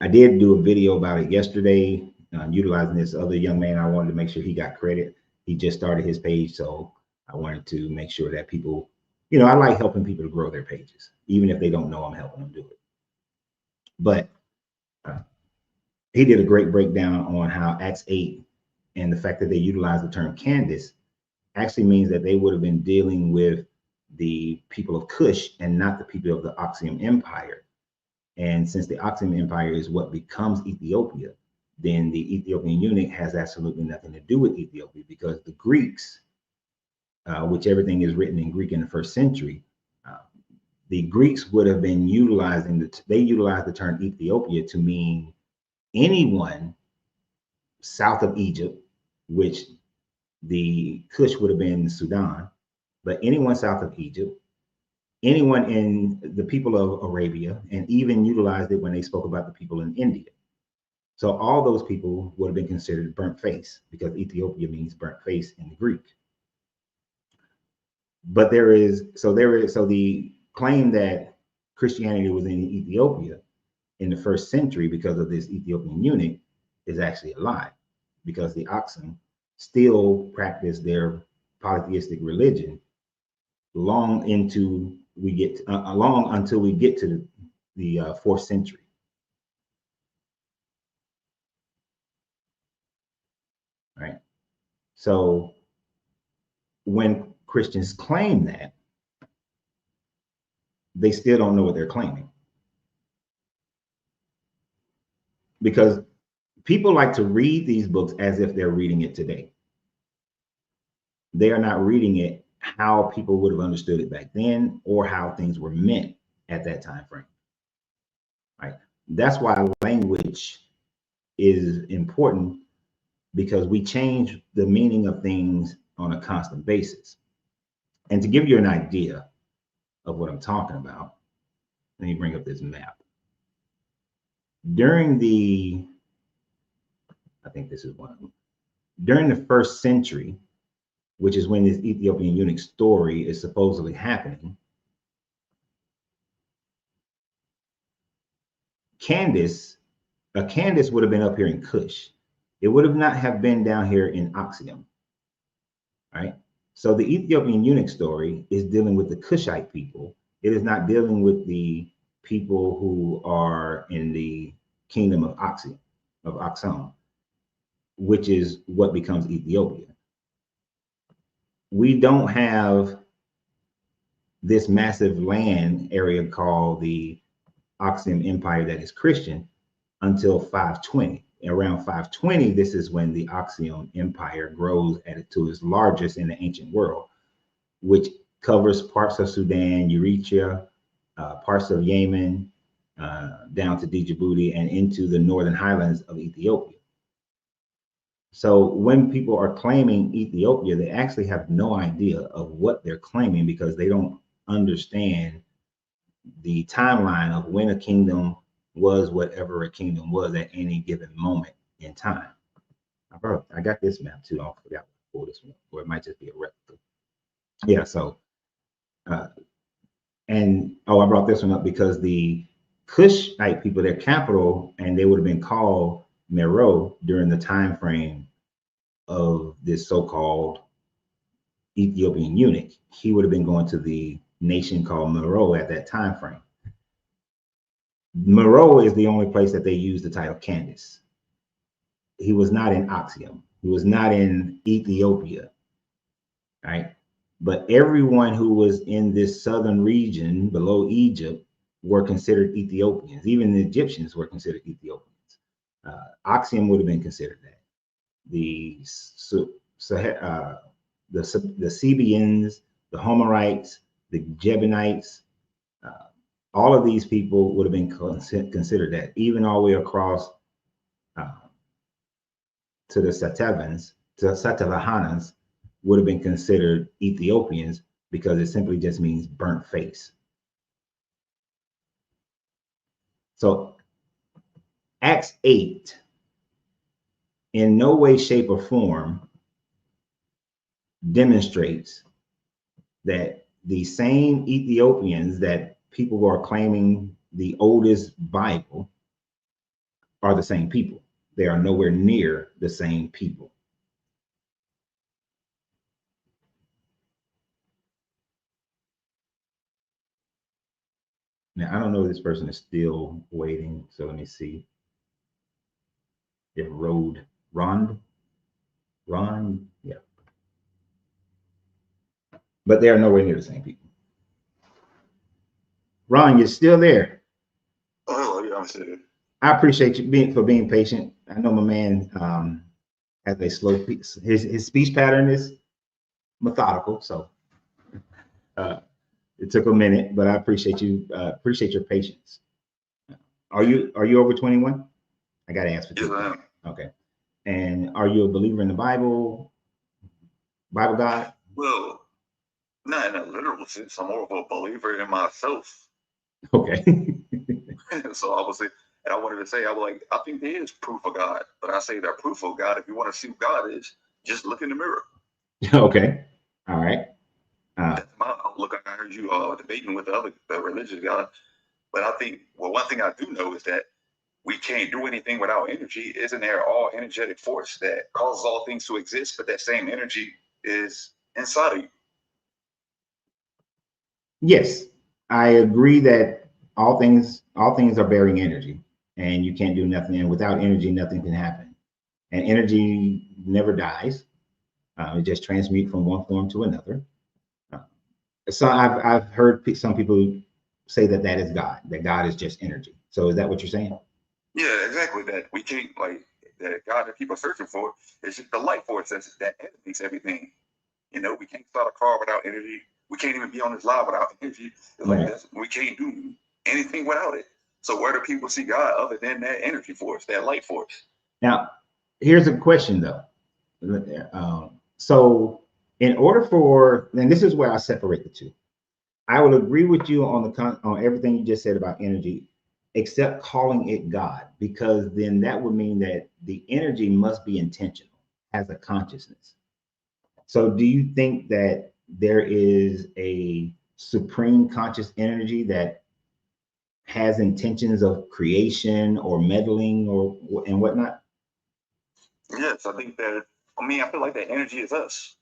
I did do a video about it yesterday, utilizing this other young man. I wanted to make sure he got credit. He just started his page, so I wanted to make sure that people, you know, I like helping people to grow their pages, even if they don't know I'm helping them do it. But he did a great breakdown on how Acts 8 and the fact that they utilize the term Candace actually means that they would have been dealing with the people of Cush and not the people of the Aksum Empire. And since the Aksum Empire is what becomes Ethiopia, then the Ethiopian eunuch has absolutely nothing to do with Ethiopia, because the Greeks, which everything is written in Greek in the first century, the Greeks would have been utilizing they utilized the term Ethiopia to mean anyone south of Egypt, which the Cush would have been Sudan, but anyone south of Egypt, anyone in the people of Arabia, and even utilized it when they spoke about the people in India. So all those people would have been considered burnt face, because Ethiopia means burnt face in the Greek. But so the claim that Christianity was in Ethiopia in the first century because of this Ethiopian eunuch is actually a lie, because the Aksum still practice their polytheistic religion long until we get to the 4th century. Right. So when Christians claim that, they still don't know what they're claiming, because people like to read these books as if they're reading it today. They are not reading it how people would have understood it back then, or how things were meant at that time frame. Right. That's why language is important, because we change the meaning of things on a constant basis. And to give you an idea of what I'm talking about, let me bring up this map. During I think this is one of them. During the 1st century, which is when this Ethiopian eunuch story is supposedly happening, Candace would have been up here in Cush. It would have not have been down here in Axiom, right? So the Ethiopian eunuch story is dealing with the Cushite people. It is not dealing with the people who are in the kingdom of Aksum, which is what becomes Ethiopia. We don't have this massive land area called the Aksum Empire that is Christian until 520. Around 520, this is when the Aksum Empire grows to its largest in the ancient world, which covers parts of Sudan, Eritrea, parts of Yemen, down to Djibouti and into the northern highlands of Ethiopia. So when people are claiming Ethiopia, they actually have no idea of what they're claiming, because they don't understand the timeline of when a kingdom was whatever a kingdom was at any given moment in time. I got this map too. I forgot to pull this one, or it might just be a replica. Yeah, so I brought this one up because the Cushite people, their capital, and they would have been called Meroe during the time frame of this so-called Ethiopian eunuch. He would have been going to the nation called Meroe at that time frame. Meroe is the only place that they use the title Candace. He was not in Axiom. He was not in Ethiopia, right? But everyone who was in this southern region below Egypt were considered Ethiopians. Even the Egyptians were considered Ethiopians. Axiom would have been considered that. the the Sabians, the Homerites, the Jebusites, all of these people would have been considered that, even all the way across to the Satavahanas would have been considered Ethiopians because it simply just means burnt face. So Acts 8 in no way, shape, or form demonstrates that the same Ethiopians that people who are claiming the oldest Bible are the same people. They are nowhere near the same people. Now, I don't know if this person is still waiting, so let me see. If Ron, yeah. But they are nowhere near the same people. Ron, you're still there. Oh, yeah, I'm sitting. I appreciate you being patient. I know my man has a slow piece. His speech pattern is methodical, so it took a minute, but I appreciate your patience. Are you over 21? I gotta ask for Yes, two. I am. Okay. And are you a believer in the Bible God? Well, not in a literal sense. I'm more of a believer in myself. Okay. So I would say, and I wanted to say, I think there is proof of God, but I say that proof of God, if you want to see who God is, just look in the mirror. Okay. All right. That's my outlook. I heard you debating with the religious guy, but I think, well, one thing I do know is that we can't do anything without energy. Isn't there all energetic force that causes all things to exist, but that same energy is inside of you? Yes, I agree that all things are bearing energy, and you can't do nothing. And without energy, nothing can happen. And energy never dies; it just transmutes from one form to another. So I've heard some people say that is God. That God is just energy. So is that what you're saying? Yeah, exactly. That we can't that God that people are searching for is just the light force that animates everything. You know, we can't start a car without energy. We can't even be on this live without energy. It's like Right. we can't do anything without it. So where do people see God other than that energy force, that light force? Now, here's a question though. So in order for, and this is where I separate the two. I will agree with you on everything you just said about energy, except calling it God, because then that would mean that the energy must be intentional, has a consciousness. So do you think that there is a supreme conscious energy that has intentions of creation or meddling or and whatnot? Yes, I think that. I mean, I feel like that energy is us.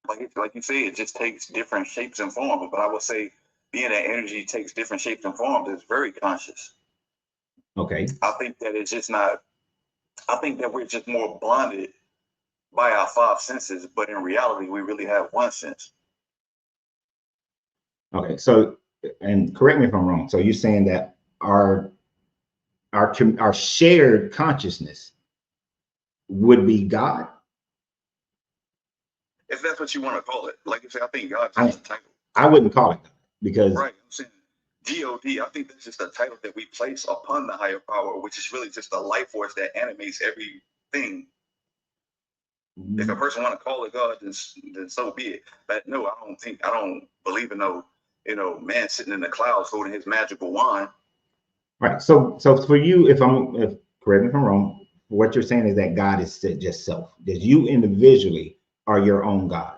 Like you say, it just takes different shapes and forms. But I would say, being that energy takes different shapes and forms is very conscious. Okay. I think that it's just not. I think that we're just more blinded by our five senses, but in reality, we really have one sense. Okay. So, and correct me if I'm wrong. So you're saying that our shared consciousness would be God? If that's what you want to call it. Like you say, I think God's just a title. I wouldn't call it that because right. I'm saying God. I think that's just a title that we place upon the higher power, which is really just a life force that animates everything. If a person want to call it God, then so be it. But no, I don't believe in no, man sitting in the clouds holding his magical wand. Right. So for you, if correct me if I'm wrong, what you're saying is that God is just self. That you individually are your own God,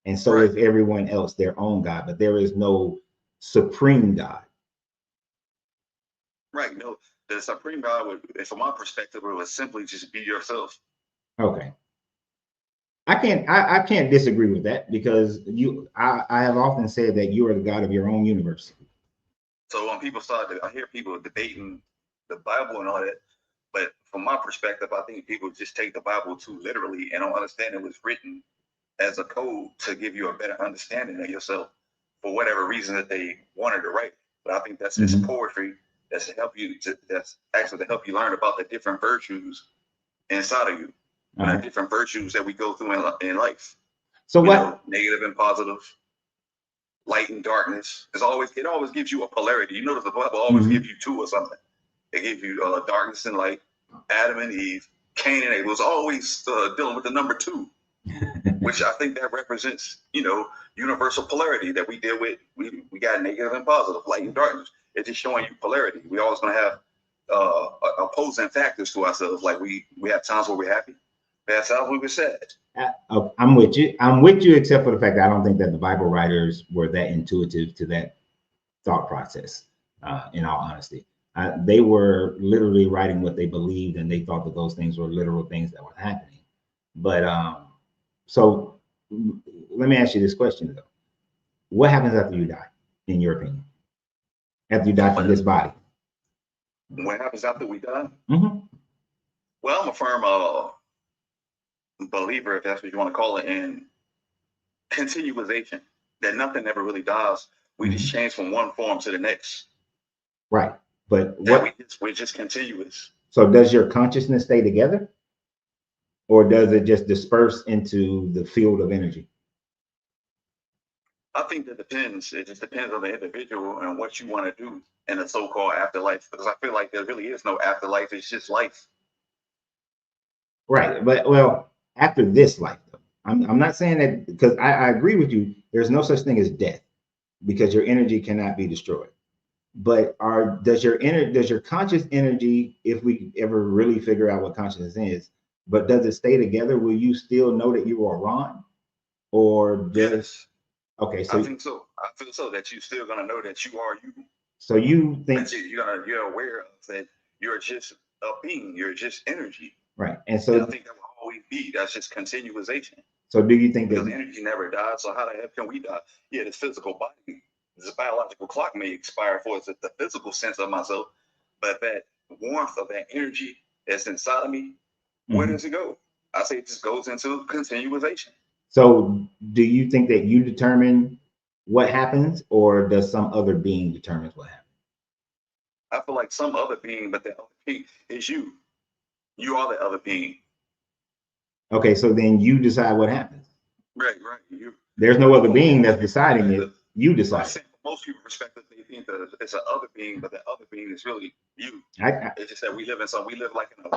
and so right. is everyone else their own God. But there is no supreme God. Right. No, the supreme God would, from my perspective, it would simply just be yourself. Okay. I can't disagree with that because I have often said that you are the God of your own universe. So when people I hear people debating the Bible and all that, but from my perspective, I think people just take the Bible too literally and don't understand it was written as a code to give you a better understanding of yourself for whatever reason that they wanted to write. But I think that's just poetry that's to help you. That's actually to help you learn about the different virtues inside of you. All The right. different virtues that we go through in life. So You what? know, negative and positive, light and darkness. It always gives you a polarity. You notice the Bible always Mhm. gives you two or something. It gives you darkness and light. Adam and Eve, Cain and Abel. It's always dealing with the number two, which I think that represents, you know, universal polarity that we deal with. We got negative and positive, light and darkness. It's just showing you polarity. We always gonna have opposing factors to ourselves. Like we have times where we're happy, we have times where we're sad. I'm with you. I'm with you, except for the fact that I don't think that the Bible writers were that intuitive to that thought process. In all honesty, they were literally writing what they believed, and they thought that those things were literal things that were happening. But so let me ask you this question though: what happens after you die, in your opinion? After you die from this body? What happens after we die? Mm-hmm. Well, I'm a firm believer, if that's what you want to call it, in continuation. That nothing ever really dies. We just change from one form to the next. Right. But That what? we're just continuous. So does your consciousness stay together, or does it just disperse into the field of energy? I think that depends. It just depends on the individual and what you want to do in a so-called afterlife. Because I feel like there really is no afterlife. It's just life. Right. But well, after this life, though, I'm not saying that, because I agree with you. There's no such thing as death, because your energy cannot be destroyed. But does your conscious energy, if we ever really figure out what consciousness is, but does it stay together? Will you still know that you are Ron? Or does Yes, okay, I so think so. I feel so that you're still gonna know that you are you. so you think That you're aware of that you're just a being. You're just energy. right. And And I so think that will always be. That's just continuation. so do you think Because that energy never dies. So how the hell can we die? Yeah, this physical body, this biological clock may expire for the physical sense of myself, but that warmth of that energy that's inside of me, where Mhm. does it go? I say it just goes into continuation. so do you think that you determine what happens, or does some other being determines what happens? I feel like some other being, but the other being is you. You are the other being. Okay, so then you decide what happens. Right, right. You. There's no other being that's deciding it. You I'm decide. saying most people perspective, they think that it's an other being, but the other being is really you. I It's just that we live like in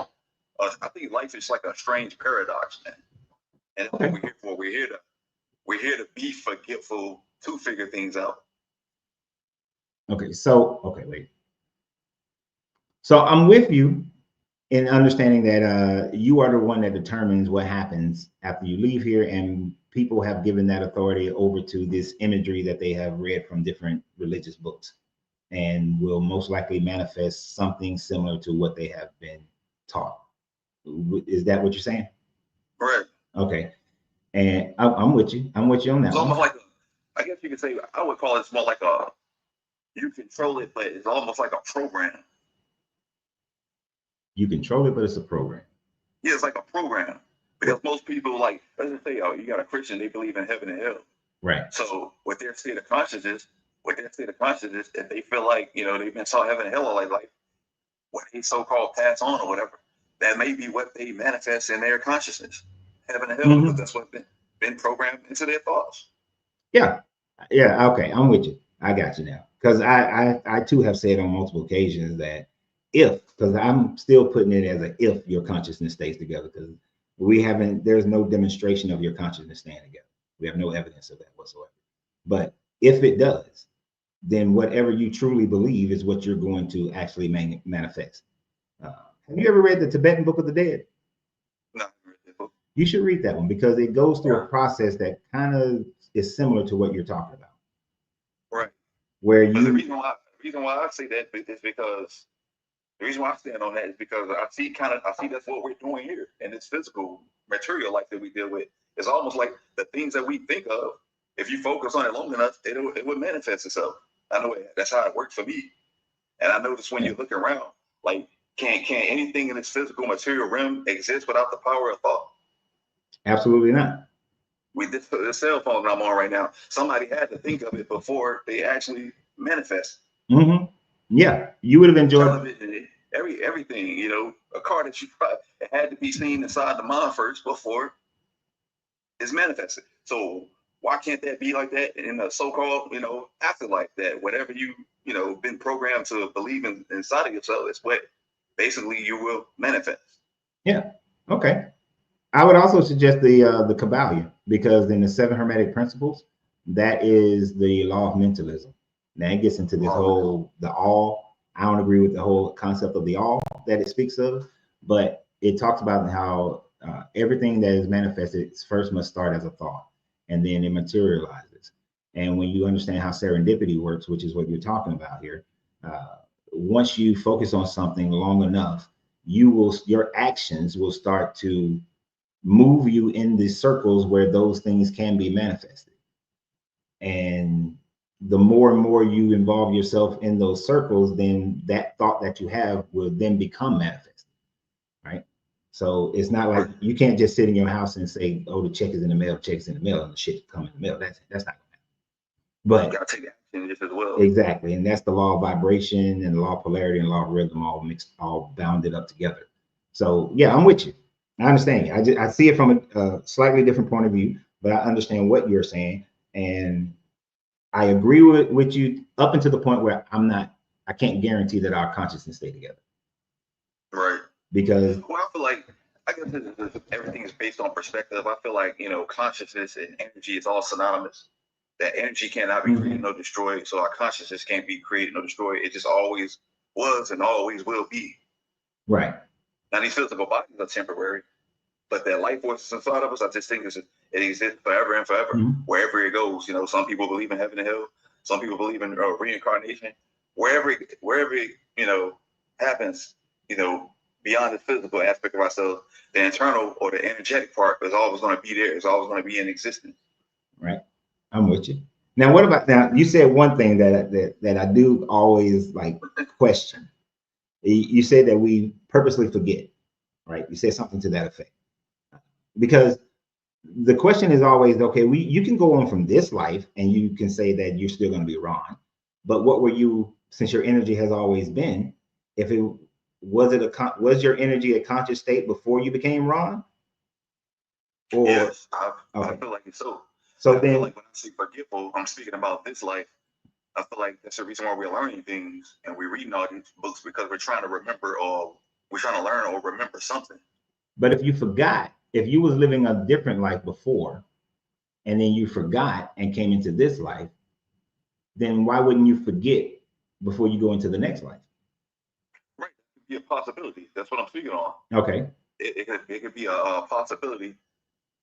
I think life is like a strange paradox, man. And that's what we're here for. We're here to be forgetful, to figure things out. okay, wait. So I'm with you in understanding that you are the one that determines what happens after you leave here, and people have given that authority over to this imagery that they have read from different religious books, and will most likely manifest something similar to what they have been taught. Is that what you're saying? Right. Okay, and I'm with you. I'm with you on that It's one. almost like I guess you could say I would call it more like you control it, but it's almost like a program. You control it, but it's a program. Yeah, it's like a program. Because most people, like, let's just say, you got a Christian, they believe in heaven and hell. Right. So with their state of consciousness, if they feel like, you know, they've been taught heaven and hell all their life, what they so-called pass on or whatever, that may be what they manifest in their consciousness. Heaven and hell, because that's what's been programmed into their thoughts. Yeah. Yeah. Okay. I'm with you. I got you now. Because I too have said on multiple occasions that because I'm still putting it as a if your consciousness stays together, because there's no demonstration of your consciousness staying together. We have no evidence of that whatsoever. But if it does, then whatever you truly believe is what you're going to actually manifest. Have you ever read the Tibetan Book of the Dead? No. You should read that one, because it goes through a process that kind of is similar to what you're talking about. Right. Where But you the reason why I say that is because the reason why I stand on that is because I see that's what we're doing here in this physical material life that we deal with. It's almost like the things that we think of, if you focus on it long enough, it would manifest itself. I know that's how it worked for me. And I notice when you look around, like, can anything in this physical material realm exist without the power of thought? Absolutely not. With this cell phone that I'm on right now, somebody had to think of it before they actually manifest. Mm-hmm. Yeah, you would have enjoyed. Television, everything, you know, a car that you probably it had to be seen inside the mind first before it's manifested. So why can't that be like that in a so-called, you know, afterlife? That whatever you know, been programmed to believe in inside of yourself is what basically you will manifest. Yeah. Okay. I would also suggest the Kabbalion, because in the 7 Hermetic Principles, that is the law of mentalism. Now it gets into this whole the all. I don't agree with the whole concept of the all that it speaks of, but it talks about how everything that is manifested first must start as a thought, and then it materializes. And when you understand how serendipity works, which is what you're talking about here, once you focus on something long enough, your actions will start to move you in the circles where those things can be manifested. And the more and more you involve yourself in those circles, then that thought that you have will then become manifested, right? So it's not like you can't just sit in your house and say, "Oh, the check is in the mail, check is in the mail, and the shit come in the mail." That's not gonna happen. But you gotta take action just as well. Exactly, and that's the law of vibration and the law of polarity and law of rhythm all mixed, all bounded up together. So yeah, I'm with you. I understand you. I see it from a slightly different point of view, but I understand what you're saying, and I agree with you up until the point where I can't guarantee that our consciousness stay together. Right. Because well, I feel like everything is based on perspective. I feel like, you know, consciousness and energy is all synonymous. That energy cannot be created nor destroyed, so our consciousness can't be created nor destroyed. It just always was and always will be. Right. Now these physical bodies are temporary, but that life force inside of us, I just think it exists forever and forever, wherever it goes. You know, some people believe in heaven and hell. Some people believe in reincarnation. Wherever it, you know, happens, you know, beyond the physical aspect of ourselves, the internal or the energetic part is always going to be there. It's always going to be in existence. Right. I'm with you. Now, what about now? You said one thing that I do always like question. You said that we purposely forget, right? You said something to that effect. Because the question is always, okay, you can go on from this life and you can say that you're still going to be Ron, but what were you, since your energy has always been, was your energy a conscious state before you became Ron? Or, yes, I feel like it's so. So I then, feel like when I say forgetful, I'm speaking about this life. I feel like that's the reason why we're learning things and we're reading all these books, because we're trying to remember, or we're trying to learn or remember something. But if you forgot, if you was living a different life before, and then you forgot and came into this life, then why wouldn't you forget before you go into the next life? Right, it could be a possibility. That's what I'm speaking on. Okay. It could be a possibility.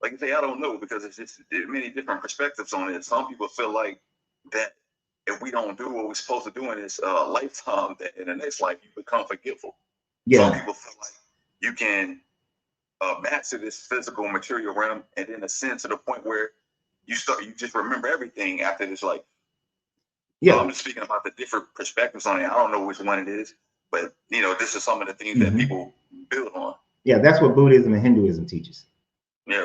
Like I say, I don't know, because it's just many different perspectives on it. Some people feel like that if we don't do what we're supposed to do in this lifetime, that in the next life you become forgetful. Yeah. Some people feel like you can master this physical material realm and then ascend to the point where you just remember everything after this life. Yeah. So I'm just speaking about the different perspectives on it. I don't know which one it is, but you know, this is some of the things that people build on. Yeah, that's what Buddhism and Hinduism teaches. Yeah,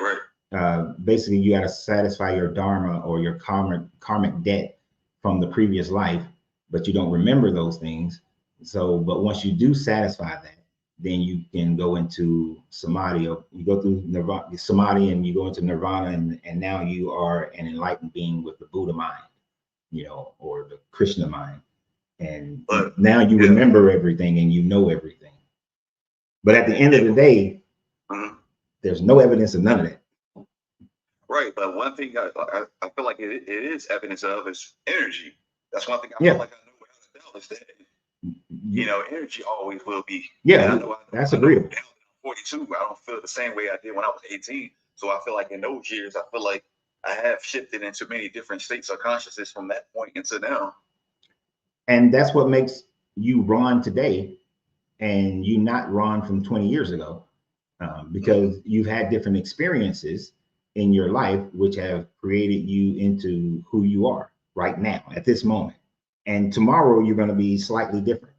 right. Basically, you got to satisfy your dharma or your karmic debt from the previous life, but you don't remember those things. So, but once you do satisfy that, then you can go into samadhi, or you go through nirvana, samadhi, and you go into nirvana, and now you are an enlightened being with the Buddha mind, you know, or the Krishna mind, and now you remember everything and you know everything. But at the end of the day, there's no evidence of none of that. Right, but one thing I feel like it is evidence of is energy. That's one thing I feel like I know without a doubt is that, you know, energy always will be. Yeah, that's agreeable. I'm 42, I don't feel the same way I did when I was 18. So I feel like in those years, I feel like I have shifted into many different states of consciousness from that point into now. And that's what makes you Ron today and you not Ron from 20 years ago, because you've had different experiences in your life, which have created you into who you are right now at this moment. And tomorrow you're going to be slightly different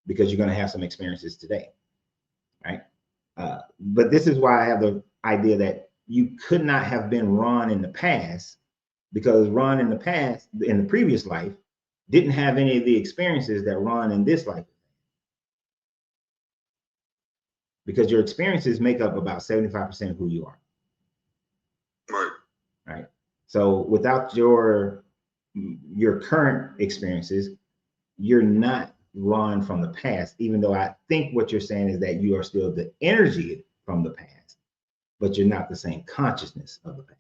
because you're going to have some experiences today, right? But this is why I have the idea that you could not have been Ron in the past, because Ron in the past, in the previous life, didn't have any of the experiences that Ron in this life. because your experiences make up about 75% of who you are. Right. Right. So without your current experiences, you're not Ron from the past, even though I think what you're saying is that you are still the energy from the past, but you're not the same consciousness of the past.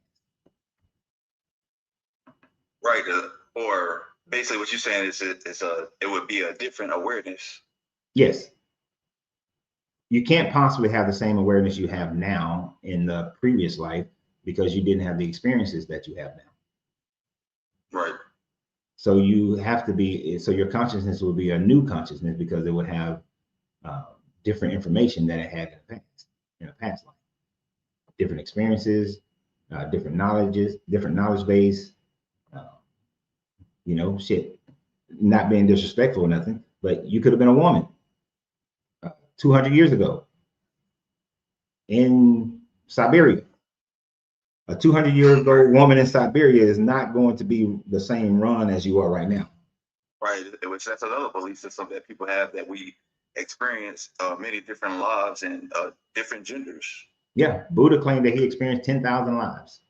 Right. Or basically what you're saying is it would be a different awareness. Yes. You can't possibly have the same awareness you have now in the previous life because you didn't have the experiences that you have now. Right. So you have to be, so your consciousness will be a new consciousness because it would have different information that it had in a past life. Different experiences, different knowledge base, you know, shit, not being disrespectful or nothing, but you could have been a woman 200 years ago in Siberia. A 200-year-old woman in Siberia is not going to be the same Ron as you are right now. Right. Which that's another belief system that people have, that we experience many different lives and different genders. Yeah, Buddha claimed that he experienced 10,000 lives.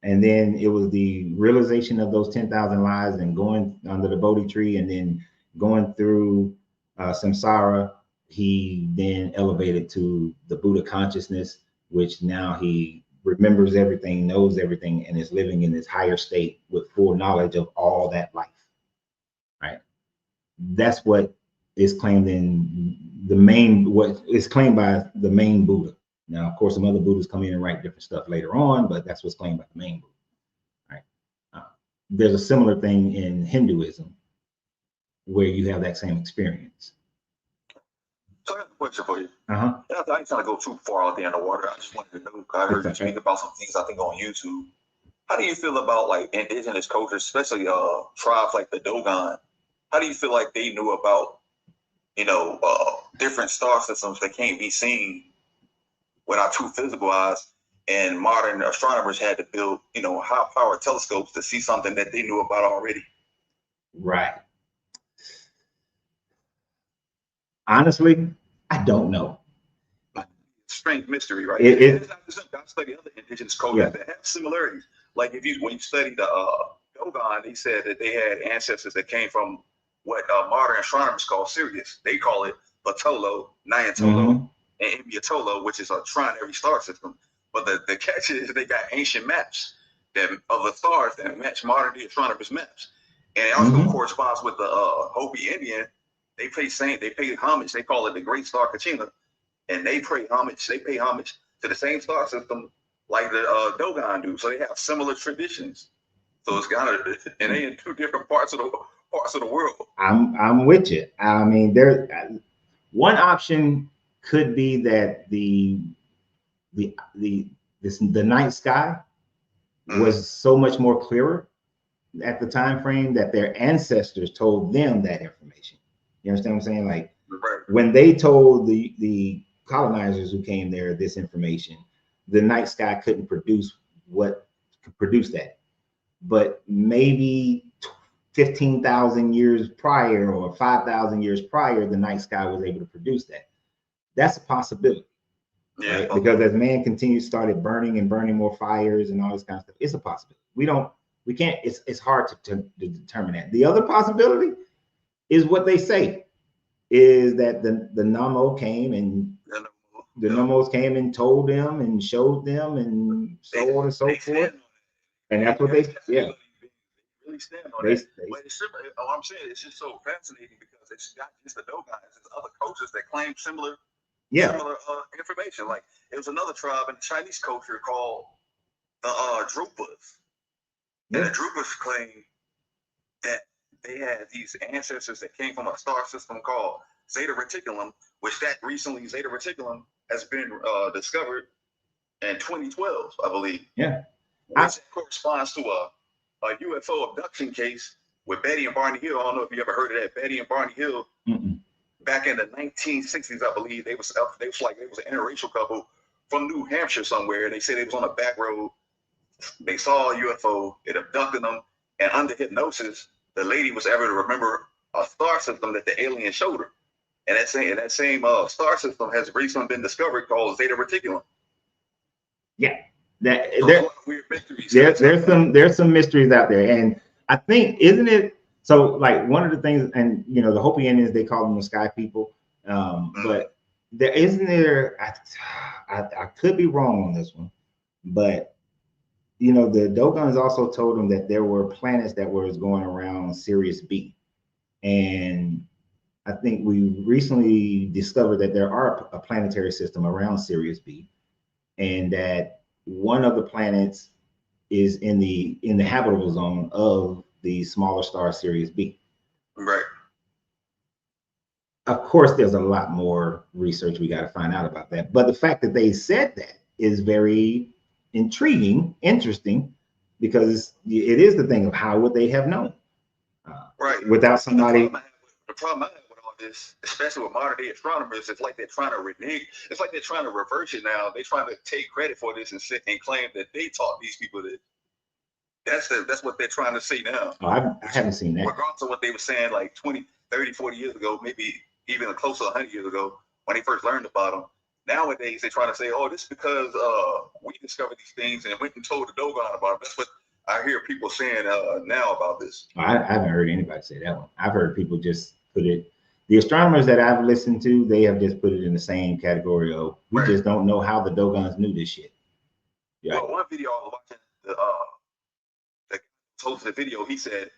And then it was the realization of those 10,000 lives and going under the Bodhi tree and then going through samsara. He then elevated to the Buddha consciousness, which now he remembers everything, knows everything, and is living in this higher state with full knowledge of all that life. Right? That's what is claimed in what is claimed by the main Buddha. Now, of course, some other Buddhas come in and write different stuff later on, but that's what's claimed by the main Buddha. Right? There's a similar thing in Hinduism where you have that same experience. So I have a question for you. Uh-huh. I ain't trying to go too far out there in the water. I just wanted to know, I heard you speak about some things, I think, on YouTube. How do you feel about like indigenous cultures, especially tribes like the Dogon? How do you feel like they knew about, you know, different star systems that can't be seen with our two physical eyes, and modern astronomers had to build, you know, high-powered telescopes to see something that they knew about already? Right. Honestly, I don't know. Strange mystery, right? It's not just, I study other indigenous cultures that have similarities. Like when you study the Dogon, they said that they had ancestors that came from what modern astronomers call Sirius. They call it Patolo, Nyantolo, and Imbiatolo, which is a trinary star system. But the catch is they got ancient maps of the stars that match modern day astronomers' maps. And it also corresponds with the Hopi Indian. They pay homage. They call it the Great Star Kachina. And they pay homage to the same star system like the Dogon do. So they have similar traditions. So it's kind of, and they in two different parts of the world. I'm with you. I mean, one option could be that the night sky was so much more clearer at the time frame that their ancestors told them that information. You understand what I'm saying? Like when they told the colonizers who came there this information, the night sky couldn't produce that. But maybe 15,000 years prior or 5,000 years prior, the night sky was able to produce that. That's a possibility. Yeah. Right? Because as man started burning more fires and all this kind of stuff, it's a possibility. We can't, it's hard to determine that. The other possibility is what they say, is that the Namo came and the Nomos came and told them and showed them and so on and so forth. And that's what they really stand on that. But it's simple. I'm saying it's just so fascinating because it's not just the Dogons, it's other cultures that claim similar information. Like it was another tribe in the Chinese culture called the Drupas. And the Drupas claim that they had these ancestors that came from a star system called Zeta Reticulum, which Zeta Reticulum has been discovered in 2012, I believe. Yeah. Which corresponds to a UFO abduction case with Betty and Barney Hill. I don't know if you ever heard of that. Betty and Barney Hill, back in the 1960s, I believe, they was an interracial couple from New Hampshire somewhere. And they said they was on a back road. They saw a UFO. It abducted them. And under hypnosis, the lady was able to remember a star system that the alien showed her. And that same star system has recently been discovered called Zeta Reticulum. Yeah, that So there, a lot of weird mysteries. there's some mysteries out there, and I think, isn't it? So like one of the things, and you know, the Hopi Indians, they call them the sky people, but there isn't there. I could be wrong on this one, but you know, the Dogons also told them that there were planets that was going around Sirius B, and I think we recently discovered that there are a planetary system around Sirius B, and that one of the planets is in the habitable zone of the smaller star Sirius B. Right. Of course, there's a lot more research we got to find out about that, but the fact that they said that is very intriguing, interesting, because it is the thing of how would they have known, Right. without somebody. The problem I have with all this, especially with modern day astronomers, it's like they're trying to renege. It's like they're trying to reverse it now. They're trying to take credit for this and sit and claim that they taught these people that. That's what they're trying to say now. Oh, I haven't seen that. Regardless of what they were saying like 20, 30, 40 years ago, maybe even close to 100 years ago when they first learned about them. Nowadays, they're trying to say, oh, this is because we discovered these things and went and told the Dogon about it. That's what I hear people saying now about this. I haven't heard anybody say that one. I've heard people just put it. The astronomers that I've listened to, they have just put it in the same category of we just don't know how the Dogons knew this shit. Yeah. Well, one video I was watching, the hosted the video, he said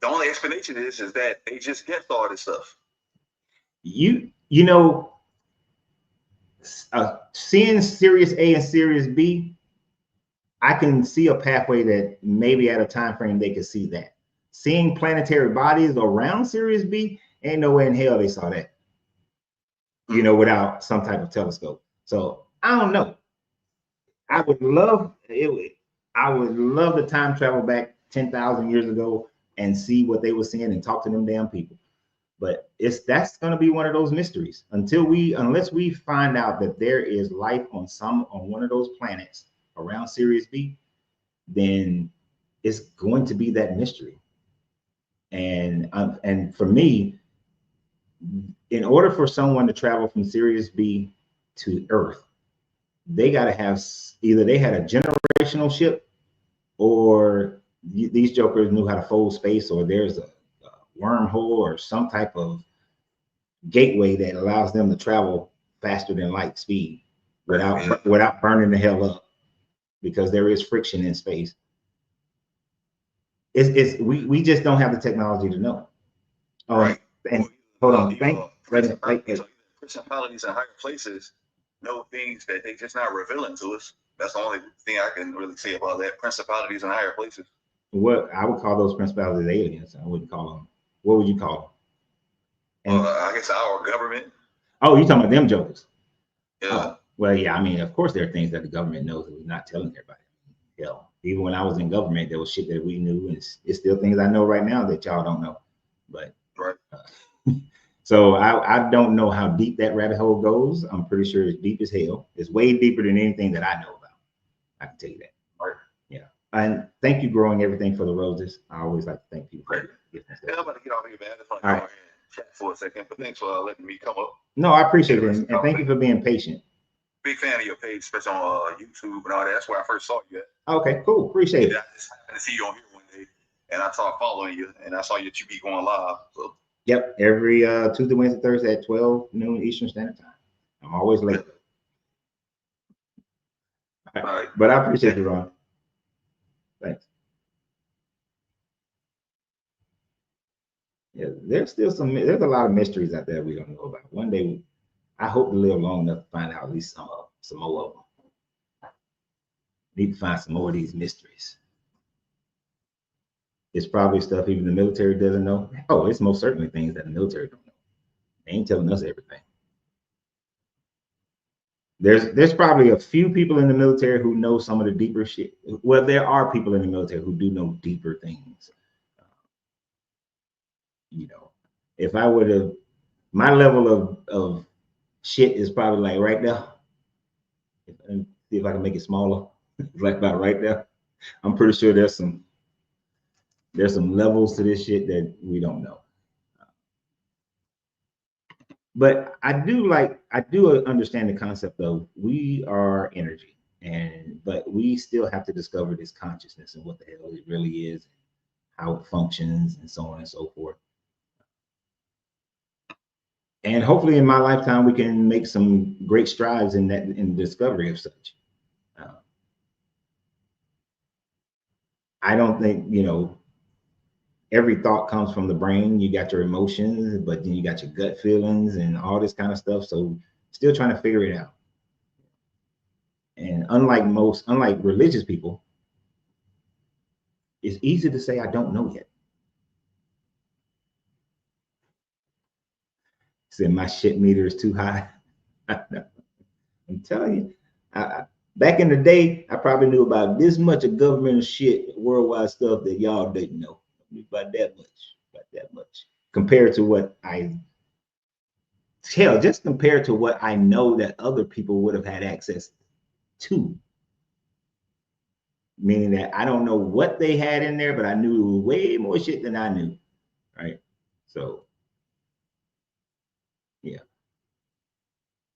the only explanation is that they just guessed all this stuff. You know, seeing Sirius A and Sirius B, I can see a pathway that maybe at a time frame they could see that. Seeing planetary bodies around Sirius B, ain't no way in hell they saw that, you know, without some type of telescope. So I don't know. I would love to time travel back 10,000 years ago and see what they were seeing and talk to them damn people. But that's going to be one of those mysteries unless we find out that there is life on one of those planets around Sirius B, then it's going to be that mystery. And for me, in order for someone to travel from Sirius B to Earth, they got to have either they had a generational ship, or these jokers knew how to fold space, or there's a wormhole or some type of gateway that allows them to travel faster than light speed without burning the hell up, because there is friction in space. We just don't have the technology to know. Right. And hold on, principalities in higher places know things that they just not revealing to us. That's the only thing I can really say about that. Principalities in higher places. What I would call those principalities aliens. I wouldn't call them. What would you call them? I guess our government. Oh, you talking about them jokers? Yeah. Oh, well, yeah. I mean, of course, there are things that the government knows that we're not telling everybody. Hell, even when I was in government, there was shit that we knew, and it's still things I know right now that y'all don't know. But right. So I don't know how deep that rabbit hole goes. I'm pretty sure it's deep as hell. It's way deeper than anything that I know about. I can tell you that. Right. Yeah. And thank you, Growing Everything, for the roses. I always like to thank people. Right. Yeah, I'm about to get off here, man. I just want to go ahead and chat for a second. But thanks for letting me come up. No, I appreciate it, and thank you for being patient. Big fan of your page, especially on YouTube and all that. That's where I first saw you at. Okay, cool. Appreciate it. I just happened to see you on here one day, and I started following you, and I saw that you be going live. So. Yep, every Tuesday, Wednesday, Thursday at 12 noon Eastern Standard Time. I'm always late. All right. But I appreciate you, Ron. Thanks. Yeah, there's a lot of mysteries out there we don't know about. One day, I hope to live long enough to find out at least some more of them. Need to find some more of these mysteries. It's probably stuff even the military doesn't know. Oh, it's most certainly things that the military don't know. They ain't telling us everything. There's probably a few people in the military who know some of the deeper shit. Well, there are people in the military who do know deeper things. You know, if I would have, my level of shit is probably like right now. See if I can make it smaller. Like about right there. I'm pretty sure there's some levels to this shit that we don't know. But I do understand the concept of we are energy, but we still have to discover this consciousness and what the hell it really is, how it functions, and so on and so forth. And hopefully in my lifetime, we can make some great strides in the discovery of such. I don't think, every thought comes from the brain. You got your emotions, but then you got your gut feelings and all this kind of stuff. So still trying to figure it out. And unlike religious people, it's easy to say, I don't know yet. Say my shit meter is too high. I'm telling you, back in the day, I probably knew about this much of government shit, worldwide stuff that y'all didn't know. About that much, compared to what just compared to what I know that other people would have had access to. Meaning that I don't know what they had in there, but I knew way more shit than I knew, right? So, yeah,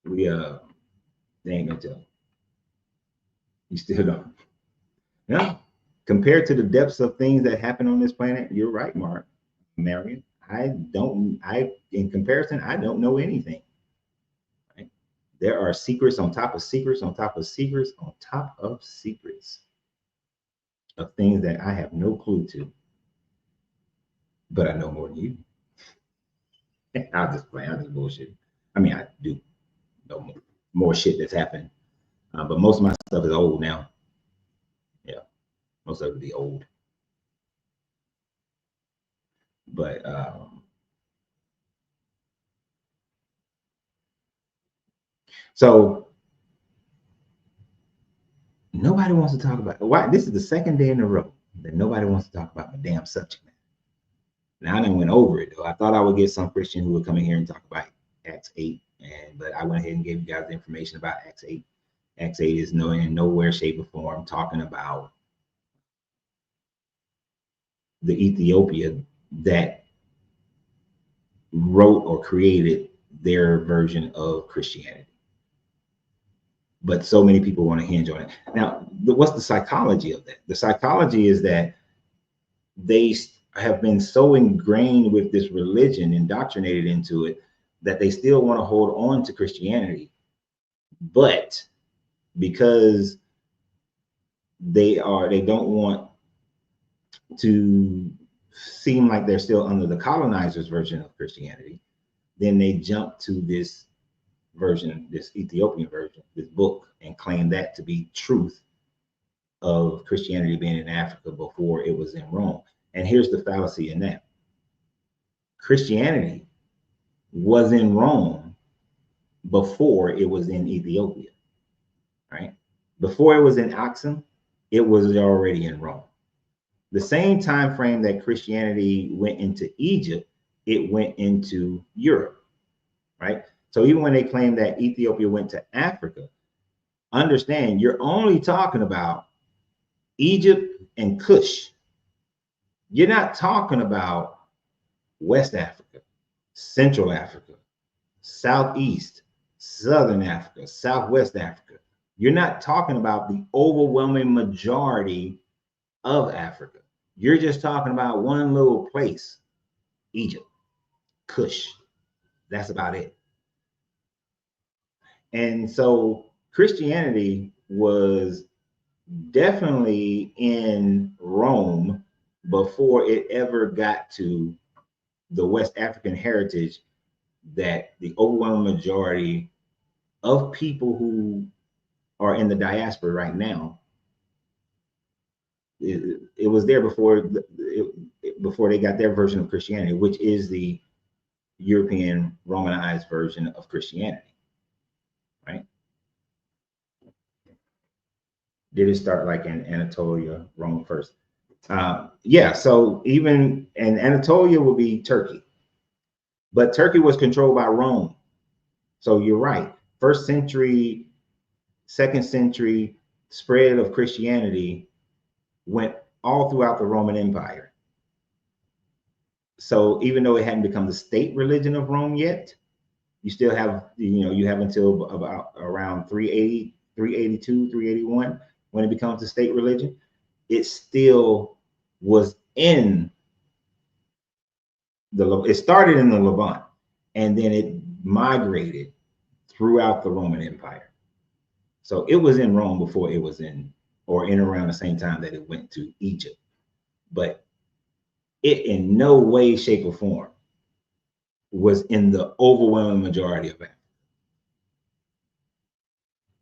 they ain't gonna tell. You still don't. No, compared to the depths of things that happen on this planet, you're right, Marion. In comparison, I don't know anything. Right? There are secrets on top of secrets on top of secrets on top of secrets of things that I have no clue to. But I know more than you. I'll just bullshit. I mean, I do know more shit that's happened. But most of my stuff is old now. Yeah, most of it be old. But so nobody wants to talk about why. This is the second day in a row that nobody wants to talk about my damn subject matter. Now I done went over it though. I thought I would get some Christian who would come in here and talk about Acts 8, but I went ahead and gave you guys the information about Acts 8. Acts 8 is in nowhere, shape, or form talking about the Ethiopia that wrote or created their version of Christianity. But so many people want to hinge on it. Now, what's the psychology of that? The psychology is that they have been so ingrained with this religion, indoctrinated into it, that they still want to hold on to Christianity. But because they don't want to seem like they're still under the colonizers' version of Christianity, then they jump to this version, this Ethiopian version, this book, and claim that to be truth of Christianity being in Africa before it was in Rome. And here's the fallacy in that. Christianity was in Rome before it was in Ethiopia, right? Before it was in Aksum, it was already in Rome. The same time frame that Christianity went into Egypt, it went into Europe, right? So even when they claim that Ethiopia went to Africa, understand you're only talking about Egypt and Kush. You're not talking about West Africa, Central Africa, Southeast, Southern Africa, Southwest Africa. You're not talking about the overwhelming majority of Africa. You're just talking about one little place, Egypt, Kush. That's about it. And so Christianity was definitely in Rome before it ever got to the West African heritage that the overwhelming majority of people who are in the diaspora right now, it was there before they got their version of Christianity, which is the European Romanized version of Christianity, right? Did it start like in Anatolia, Rome first? Yeah, so even in Anatolia would be Turkey, but Turkey was controlled by Rome. So you're right. First century, second century spread of Christianity went all throughout the Roman Empire. So even though it hadn't become the state religion of Rome yet, You still have, you have until about around 380, 382, 381 when it becomes a state religion. It still was in it started in the Levant, and then it migrated throughout the Roman Empire. So it was in Rome before it was in around the same time that it went to Egypt. But it in no way, shape, or form was in the overwhelming majority of Africa.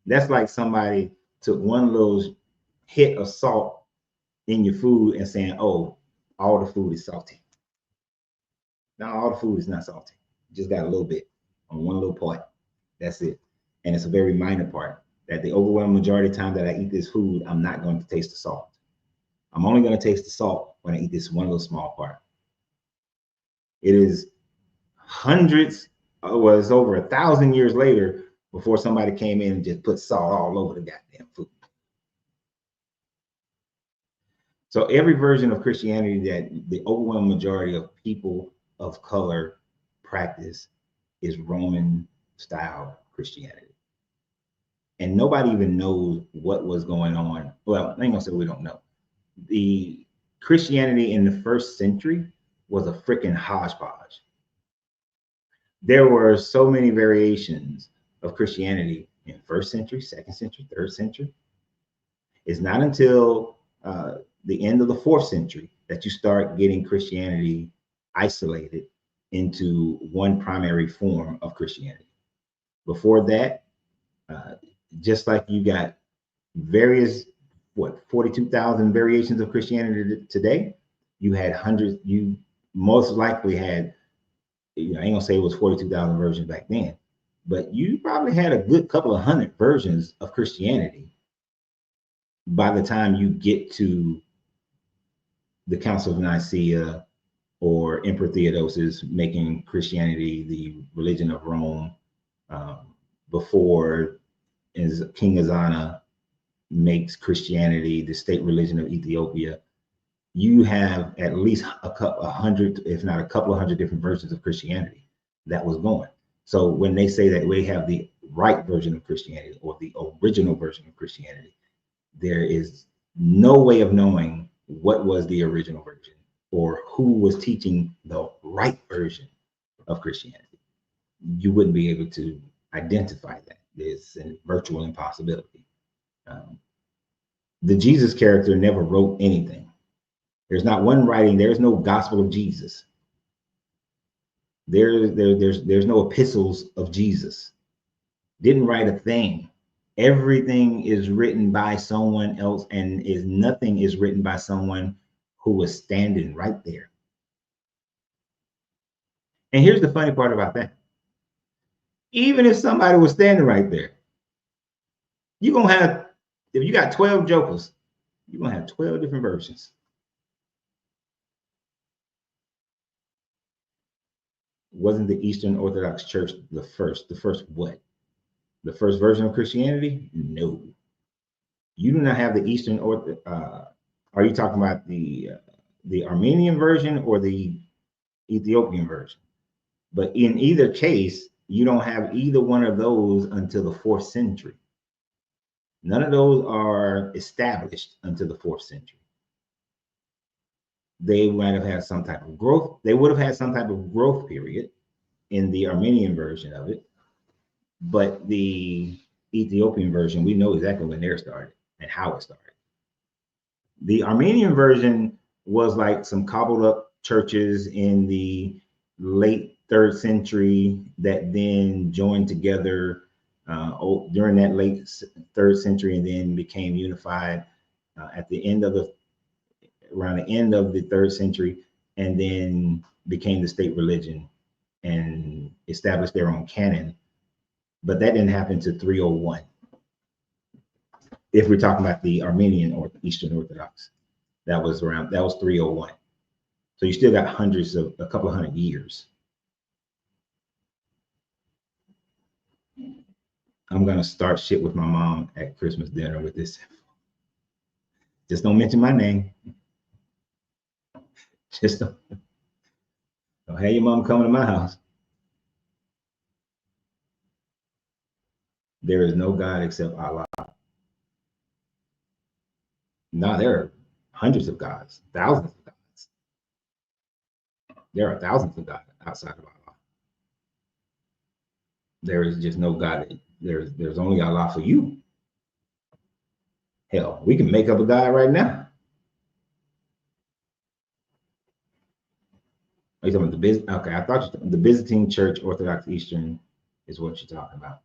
That's like somebody took one little hit of salt in your food and saying, oh, all the food is salty. Now, all the food is not salty. You just got a little bit on one little part. That's it. And it's a very minor part that the overwhelming majority of the time that I eat this food, I'm not going to taste the salt. I'm only going to taste the salt when I eat this one little small part. It is hundreds, well, it's over 1,000 years later before somebody came in and just put salt all over the goddamn food. So every version of Christianity that the overwhelming majority of people of color practice is Roman style Christianity. And nobody even knows what was going on. Well, I ain't gonna say we don't know. The Christianity in the first century was a freaking hodgepodge. There were so many variations of Christianity in first century, second century, third century. It's not until the end of the fourth century that you start getting Christianity isolated into one primary form of Christianity. Before that, just like you got various, 42,000 variations of Christianity today, you had hundreds, you most likely had, I ain't gonna say it was 42,000 versions back then, but you probably had a good couple of hundred versions of Christianity by the time you get to the Council of Nicaea or Emperor Theodosius making Christianity the religion of Rome, before King Azana makes Christianity the state religion of Ethiopia. You have at least a couple hundred, if not a couple of hundred different versions of Christianity that was going. So when they say that we have the right version of Christianity or the original version of Christianity, there is no way of knowing what was the original version or who was teaching the right version of Christianity. You wouldn't be able to identify that. It's a virtual impossibility. The Jesus character never wrote anything. There's not one writing. There's no gospel of Jesus. There's no epistles of Jesus. Didn't write a thing. Everything is written by someone else, and nothing is written by someone who was standing right there. And here's the funny part about that. Even if somebody was standing right there, you're gonna have, if you got 12 jokers, you're gonna have 12 different versions. Wasn't the Eastern Orthodox Church the first what? The first version of Christianity? No. You do not have the Eastern are you talking about the Armenian version or the Ethiopian version? But in either case, you don't have either one of those until the 4th century. None of those are established until the 4th century. They might have had some type of growth. They would have had some type of growth period in the Armenian version of it. But the Ethiopian version, we know exactly when theirs started and how it started. The Armenian version was like some cobbled up churches in the late 3rd century that then joined together during that late 3rd century and then became unified at the end of around the end of the 3rd century, and then became the state religion and established their own canon. But that didn't happen to 301. If we're talking about the Armenian or Eastern Orthodox, that was 301. So you still got a couple of hundred years. I'm gonna start shit with my mom at Christmas dinner with this. Just don't mention my name. Just don't have your mom coming to my house. There is no God except Allah. No, there are hundreds of gods, thousands of gods. There are thousands of gods outside of Allah. There is just no God. There's only Allah for you. Hell, we can make up a God right now. Are you talking about the Okay, I thought the Byzantine Church, Orthodox Eastern, is what you're talking about.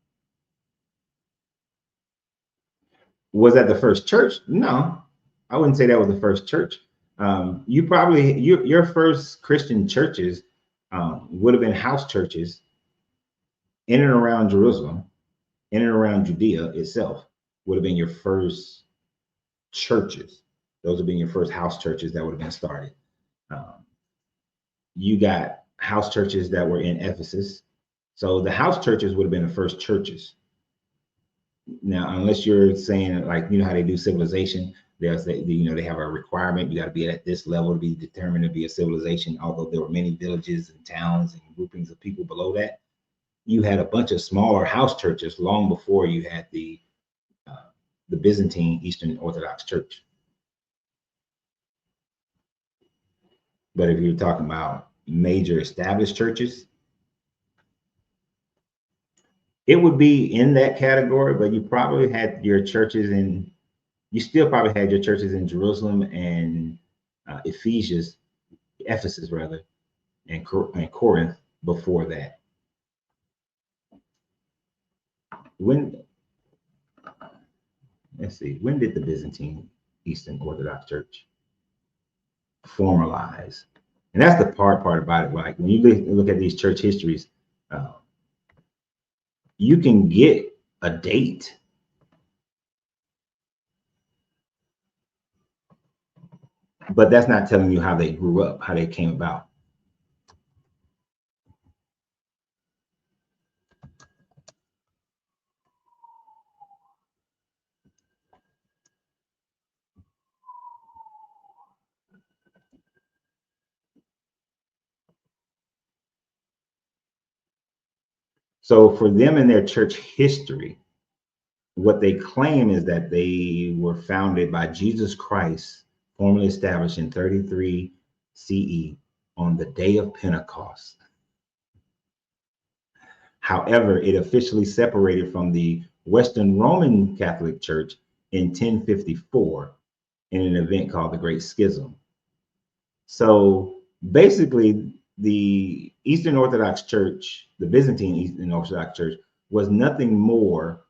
Was that the first church? No, I wouldn't say that was the first church. Your first Christian churches would have been house churches in and around Jerusalem, in and around Judea itself. Would have been your first churches. Those would have been your first house churches that would have been started. You got house churches that were in Ephesus. So the house churches would have been the first churches. Now, unless you're saying, like, you know how they do civilization, they have a requirement. You got to be at this level to be determined to be a civilization. Although there were many villages and towns and groupings of people below that, you had a bunch of smaller house churches long before you had the Byzantine Eastern Orthodox Church. But if you're talking about major established churches, it would be in that category, but you probably had your churches you still probably had your churches in Jerusalem and Ephesus rather, and Corinth before that. When did the Byzantine Eastern Orthodox Church formalize? And that's the part about it. Like when you look at these church histories, you can get a date, but that's not telling you how they grew up, how they came about. So for them in their church history, what they claim is that they were founded by Jesus Christ, formally established in 33 CE on the day of Pentecost. However, it officially separated from the Western Roman Catholic Church in 1054 in an event called the Great Schism. So basically, the Eastern Orthodox Church, the Byzantine Eastern Orthodox Church, was nothing more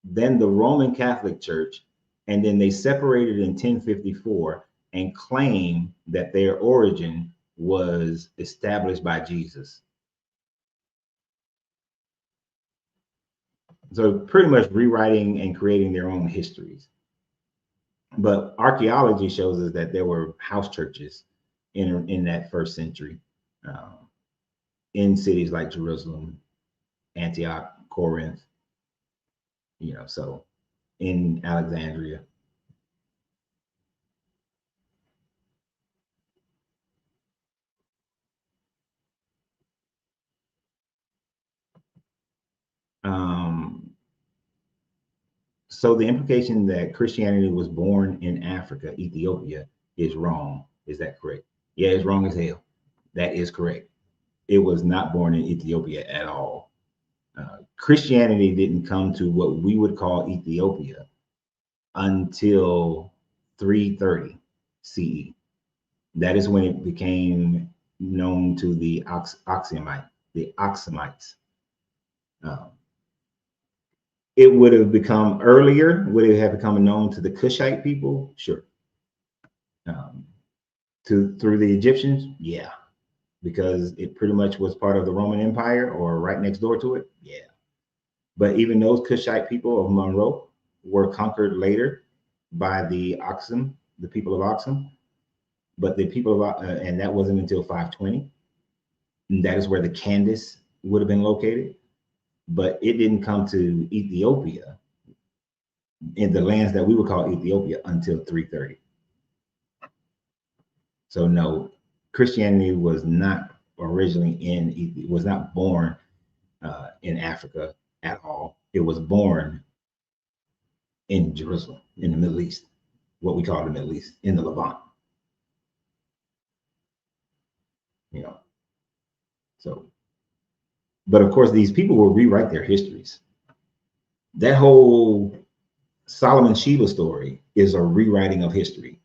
than the Roman Catholic Church, and then they separated in 1054 and claimed that their origin was established by Jesus. So pretty much rewriting and creating their own histories. But archaeology shows us that there were house churches in that first century, in cities like Jerusalem, Antioch, Corinth, so in Alexandria. So the implication that Christianity was born in Africa, Ethiopia, is wrong. Is that correct? Yeah, it's wrong as hell. That is correct. It was not born in Ethiopia at all. Christianity didn't come to what we would call Ethiopia until 330 CE. That is when it became known to the Oxumites. It would have become earlier. Would it have become known to the Cushite people? Sure. Through the Egyptians? Yeah. Because it pretty much was part of the Roman Empire or right next door to it? Yeah. But even those Cushite people of Monroe were conquered later by the Aksum, the people of Aksum. But the people of, and that wasn't until 520. And that is where the Candace would have been located. But it didn't come to Ethiopia, in the lands that we would call Ethiopia, until 330. So no, Christianity was not originally was not born in Africa at all. It was born in Jerusalem, in the Middle East, what we call the Middle East, in the Levant. You know, so, but of course, these people will rewrite their histories. That whole Solomon Sheba story is a rewriting of history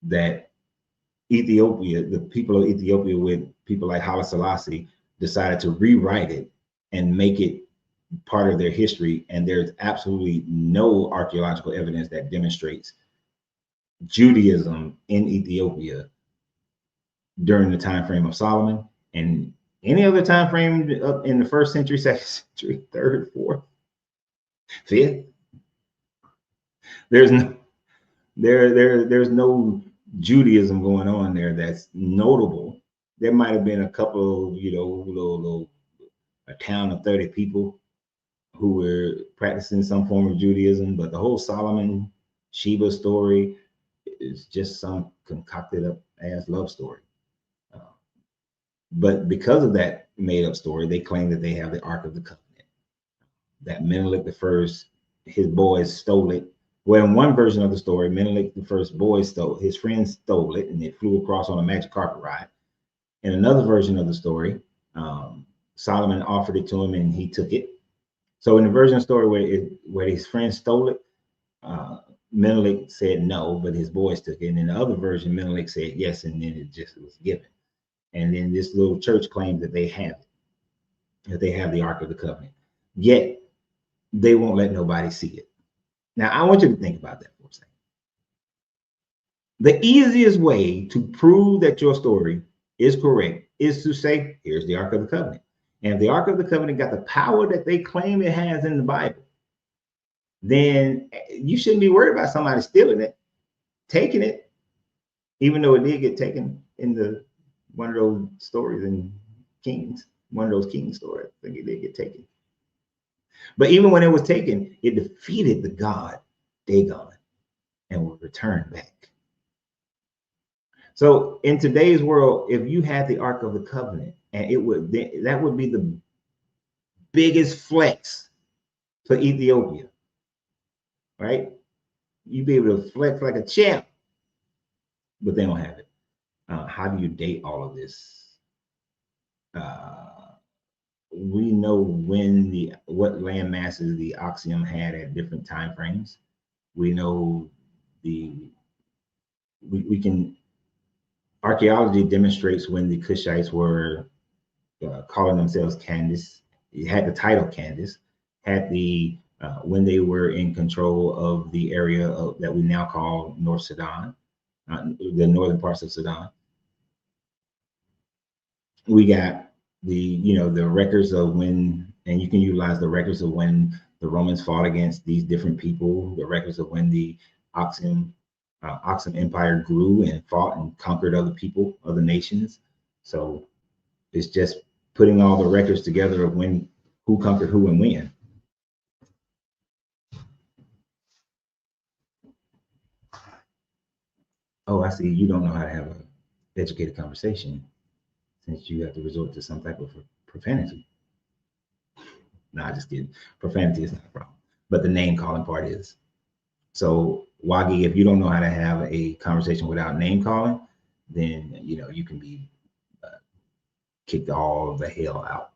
that Ethiopia, the people of Ethiopia with people like Haile Selassie, decided to rewrite it and make it part of their history. And there's absolutely no archaeological evidence that demonstrates Judaism in Ethiopia during the time frame of Solomon and any other time frame up in the 1st century, 2nd century, 3rd, 4th, 5th. There's no Judaism going on there that's notable. There might have been a couple, you know, a town of 30 people who were practicing some form of Judaism, but the whole Solomon Sheba story is just some concocted up ass love story. But because of that made up story, they claim that they have the Ark of the Covenant, that Menelik I, his boys stole it. Well, in one version of the story, Menelik I's boys stole, his friends stole it, and it flew across on a magic carpet ride. In another version of the story, Solomon offered it to him and he took it. So in the version of the story where his friends stole it, Menelik said no, but his boys took it. And in the other version, Menelik said yes, and then it just was given. And then this little church claims that they have it, that they have the Ark of the Covenant. Yet they won't let nobody see it. Now, I want you to think about that for a second. The easiest way to prove that your story is correct is to say, here's the Ark of the Covenant. And if the Ark of the Covenant got the power that they claim it has in the Bible, then you shouldn't be worried about somebody stealing it, taking it, even though it did get taken in one of those stories in Kings, one of those King stories. I think it did get taken. But even when it was taken, it defeated the god Dagon and was returned back. So in today's world, if you had the Ark of the Covenant, and that would be the biggest flex for Ethiopia, right? You'd be able to flex like a champ, but they don't have it. How do you date all of this? We know what land masses the Oxium had at different time frames. We know archaeology demonstrates when the Cushites were calling themselves Candace. It had the title Candace, had when they were in control of the area that we now call North Sudan, the northern parts of Sudan. We got the records of when, and you can utilize the records of when the Romans fought against these different people, the records of when the Oxium Empire grew and fought and conquered other people, other nations. So it's just putting all the records together of who conquered who and when. Oh, I see. You don't know how to have an educated conversation since you have to resort to some type of profanity. Nah, just kidding. Profanity is not a problem, but the name calling part is. So Wagi, if you don't know how to have a conversation without name calling, then you can be kicked all the hell out.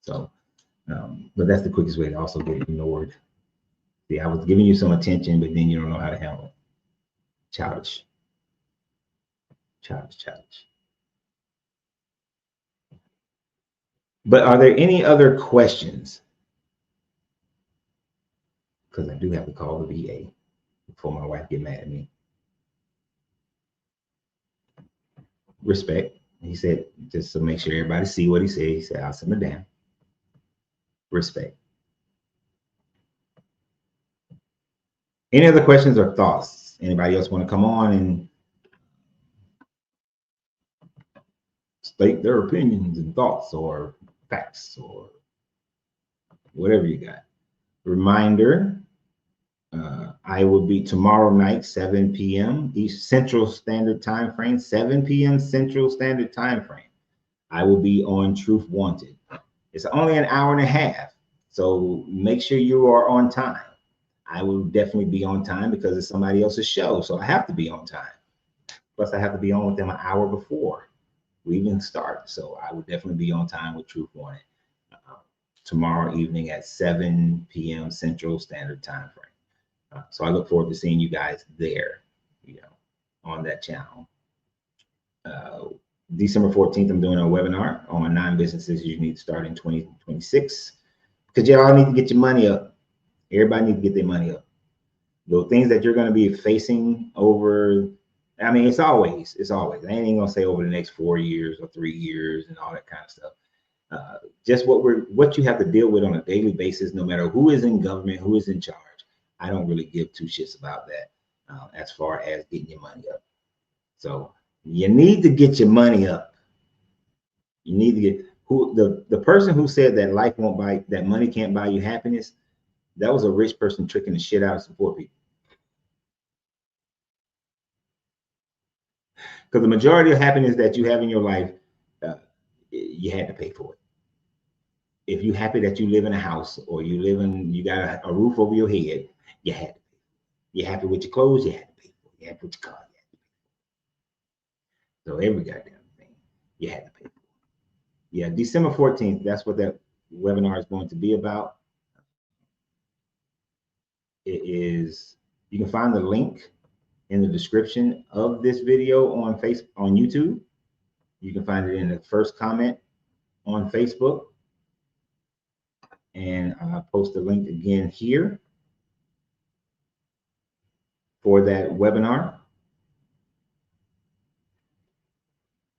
So, but that's the quickest way to also get ignored. See, I was giving you some attention, but then you don't know how to handle it. Childish. But are there any other questions? Because I do have to call the VA before my wife get mad at me. Respect. He said, just to make sure everybody see what he said, he said, I'll simmer down. Respect. Any other questions or thoughts? Anybody else want to come on and state their opinions and thoughts or facts or whatever you got? Reminder, I will be tomorrow night, 7 p.m. East Central Standard Time Frame, 7 p.m. Central Standard Time Frame. I will be on Truth Wanted. It's only an hour and a half, so make sure you are on time. I will definitely be on time because it's somebody else's show, so I have to be on time. Plus, I have to be on with them an hour before we even start, so I will definitely be on time with Truth Wanted tomorrow evening at 7 p.m. Central Standard Time frame. So I look forward to seeing you guys there, on that channel. December 14th, I'm doing a webinar on 9 businesses you need to start in 2026 because y'all need to get your money up. Everybody needs to get their money up. The things that you're going to be facing over, I mean, it's always, I ain't gonna say over the next 4 years or 3 years and all that kind of stuff. Just what you have to deal with on a daily basis, no matter who is in government, who is in charge. I don't really give two shits about that as far as getting your money up. So you need to get your money up. You need to get the person who said that life won't buy, that money can't buy you happiness. That was a rich person tricking the shit out of some poor people. Because the majority of happiness that you have in your life, you had to pay for it. If you're happy that you live in a house or you got a roof over your head, you had to pay. You're happy with your clothes, you had to pay for it. You're happy with your car, you had to pay for it. So every goddamn thing, you had to pay for it. Yeah, December 14th, that's what that webinar is going to be about. It is, you can find the link in the description of this video on YouTube. You can find it in the first comment on Facebook. And I'll post the link again here for that webinar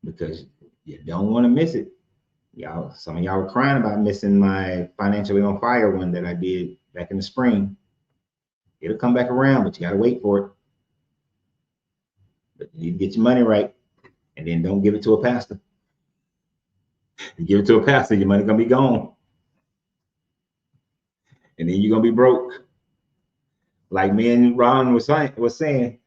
because you don't want to miss it. Y'all, some of y'all were crying about missing my Financially on Fire one that I did back in the spring. It'll come back around, but you got to wait for it. But you need to get your money right, and then don't give it to a pastor. You give it to a pastor, your money gonna be gone, and then you're gonna be broke. Like me and Ron was saying,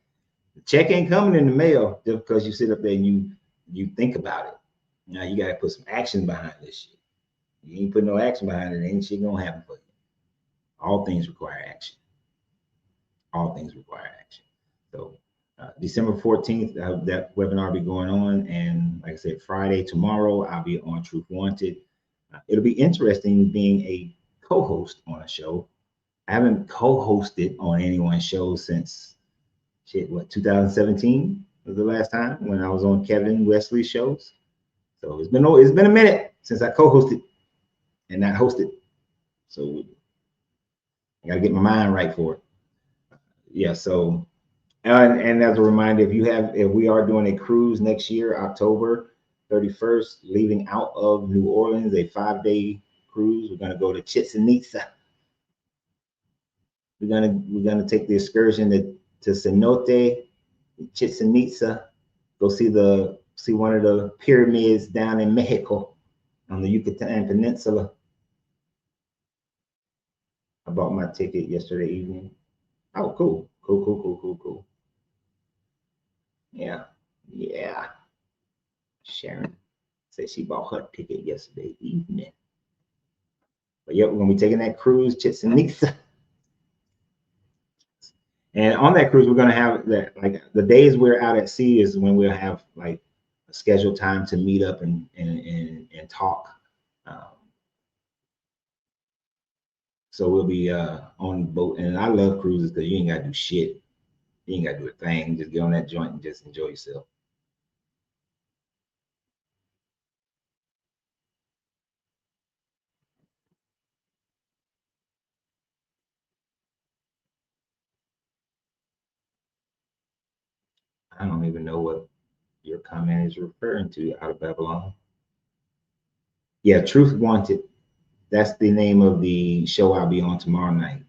the check ain't coming in the mail just because you sit up there and you think about it. Now you gotta put some action behind this shit. You ain't put no action behind it, ain't shit gonna happen for you. All things require action. All things require action. So December 14th, that webinar will be going on. And like I said, Friday, tomorrow, I'll be on Truth Wanted. It'll be interesting being a co-host on a show. I haven't co-hosted on anyone's show since 2017 was the last time when I was on Kevin Wesley's shows. So it's been a minute since I co-hosted and not hosted. So I got to get my mind right for it. Yeah. So, and as a reminder, if we are doing a cruise next year, October 31st, leaving out of New Orleans, a 5-day cruise. We're going to go to Chichen Itza. We're gonna take the excursion to Cenote, Chichen Itza, go see one of the pyramids down in Mexico on the Yucatan Peninsula. I bought my ticket yesterday evening. Oh, cool. Yeah. Sharon said she bought her ticket yesterday evening. But yep, we're gonna be taking that cruise, Chichen Itza. And on that cruise, we're gonna have that, like the days we're out at sea is when we'll have like a scheduled time to meet up and talk. So we'll be on the boat, and I love cruises because you ain't gotta do shit. You ain't gotta do a thing. Just get on that joint and just enjoy yourself. I don't even know what your comment is referring to, Out of Babylon. Yeah, Truth Wanted. That's the name of the show I'll be on tomorrow night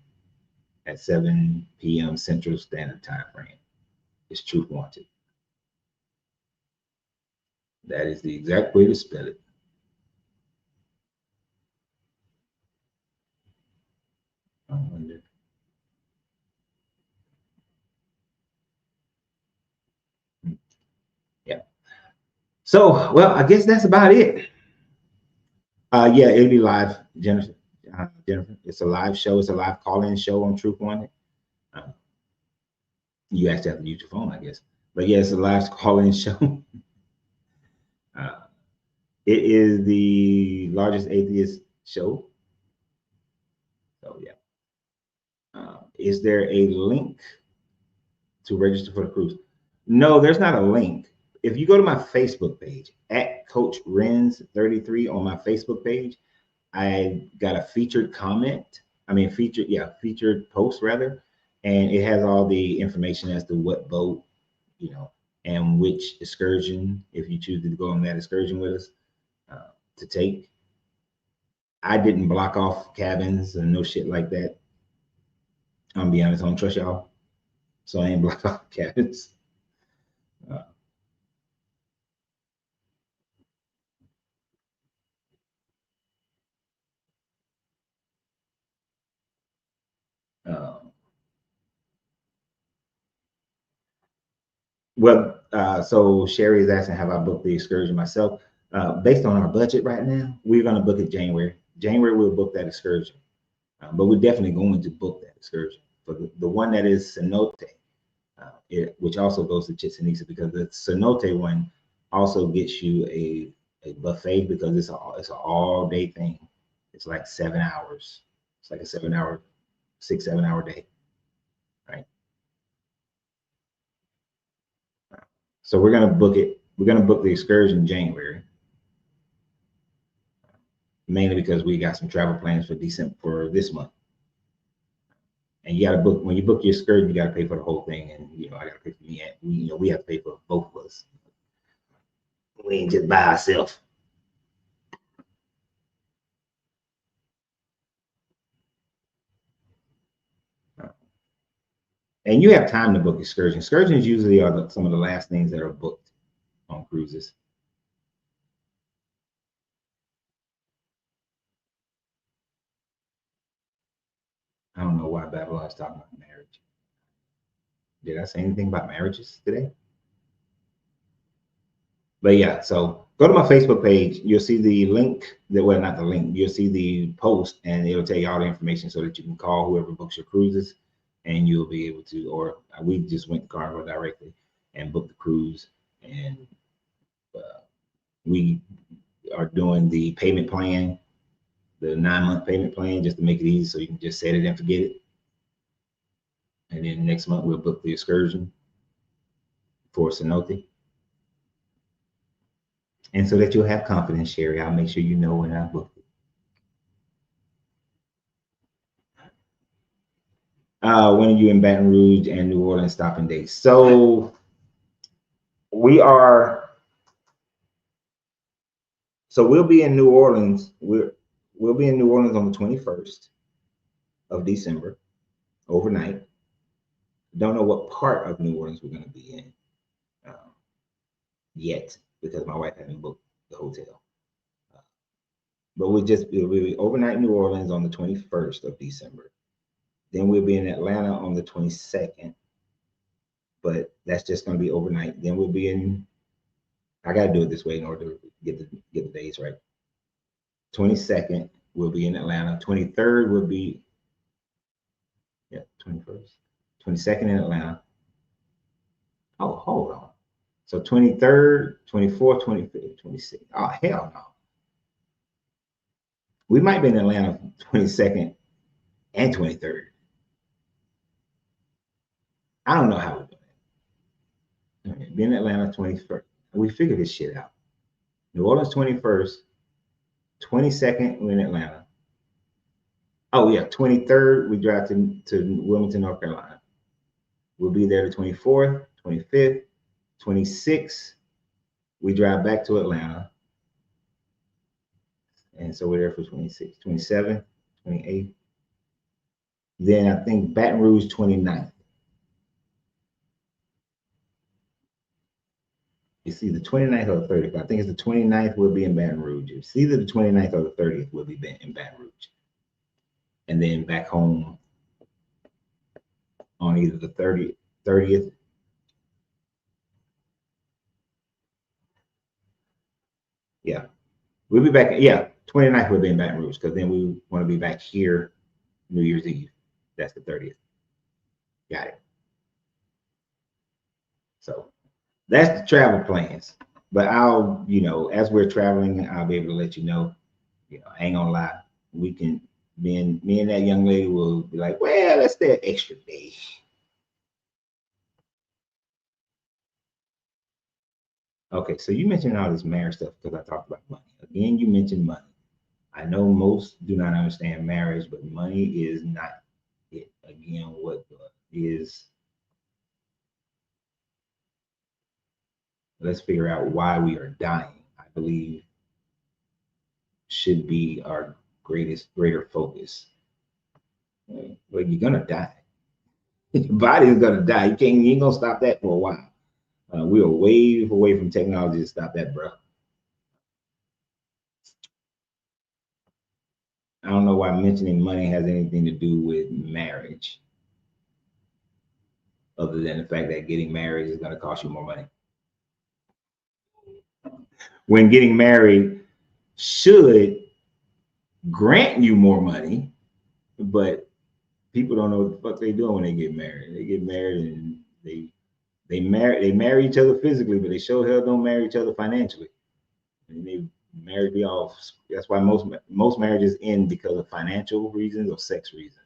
at 7 p.m. Central Standard Time frame. It's Truth Wanted. That is the exact way to spell it. I wonder. Yeah. So, well, I guess that's about it. Yeah, it'll be live, Jennifer. Jennifer, it's a live show. It's a live call-in show on Truth Wanted. You actually have to use your phone, I guess. But yeah, it's a live call-in show. It is the largest atheist show. So yeah. Is there a link to register for the cruise? No, there's not a link. If you go to my Facebook page at Coach Renz 33 on my Facebook page, I got a featured comment. I mean, featured post rather, and it has all the information as to what boat, and which excursion, if you choose to go on that excursion with us, to take. I didn't block off cabins and no shit like that. I'm gonna be honest, I don't trust y'all, so I ain't block off cabins. So Sherry is asking, have I booked the excursion myself? Based on our budget right now, we're going to book it January. January, we'll book that excursion. But we're definitely going to book that excursion. For the one that is Cenote, which also goes to Chichen Itza, because the Cenote one also gets you a buffet, because it's an all-day thing. It's like 7 hours. It's like a 7 hour, 6-7 hour day. Right. So we're going to book it. We're going to book the excursion in January, mainly because we got some travel plans for December, for this month. And you got to book, when you book your excursion, you got to pay for the whole thing. And, I got to pay for me. And we have to pay for both of us. We ain't just by ourselves. And you have time to book excursions. Excursions usually are some of the last things that are booked on cruises. I don't know why Babylon is talking about marriage. Did I say anything about marriages today? But yeah, so go to my Facebook page. You'll see the link. Not the link. You'll see the post, and it'll tell you all the information so that you can call whoever books your cruises, and you'll be able to. Or we just went to Carnival directly and booked the cruise, and we are doing the payment plan, the 9-month payment plan, just to make it easy, so you can just set it and forget it. And then next month we'll book the excursion for Cenote. And so that you'll have confidence, Sherry, I'll make sure you know when I book it. When are you in Baton Rouge and New Orleans stopping dates? So we'll be in New Orleans. We'll be in New Orleans on the 21st of December, overnight. Don't know what part of New Orleans we're going to be in yet, because my wife hasn't booked the hotel. But we'll be overnight in New Orleans on the 21st of December. Then we'll be in Atlanta on the 22nd, but that's just going to be overnight. Then we'll be in, I got to do it this way in order to get the days right. 22nd, we'll be in Atlanta. 23rd will be, 21st. 22nd in Atlanta. Oh, hold on. So 23rd, 24th, 25th, 26th. Oh, hell no. We might be in Atlanta 22nd and 23rd. I don't know how we're doing it. Be in Atlanta 21st. We figured this shit out. New Orleans 21st, 22nd, we're in Atlanta. Oh yeah, 23rd, we drive to Wilmington, North Carolina. We'll be there the 24th, 25th, 26th. We drive back to Atlanta. And so we're there for 26, 27, 28. Then I think Baton Rouge 29th. It's either 29th or the 30th. I think it's the 29th we'll be in Baton Rouge. It's either the 29th or the 30th we'll be in Baton Rouge. And then back home on either the 30th. Yeah, we'll be back. Yeah, 29th we'll be in Baton Rouge because then we want to be back here New Year's Eve. That's the 30th. Got it. So that's the travel plans. But I'll, as we're traveling, I'll be able to let you know. I ain't gonna lie. We can, me and that young lady will be like, well, let's stay an extra day. Okay, so you mentioned all this marriage stuff because I talked about money. Again, you mentioned money. I know most do not understand marriage, but money is not it. Again, what is, let's figure out why we are dying, I believe, should be our greater focus. Well, you're gonna die. Your body is gonna die. You ain't gonna stop that for a while. We are way away from technology to stop that, bro. I don't know why mentioning money has anything to do with marriage, other than the fact that getting married is gonna cost you more money. When getting married should grant you more money, but people don't know what the fuck they doing when they get married. They get married and they marry each other physically, but they sure hell don't marry each other financially. And they marry be off. That's why most marriages end because of financial reasons or sex reasons.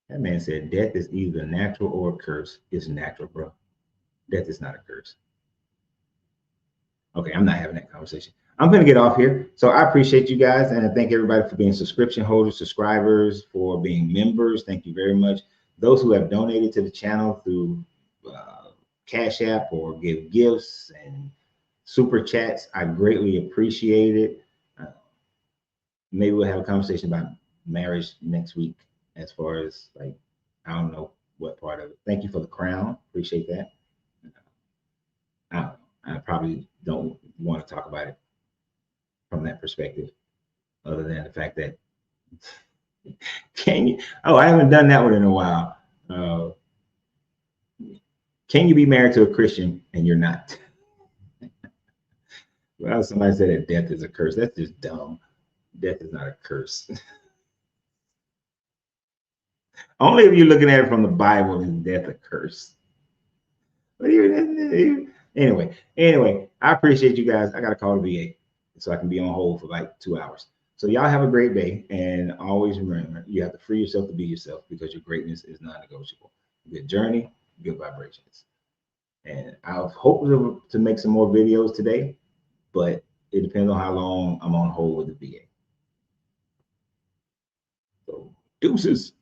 That man said death is either natural or a curse. It's natural, bro. Death is not a curse. Okay, I'm not having that conversation. I'm going to get off here. So I appreciate you guys, and I thank everybody for being subscription holders, subscribers, for being members. Thank you very much. Those who have donated to the channel through Cash App or give gifts and super chats, I greatly appreciate it. Maybe we'll have a conversation about marriage next week, as far as like, I don't know what part of it. Thank you for the crown. Appreciate that. I probably don't want to talk about it from that perspective, other than the fact that I haven't done that one in a while. Can you be married to a Christian and you're not? Well, somebody said that death is a curse. That's just dumb. Death is not a curse. Only if you're looking at it from the Bible is death a curse. But anyway, I appreciate you guys. I got to call the VA so I can be on hold for like 2 hours. So y'all have a great day, and always remember, you have to free yourself to be yourself, because your greatness is non-negotiable. Good journey, good vibrations. And I hope to make some more videos today, but it depends on how long I'm on hold with the VA. So deuces.